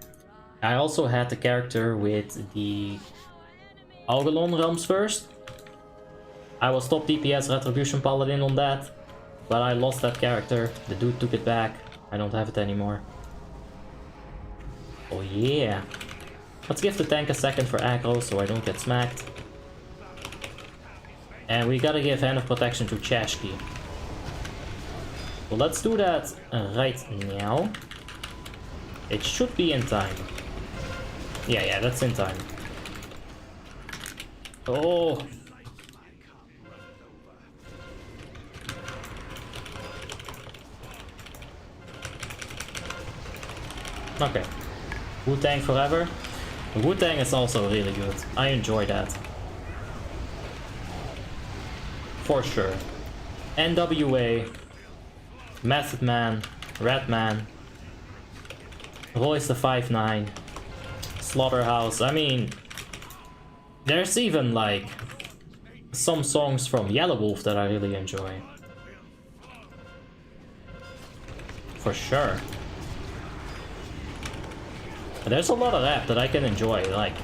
I also had the character with the Algalon Realms First. I was top DPS Retribution Paladin on that, but I lost that character. The dude took it back. I don't have it anymore. Oh yeah. Let's give the tank a second for aggro so I don't get smacked. And we gotta give Hand of Protection to Cheshki. So let's do that right now. It should be in time. Yeah, that's in time. Oh. Okay. Wu-Tang forever. Wu-Tang is also really good. I enjoy that. For sure. NWA. Method Man. Redman. Royce the 5'9". Slaughterhouse. I mean, there's even like some songs from Yellow Wolf that I really enjoy. For sure. There's a lot of rap that I can enjoy, like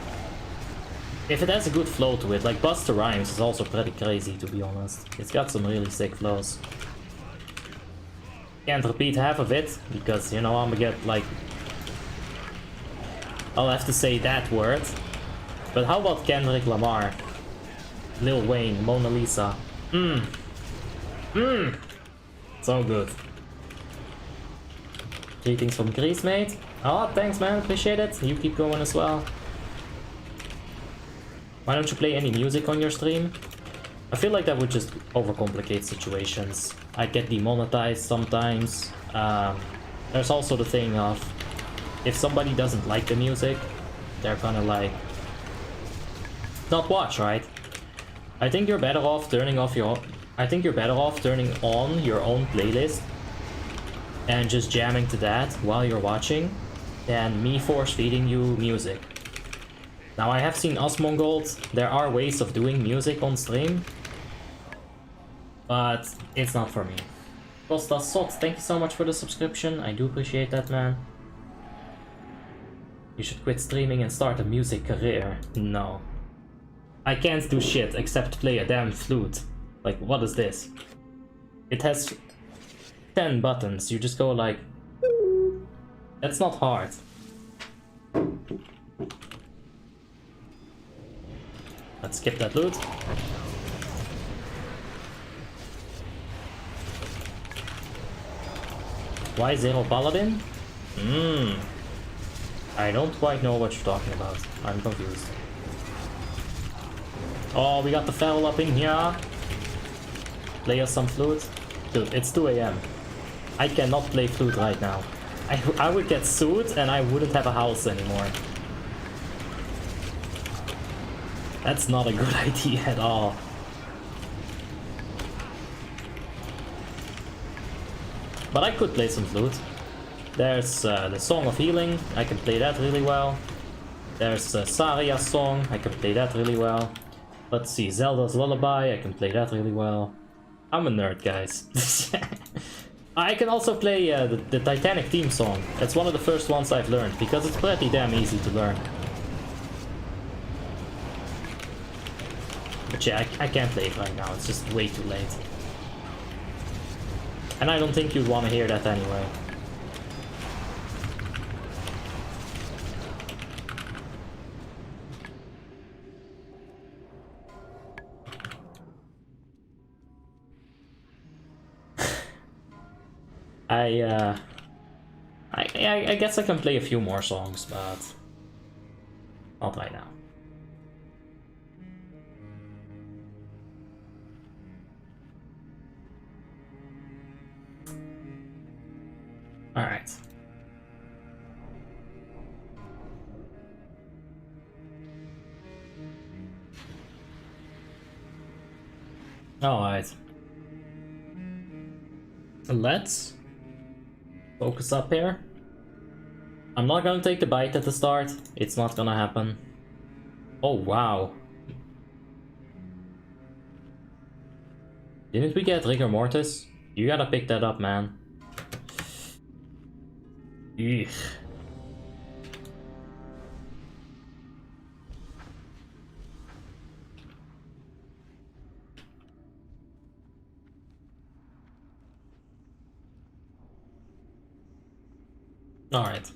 if it has a good flow to it, like Busta Rhymes is also pretty crazy, to be honest. It's got some really sick flows. Can't repeat half of it, because, you know, I'm gonna get, like... I'll have to say that word. But how about Kendrick Lamar? Lil Wayne, Mona Lisa. So good. Greetings from Greece, mate. Oh, thanks, man. Appreciate it. You keep going as well. Why don't you play any music on your stream? I feel like that would just overcomplicate situations. I get demonetized sometimes. There's also the thing of if somebody doesn't like the music, they're gonna like not watch, right? I think you're better off turning off your. I think you're better off turning on your own playlist and just jamming to that while you're watching than me force feeding you music. Now I have seen Osmongold, there are ways of doing music on stream, but it's not for me. Costa Sot, thank you so much for the subscription, I do appreciate that, man. You should quit streaming and start a music career. No. I can't do shit except play a damn flute. Like, what is this? It has 10 buttons, you just go like... That's not hard. Let's skip that loot. Why Zero Paladin? I don't quite know what you're talking about. I'm confused. Oh, we got the feral up in here. Play us some flute. Dude, it's 2 AM. I cannot play flute right now. I would get sued and I wouldn't have a house anymore. That's not a good idea at all. But I could play some flute. There's the Song of Healing, I can play that really well. There's Saria's song, I can play that really well. Let's see, Zelda's Lullaby, I can play that really well. I'm a nerd, guys. I can also play the Titanic theme song. It's one of the first ones I've learned, because it's pretty damn easy to learn. But yeah, I can't play it right now, it's just way too late. And I don't think you'd want to hear that anyway. I guess I can play a few more songs, but not right now. All right. All right. Let's focus up here. I'm not gonna take the bite at the start. It's not gonna happen. Oh, wow. Didn't we get rigor mortis? You gotta pick that up, man. Eugh. Alright.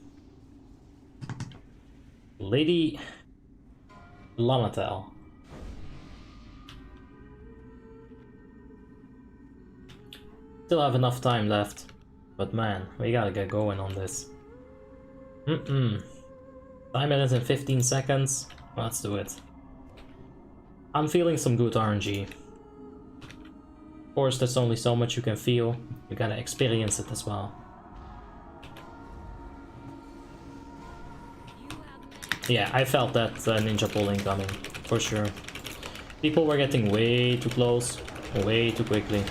Lady Lonatel. Still have enough time left, but man, we gotta get going on this. 5 minutes and 15 seconds. Let's do it. I'm feeling some good RNG. Of course, there's only so much you can feel. You gotta experience it as well. Yeah, I felt that ninja pulling coming, for sure. People were getting way too close, way too quickly.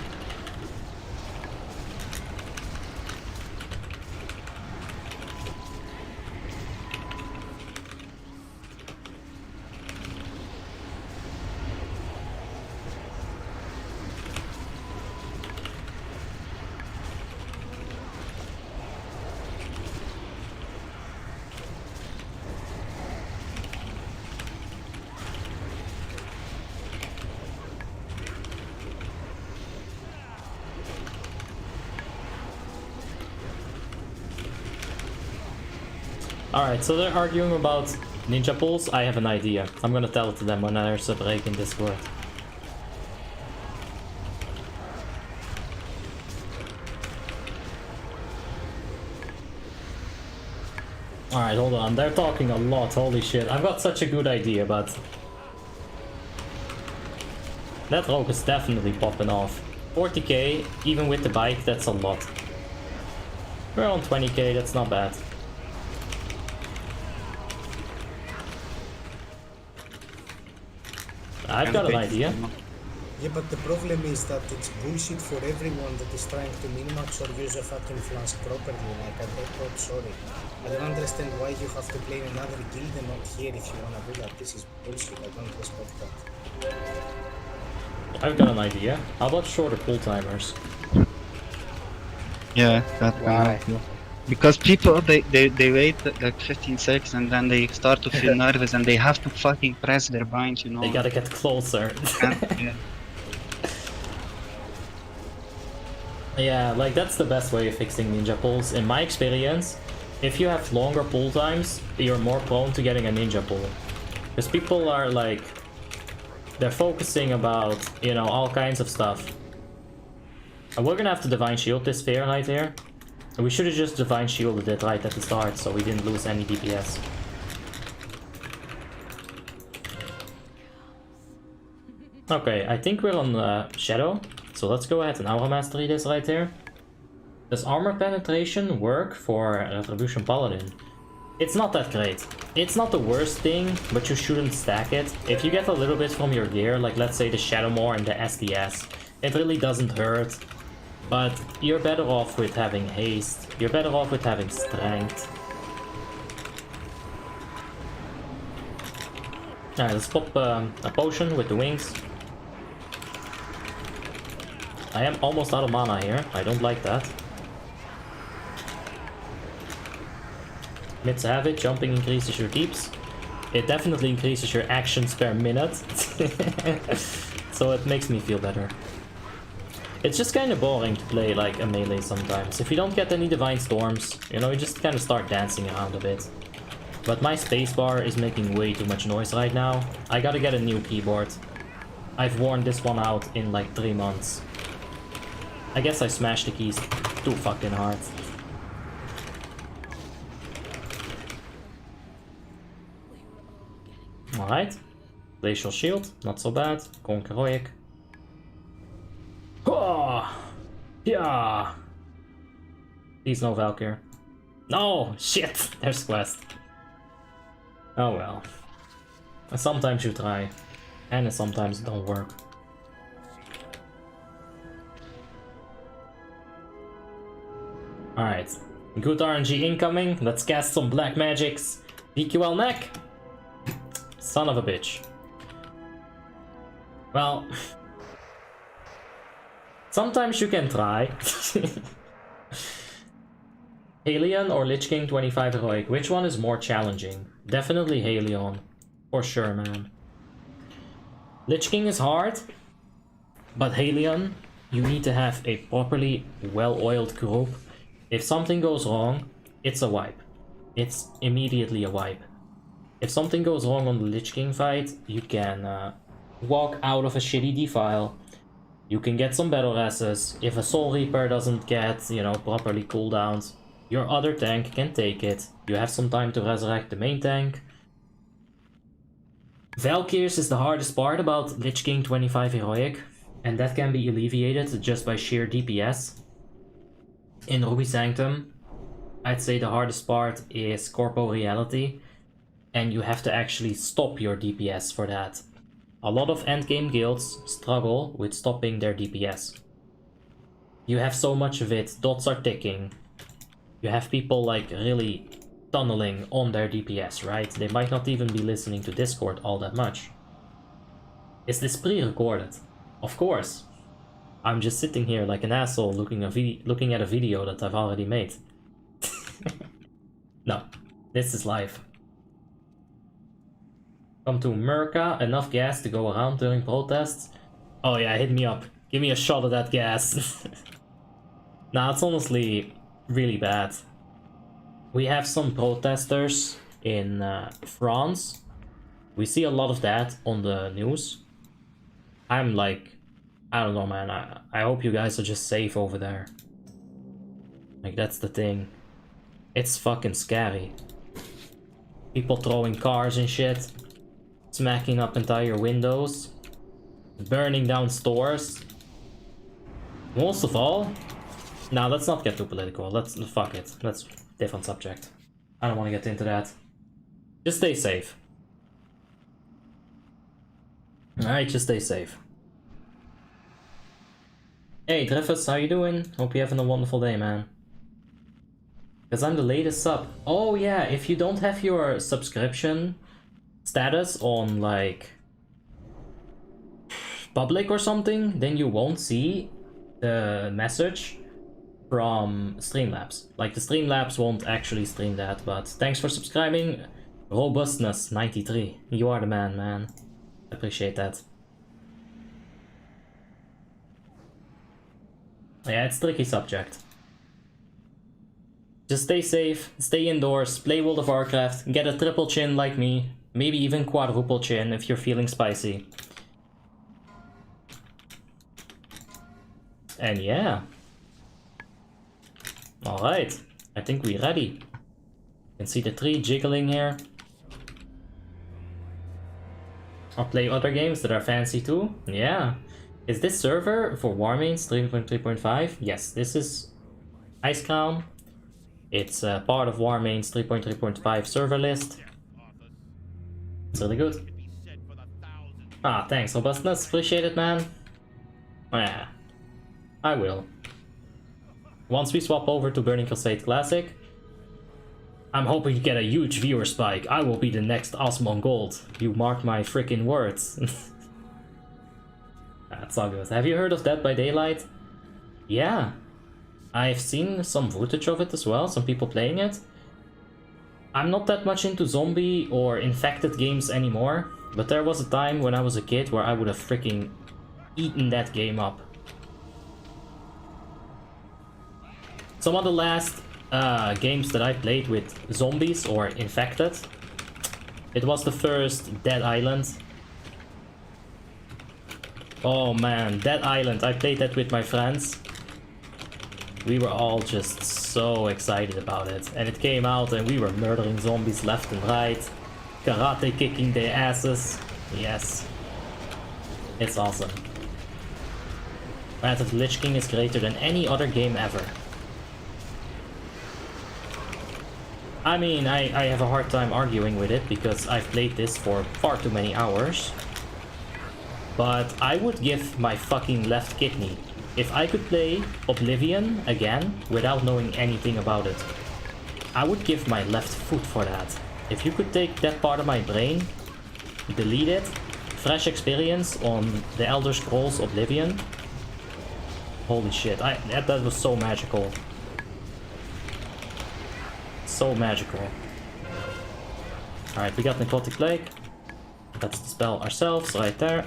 Alright, so they're arguing about ninja pulls. I have an idea. I'm gonna tell it to them when there's a break in Discord. Alright, hold on. They're talking a lot. Holy shit. I've got such a good idea, but that rogue is definitely popping off. 40k, even with the bike, that's a lot. We're on 20k, that's not bad. I've got an idea. Yeah, but the problem is that it's bullshit for everyone that is trying to minimax or use a fucking flask properly. Like, I'm sorry. I don't understand why you have to play in another guild and not here if you wanna do that. This is bullshit. I don't respect that. I've got an idea. How about shorter pull timers? Yeah, that Why? can help. Because people, they wait like 15 seconds and then they start to feel nervous and they have to fucking press their bind, you know. They gotta get closer. Yeah. Yeah, like that's the best way of fixing ninja pulls. In my experience, if you have longer pull times, you're more prone to getting a ninja pull. Because people are like, they're focusing about, you know, all kinds of stuff. And we're gonna have to Divine Shield this sphere right here. And we should have just Divine Shielded it right at the start so we didn't lose any DPS. Okay, I think we're on Shadow. So let's go ahead and Aura Mastery this right here. Does Armor Penetration work for Retribution Paladin? It's not that great. It's not the worst thing, but you shouldn't stack it. If you get a little bit from your gear, like let's say the Shadow Maw and the SDS, it really doesn't hurt. But you're better off with having haste. You're better off with having strength. Alright, let's pop a potion with the wings. I am almost out of mana here. I don't like that. Let's have it. Jumping increases your deeps. It definitely increases your actions per minute. So it makes me feel better. It's just kind of boring to play like a melee sometimes. If you don't get any Divine Storms, you know, you just kind of start dancing around a bit. But my spacebar is making way too much noise right now. I gotta get a new keyboard. I've worn this one out in like 3 months. I guess I smashed the keys. too fucking hard. Alright. Glacial Shield, not so bad. Conk Heroic. Oh, yeah. Please no Valkyr. No! Shit! There's Quest. Oh well. Sometimes you try. And sometimes it don't work. Alright. Good RNG incoming. Let's cast some black magics. PQL neck! Son of a bitch. Well... sometimes you can try. Halion or Lich King 25 Heroic? Which one is more challenging? Definitely Halion. For sure, man. Lich King is hard. But Halion, you need to have a properly well-oiled group. If something goes wrong, it's a wipe. It's immediately a wipe. If something goes wrong on the Lich King fight, you can walk out of a shitty defile. You can get some battle resses. If a Soul Reaper doesn't get, you know, properly cooldowns, your other tank can take it. You have some time to resurrect the main tank. Valkyrs is the hardest part about Lich King 25 Heroic, and that can be alleviated just by sheer DPS. In Ruby Sanctum, I'd say the hardest part is Corporeality, and you have to actually stop your DPS for that. A lot of endgame guilds struggle with stopping their DPS. You have so much of it, dots are ticking. You have people like really tunneling on their DPS, right? They might not even be listening to Discord all that much. Is this pre-recorded? Of course. I'm just sitting here like an asshole looking at a video that I've already made. No, this is live. Come to Merca, enough gas to go around during protests. Oh yeah, hit me up. Give me a shot of that gas. Nah, it's honestly really bad. We have some protesters in France. We see a lot of that on the news. I'm like, I don't know, man. I hope you guys are just safe over there. Like, that's the thing. It's fucking scary. People throwing cars and shit. Smacking up entire windows. Burning down stores. Most of all... Now, let's not get too political. Fuck it. That's a different subject. I don't want to get into that. Just stay safe. Alright, just stay safe. Hey, Dreyfus, how you doing? Hope you're having a wonderful day, man. Because I'm the latest sub. Oh yeah, if you don't have your subscription status on, like, public or something, then you won't see the message from Streamlabs. Like, the Streamlabs won't actually stream that, but thanks for subscribing. Robustness 93. You are the man. Appreciate that. Yeah, it's a tricky subject. Just stay safe, stay indoors, play World of Warcraft, get a triple chin like me, maybe even quadruple chin if you're feeling spicy. And yeah. Alright, I think we're ready. You can see the tree jiggling here. Or play other games that are fancy too. Yeah. Is this server for Warmanes 3.3.5? Yes, this is Icecrown. It's part of Warmanes 3.3.5 server list. It's really good. Ah, thanks, Robustness. Appreciate it, man. Yeah, I will. Once we swap over to Burning Crusade Classic, I'm hoping to get a huge viewer spike. I will be the next Osmon Gold. You mark my freaking words. That's all good. Have you heard of Dead by Daylight? Yeah. I've seen some footage of it as well, some people playing it. I'm not that much into zombie or infected games anymore, but there was a time when I was a kid where I would have freaking eaten that game up. Some of the last games that I played with zombies or infected, it was the first Dead Island. Oh man, Dead Island, I played that with my friends. We were all just so excited about it. And it came out and we were murdering zombies left and right. Karate kicking their asses. Yes. It's awesome. Wrath of the Lich King is greater than any other game ever. I mean, I have a hard time arguing with it because I've played this for far too many hours. But I would give my fucking left kidney. If I could play Oblivion again without knowing anything about it, I would give my left foot for that. If you could take that part of my brain, delete it, fresh experience on the Elder Scrolls Oblivion. Holy shit, that was so magical. So magical. Alright, we got Necrotic Plague. Let's dispel ourselves right there.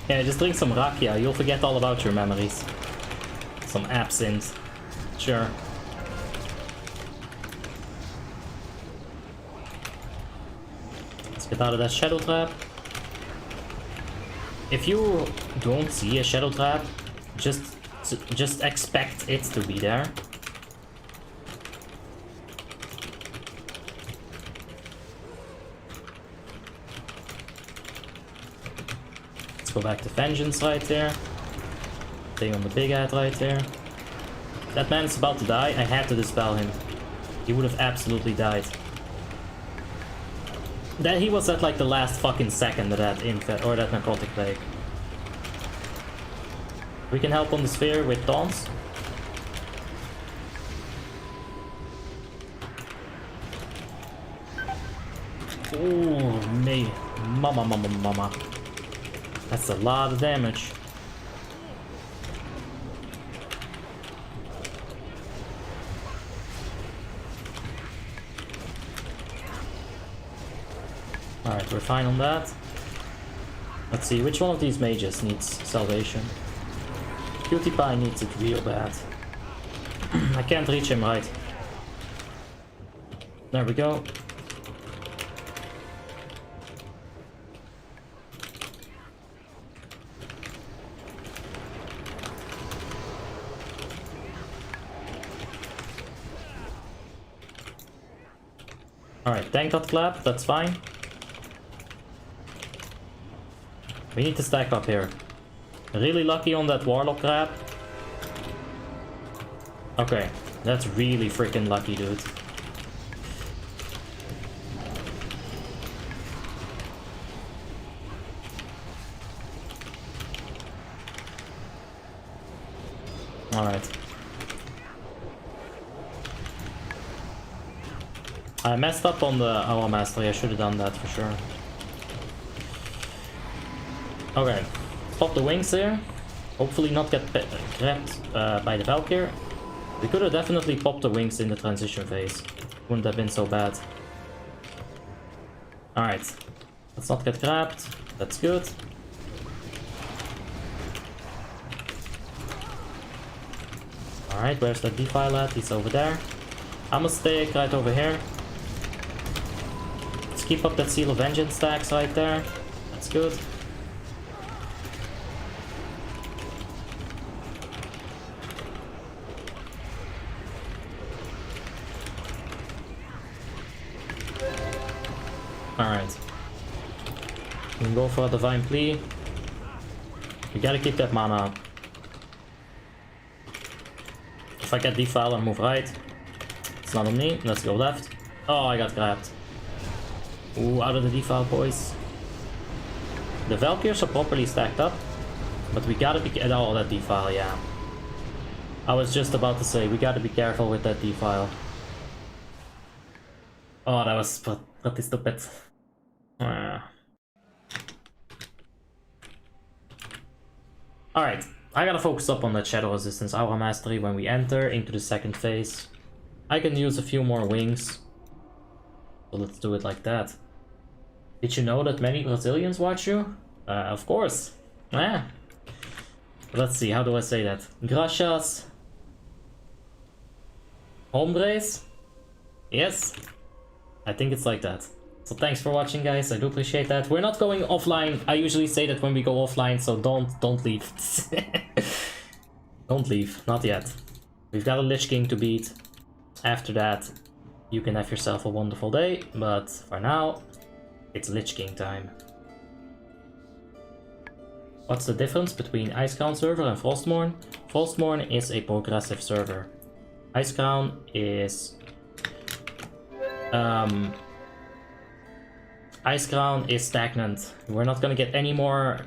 Yeah, just drink some rakia, you'll forget all about your memories. Some absinthe. Sure. Let's get out of that shadow trap. If you don't see a shadow trap, just expect it to be there. Go back to Vengeance right there. Stay on the big ad right there. That man is about to die. I had to dispel him. He would have absolutely died. That he was at like the last fucking second of that infect or that Necrotic Plague. We can help on the sphere with taunts. Oh, me. Mama. That's a lot of damage. Alright, we're fine on that. Let's see, which one of these mages needs salvation? Cutie Pie needs it real bad. I can't reach him right. There we go. Alright, tank got clapped, that's fine. We need to stack up here. Really lucky on that Warlock grab. Okay, that's really freaking lucky, dude. Alright. I messed up on the Hour Mastery, I should have done that for sure. Okay, pop the wings here. Hopefully not get grabbed by the Valkyr. We could have definitely popped the wings in the transition phase. Wouldn't have been so bad. Alright, let's not get grabbed. That's good. Alright, where's that Defile at? He's over there. I'm a stake right over here. Let's keep up that Seal of Vengeance stacks right there. That's good. Alright. We can go for a Divine Plea. We gotta keep that mana up. If I get Defile, I'll move right. It's not on me. Let's go left. Oh, I got grabbed. Ooh, out of the Defile, boys. The Valkyrs are properly stacked up. But we gotta be... Oh, that Defile, yeah. I was just about to say, we gotta be careful with that Defile. Oh, that was pretty stupid. Alright, I gotta focus up on that Shadow Resistance Aura Mastery when we enter into the second phase. I can use a few more wings. So let's do it like that. Did you know that many Brazilians watch you? Of course. Yeah. Let's see, how do I say that? Gracias. Hombres? Yes? I think it's like that. So thanks for watching, guys. I do appreciate that. We're not going offline. I usually say that when we go offline, so don't leave. Don't leave. Not yet. We've got a Lich King to beat. After that, you can have yourself a wonderful day. But for now, it's Lich King time. What's the difference between Icecrown server and Frostmourne? Frostmourne is a progressive server. Icecrown is... Icecrown is stagnant. We're not gonna get any more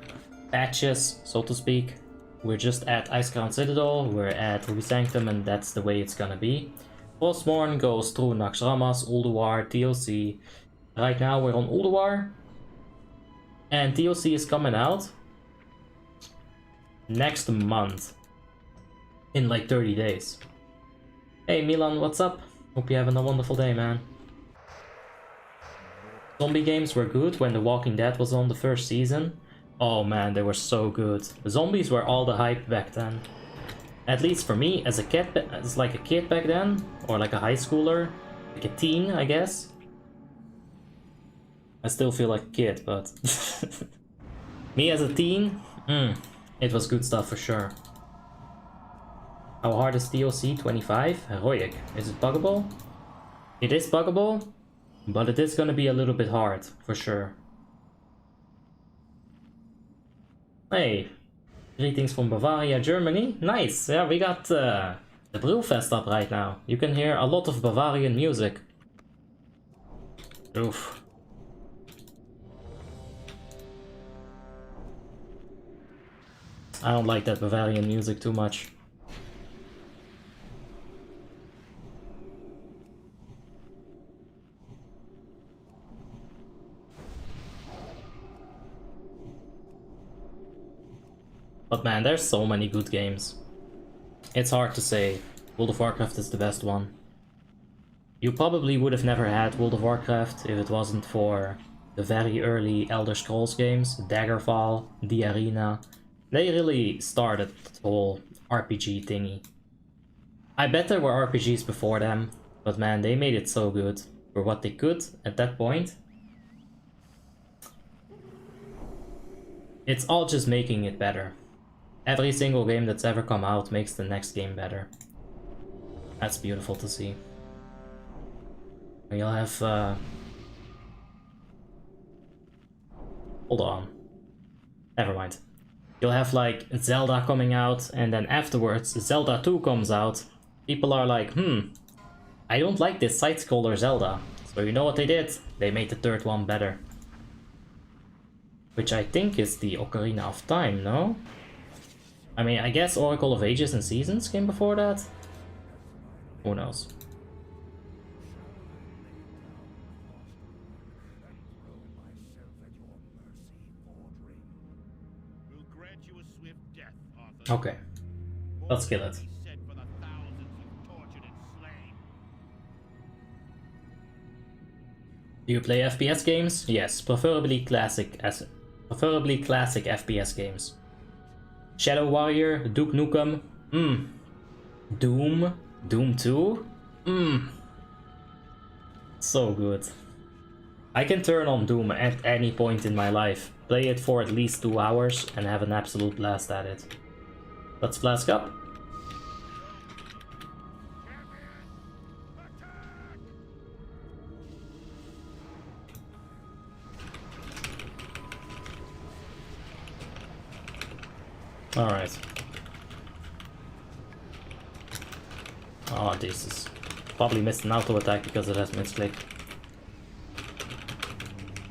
patches, so to speak. We're just at Icecrown Citadel, we're at Ruby Sanctum, and that's the way it's gonna be. Frostmourne goes through Naxxramas, Ulduar, TOC. Right now we're on Ulduar. And TOC is coming out next month. In like 30 days. Hey Milan, what's up? Hope you're having a wonderful day, man. Zombie games were good when The Walking Dead was on the first season. Oh man, they were so good. The zombies were all the hype back then. At least for me, as a kid, as like a kid back then, or like a high schooler, like a teen, I guess. I still feel like a kid, but me as a teen, it was good stuff for sure. How hard is TOC 25? Heroic. Is it buggable? It is buggable, but it is gonna be a little bit hard, for sure. Hey, greetings from Bavaria, Germany. Nice, yeah, we got the Brewfest up right now. You can hear a lot of Bavarian music. Oof. I don't like that Bavarian music too much. But man, there's so many good games. It's hard to say. World of Warcraft is the best one. You probably would have never had World of Warcraft if it wasn't for the very early Elder Scrolls games, Daggerfall, The Arena. They really started the whole RPG thingy. I bet there were RPGs before them, but man, they made it so good for what they could at that point. It's all just making it better. Every single game that's ever come out makes the next game better. That's beautiful to see. You'll have... Hold on. Never mind. You'll have like Zelda coming out, and then afterwards Zelda 2 comes out. People are like, I don't like this side-scroller Zelda. So you know what they did? They made the third one better. Which I think is the Ocarina of Time, no? I mean, I guess Oracle of Ages and Seasons came before that? Who knows? Okay, let's kill it. Do you play FPS games? Yes, preferably classic FPS games. Shadow Warrior, Duke Nukem, Doom 2, so good. I can turn on Doom at any point in my life, play it for at least 2 hours and have an absolute blast at it. Let's flask up. Alright. Oh, Jesus. Probably missed an auto attack because it has misclick.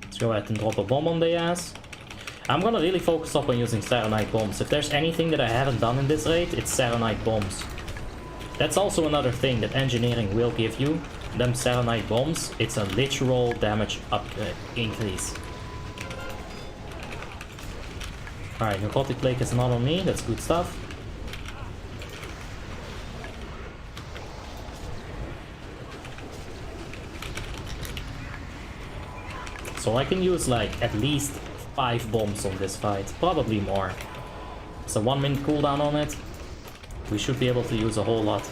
Let's go ahead and drop a bomb on the ass. I'm gonna really focus up on using Saronite bombs. If there's anything that I haven't done in this raid, it's Saronite bombs. That's also another thing that engineering will give you. Them Saronite bombs, it's a literal damage upgrade increase. Alright, Necrotic Plague is not on me, that's good stuff. So I can use like at least 5 bombs on this fight, probably more. It's a 1 minute cooldown on it. We should be able to use a whole lot.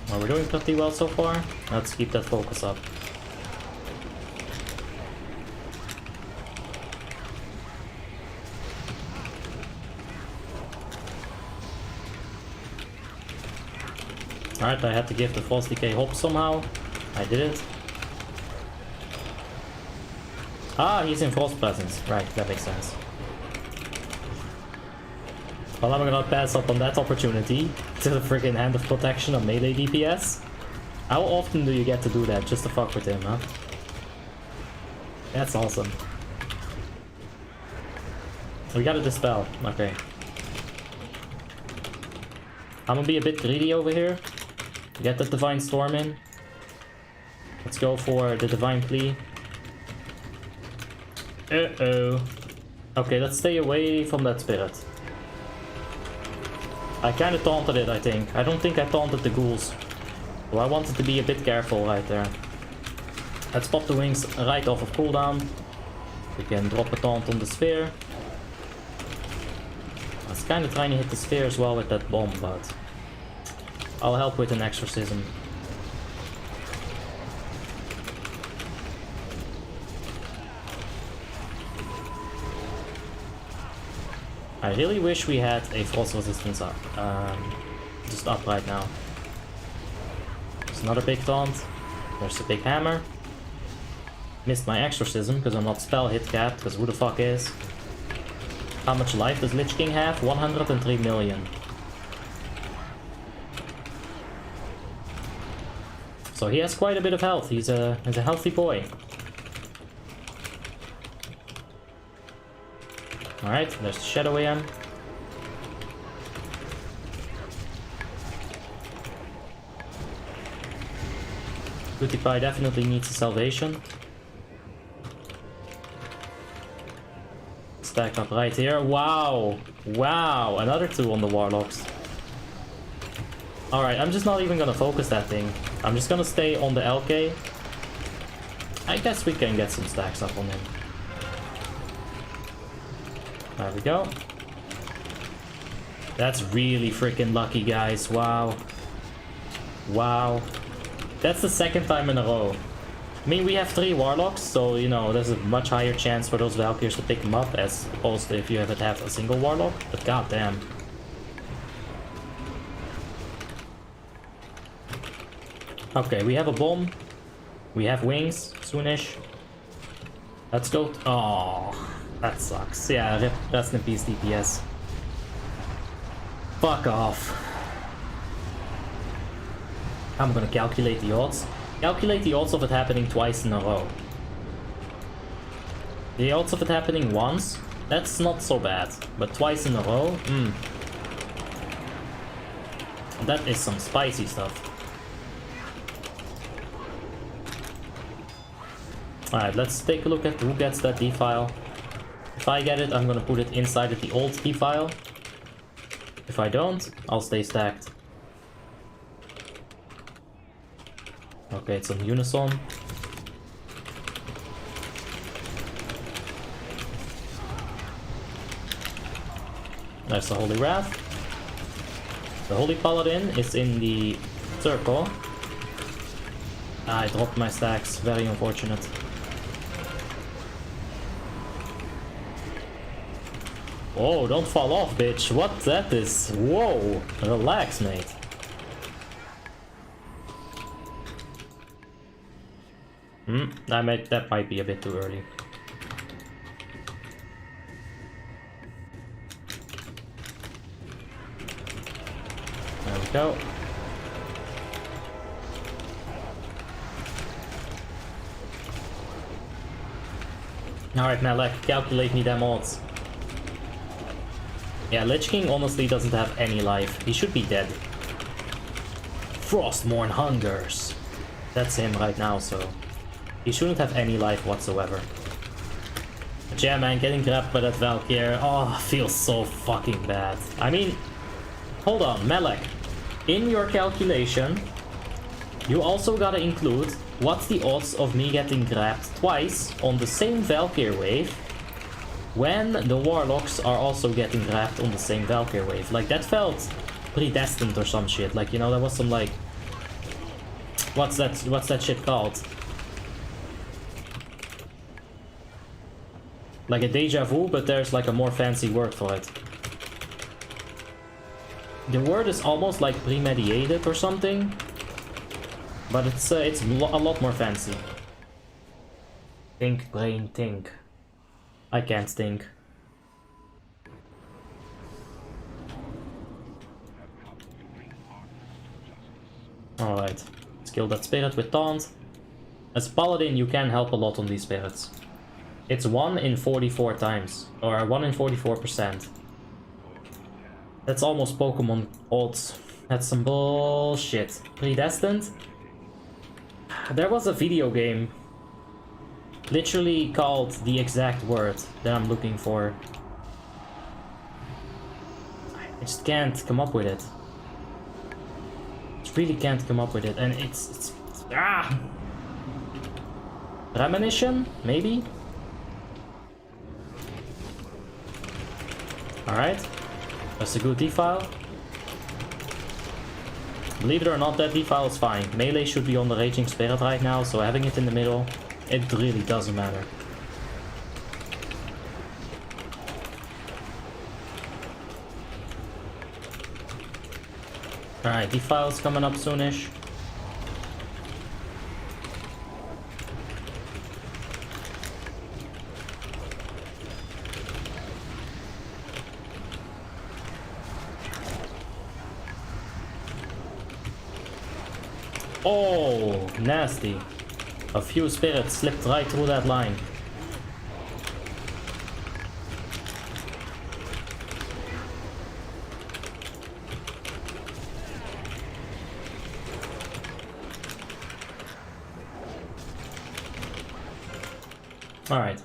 Well, we're doing pretty well so far. Let's keep that focus up. Alright, I had to give the Frost Decay hope somehow. I did it. Ah, he's in Frost Presence. Right, that makes sense. Well, I'm gonna pass up on that opportunity to the friggin' Hand of Protection on melee DPS. How often do you get to do that just to fuck with him, huh? That's awesome. We got a Dispel. Okay. I'm gonna be a bit greedy over here. Get the Divine Storm in. Let's go for the Divine Plea. Uh-oh. Okay, let's stay away from that spirit. I kinda taunted it, I think. I don't think I taunted the ghouls. So I wanted to be a bit careful right there. Let's pop the wings right off of cooldown. We can drop a taunt on the sphere. I was kinda trying to hit the sphere as well with that bomb, but I'll help with an exorcism. I really wish we had a frost resistance up, just up right now. There's another big taunt. There's a big hammer. Missed my exorcism because I'm not spell hit capped, because who the fuck is? How much life does Lich King have? 103 million. So he has quite a bit of health. He's a healthy boy. Alright, there's the Shadow AM. Cutie Pie definitely needs a salvation. Stack up right here. Wow! Wow! Another 2 on the Warlocks. Alright, I'm just not even gonna focus that thing. I'm just gonna stay on the LK. I guess we can get some stacks up on him. There we go. That's really freaking lucky, guys. Wow. Wow. That's the second time in a row. I mean, we have 3 Warlocks, so, you know, there's a much higher chance for those Valkyries to pick them up as opposed to if you have a single Warlock. But goddamn. Okay, we have a bomb. We have wings, soonish. Let's go. Oh, that sucks. Yeah, rest in peace, DPS. Fuck off. I'm gonna calculate the odds. Calculate the odds of it happening twice in a row. The odds of it happening once, that's not so bad. But twice in a row, that is some spicy stuff. Alright, let's take a look at who gets that D-file. If I get it, I'm gonna put it inside of the old D-file. If I don't, I'll stay stacked. Okay, it's on Unison. There's the Holy Wrath. The Holy Paladin is in the circle. I dropped my stacks, very unfortunate. Oh, don't fall off, bitch. What that is? Whoa, relax, mate. That might be a bit too early. There we go. Alright, Malek, calculate me them odds. Yeah, Lich King honestly doesn't have any life. He should be dead. Frostmourne hungers. That's him right now, so he shouldn't have any life whatsoever. But yeah, man, getting grabbed by that Valkyrie, oh, feels so fucking bad. I mean, hold on, Malek. in your calculation, you also gotta include what's the odds of me getting grabbed twice on the same Valkyr wave when the Warlocks are also getting grabbed on the same Valkyr wave. Like, that felt predestined or some shit. Like, you know, there was some, like... What's that shit called? Like a deja vu, but there's like a more fancy word for it. The word is almost like premeditated or something, but it's a lot more fancy. Think, brain, think. I can't think. Alright, let's kill that spirit with taunt. As a paladin, you can help a lot on these spirits. It's 1 in 44 times, or 1 in 44%. That's almost Pokemon odds. That's some bullshit. Predestined? There was a video game literally called the exact word that I'm looking for. I just can't come up with it. Just really can't come up with it, and it's ah! Premonition? Maybe? Alright. That's a good defile. Believe it or not, that defile is fine. Melee should be on the Raging Spirit right now, so having it in the middle, it really doesn't matter. Alright, defile's coming up soonish. Oh, nasty. A few spirits slipped right through that line. Alright.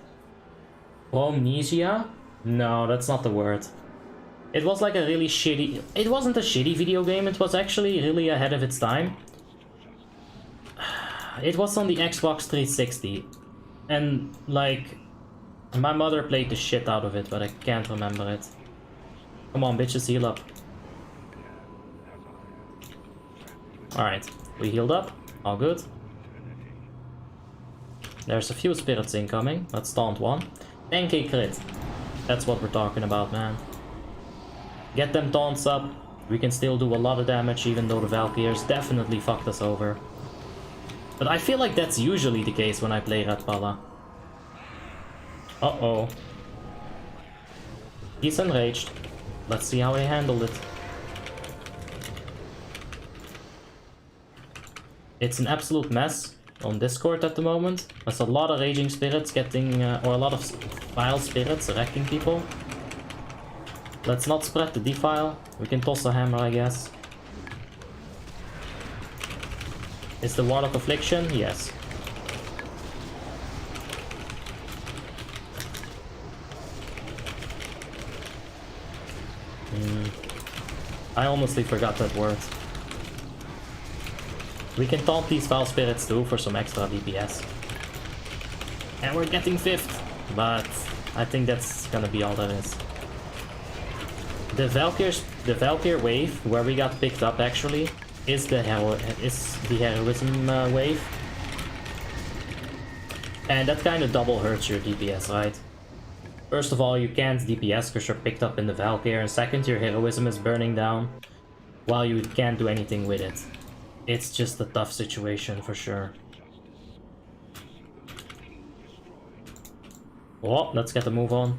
Amnesia? No, that's not the word. It was like a really shitty... It wasn't a shitty video game, it was actually really ahead of its time. It was on the Xbox 360, and like, my mother played the shit out of it, but I can't remember it. Come on, bitches, heal up. Alright, we healed up, all good. There's a few spirits incoming, let's taunt one. 10k crit, that's what we're talking about, man. Get them taunts up, we can still do a lot of damage even though the Valkyrs definitely fucked us over. But I feel like that's usually the case when I play Red Pala. Uh-oh. He's enraged. Let's see how he handled it. It's an absolute mess on Discord at the moment. There's a lot of Raging Spirits getting... or a lot of Vile Spirits wrecking people. Let's not spread the defile. We can toss a hammer, I guess. Is the Warlock Affliction? Yes. I honestly forgot that word. We can taunt these Foul Spirits too for some extra DPS. And we're getting 5th, but I think that's gonna be all there is. The Valkyr wave, where we got picked up actually, is the heroism wave, and that kind of double hurts your DPS, right? First of all, you can't DPS because you're picked up in the Valkyr, and second, your heroism is burning down while you can't do anything with it. It's just a tough situation for sure. Oh, let's get the move on.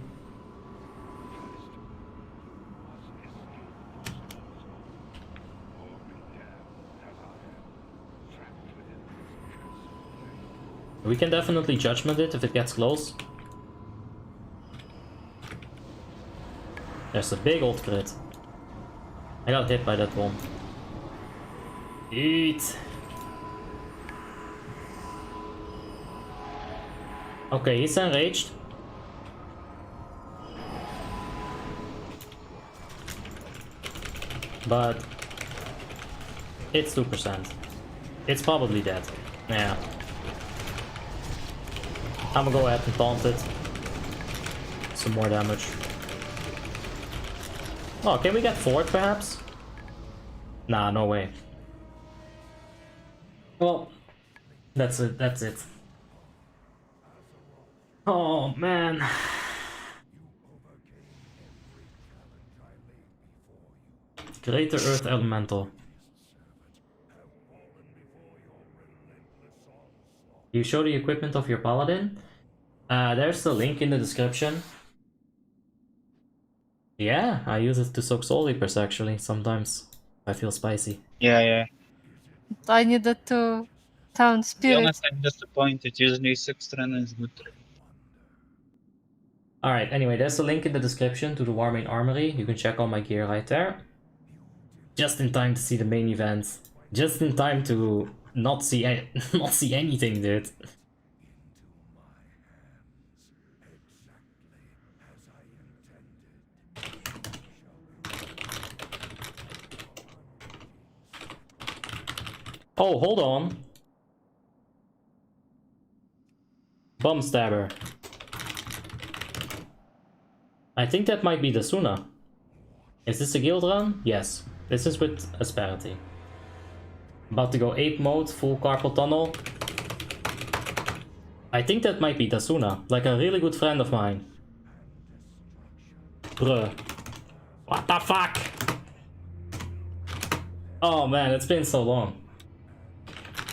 We can definitely judgment it if it gets close. There's a big old crit. I got hit by that one. Eat. Okay, he's enraged. But It's 2%. It's probably dead. Yeah. I'm gonna go ahead and taunt it. Some more damage. Oh, can we get forward perhaps? Nah, no way. Well, that's it. That's it. Oh man. Greater Earth Elemental. You show the equipment of your paladin? There's the link in the description. Yeah, I use it to soak soul leapers actually, sometimes. I feel spicy. Yeah. I needed to town To be spirit. honest, I'm disappointed. Usually Icecrown is good. Alright, anyway, there's a link in the description to the Warmane Armory. You can check all my gear right there. Just in time to see the main event. Just in time to not see not see anything, dude. Oh, hold on. Bum stabber. I think that might be the Suna. Is this a guild run? Yes. This is with Asperity. About to go ape mode, full carpal tunnel. I think that might be Dasuna, like a really good friend of mine. Bruh. What the fuck? Oh man, it's been so long.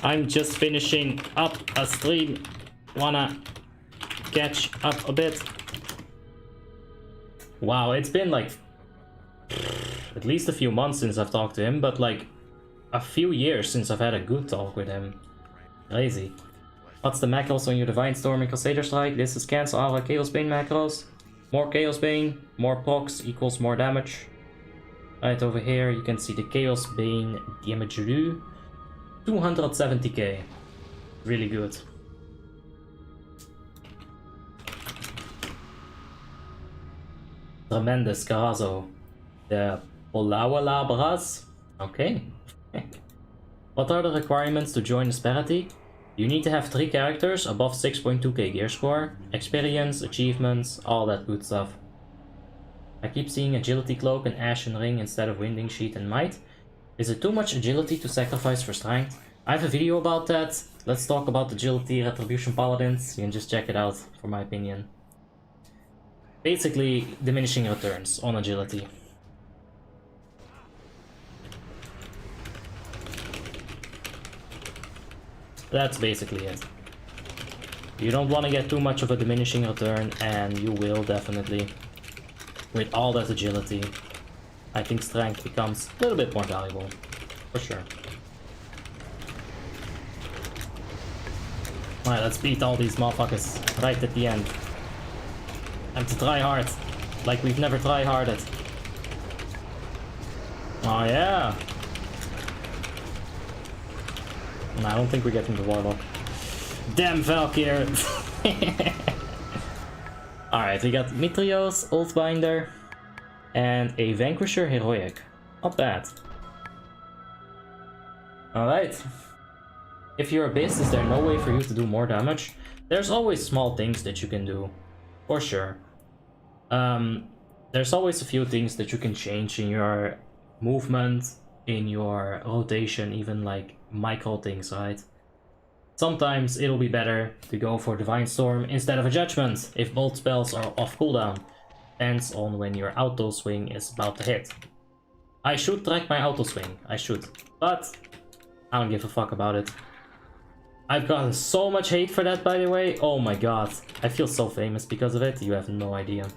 I'm just finishing up a stream. Wanna catch up a bit. Wow, it's been like at least a few months since I've talked to him, but like a few years since I've had a good talk with him. Crazy. What's the macros on your Divine Storm and Crusader Strike? This is cancel aura Chaos Bane macros. More Chaos Bane, more procs equals more damage. Right over here you can see the Chaos Bane damage do. 270k. Really good. Tremendous Carazo. The Polawalabras. Okay. What are the requirements to join Asperity? You need to have 3 characters above 6.2k gear score, experience, achievements, all that good stuff. I keep seeing Agility Cloak and Ashen Ring instead of Winding Sheet and Might. Is it too much agility to sacrifice for strength? I have a video about that. Let's talk about agility, Retribution Paladins. You can just check it out for my opinion. Basically, diminishing returns on agility. That's basically it. You don't want to get too much of a diminishing return, and you will definitely. With all that agility, I think strength becomes a little bit more valuable, for sure. Alright, let's beat all these motherfuckers right at the end. Time to try hard, like we've never tried harded. Oh yeah! No, I don't think we're getting the Warlock. Damn Valkyr! Alright, we got Mitrios, Oathbinder, and a Vanquisher Heroic. Not bad. Alright. If you're Abyss, is there no way for you to do more damage? There's always small things that you can do. For sure. There's always a few things that you can change in your movement, in your rotation, even like micro things, right? Sometimes it'll be better to go for Divine Storm instead of a Judgment if both spells are off cooldown. Depends on when your auto swing is about to hit. I should track my auto swing, I should, but I don't give a fuck about it. I've gotten so much hate for that, by the way. Oh my god, I feel so famous because of it, you have no idea.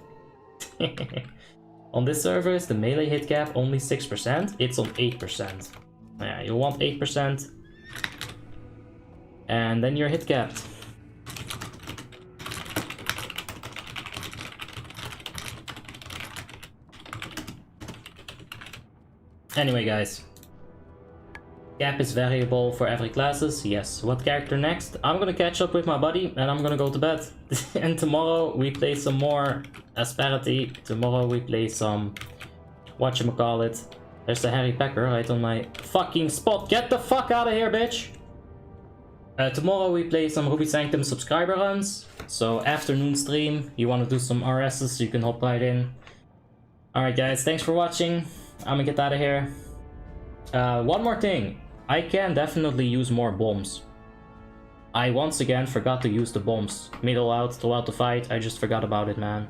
On this server is the melee hit cap only 6%, it's on 8%. Yeah, you want 8%. And then you're hit capped. Anyway guys. Cap is variable for every classes, yes. What character next? I'm gonna catch up with my buddy and I'm gonna go to bed. And tomorrow we play some more Asperity. Tomorrow we play some, whatchamacallit, There's the Harry Pecker right on my fucking spot. Get the fuck out of here, bitch! Tomorrow we play some Ruby Sanctum subscriber runs. So afternoon stream, you want to do some RSs, you can hop right in. Alright guys, thanks for watching. I'm gonna get out of here. One more thing. I can definitely use more bombs. I once again forgot to use the bombs. Middle out throughout the fight, I just forgot about it, man.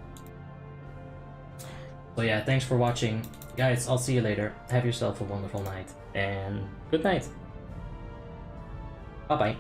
So yeah, thanks for watching. Guys, I'll see you later. Have yourself a wonderful night. And good night. Bye-bye.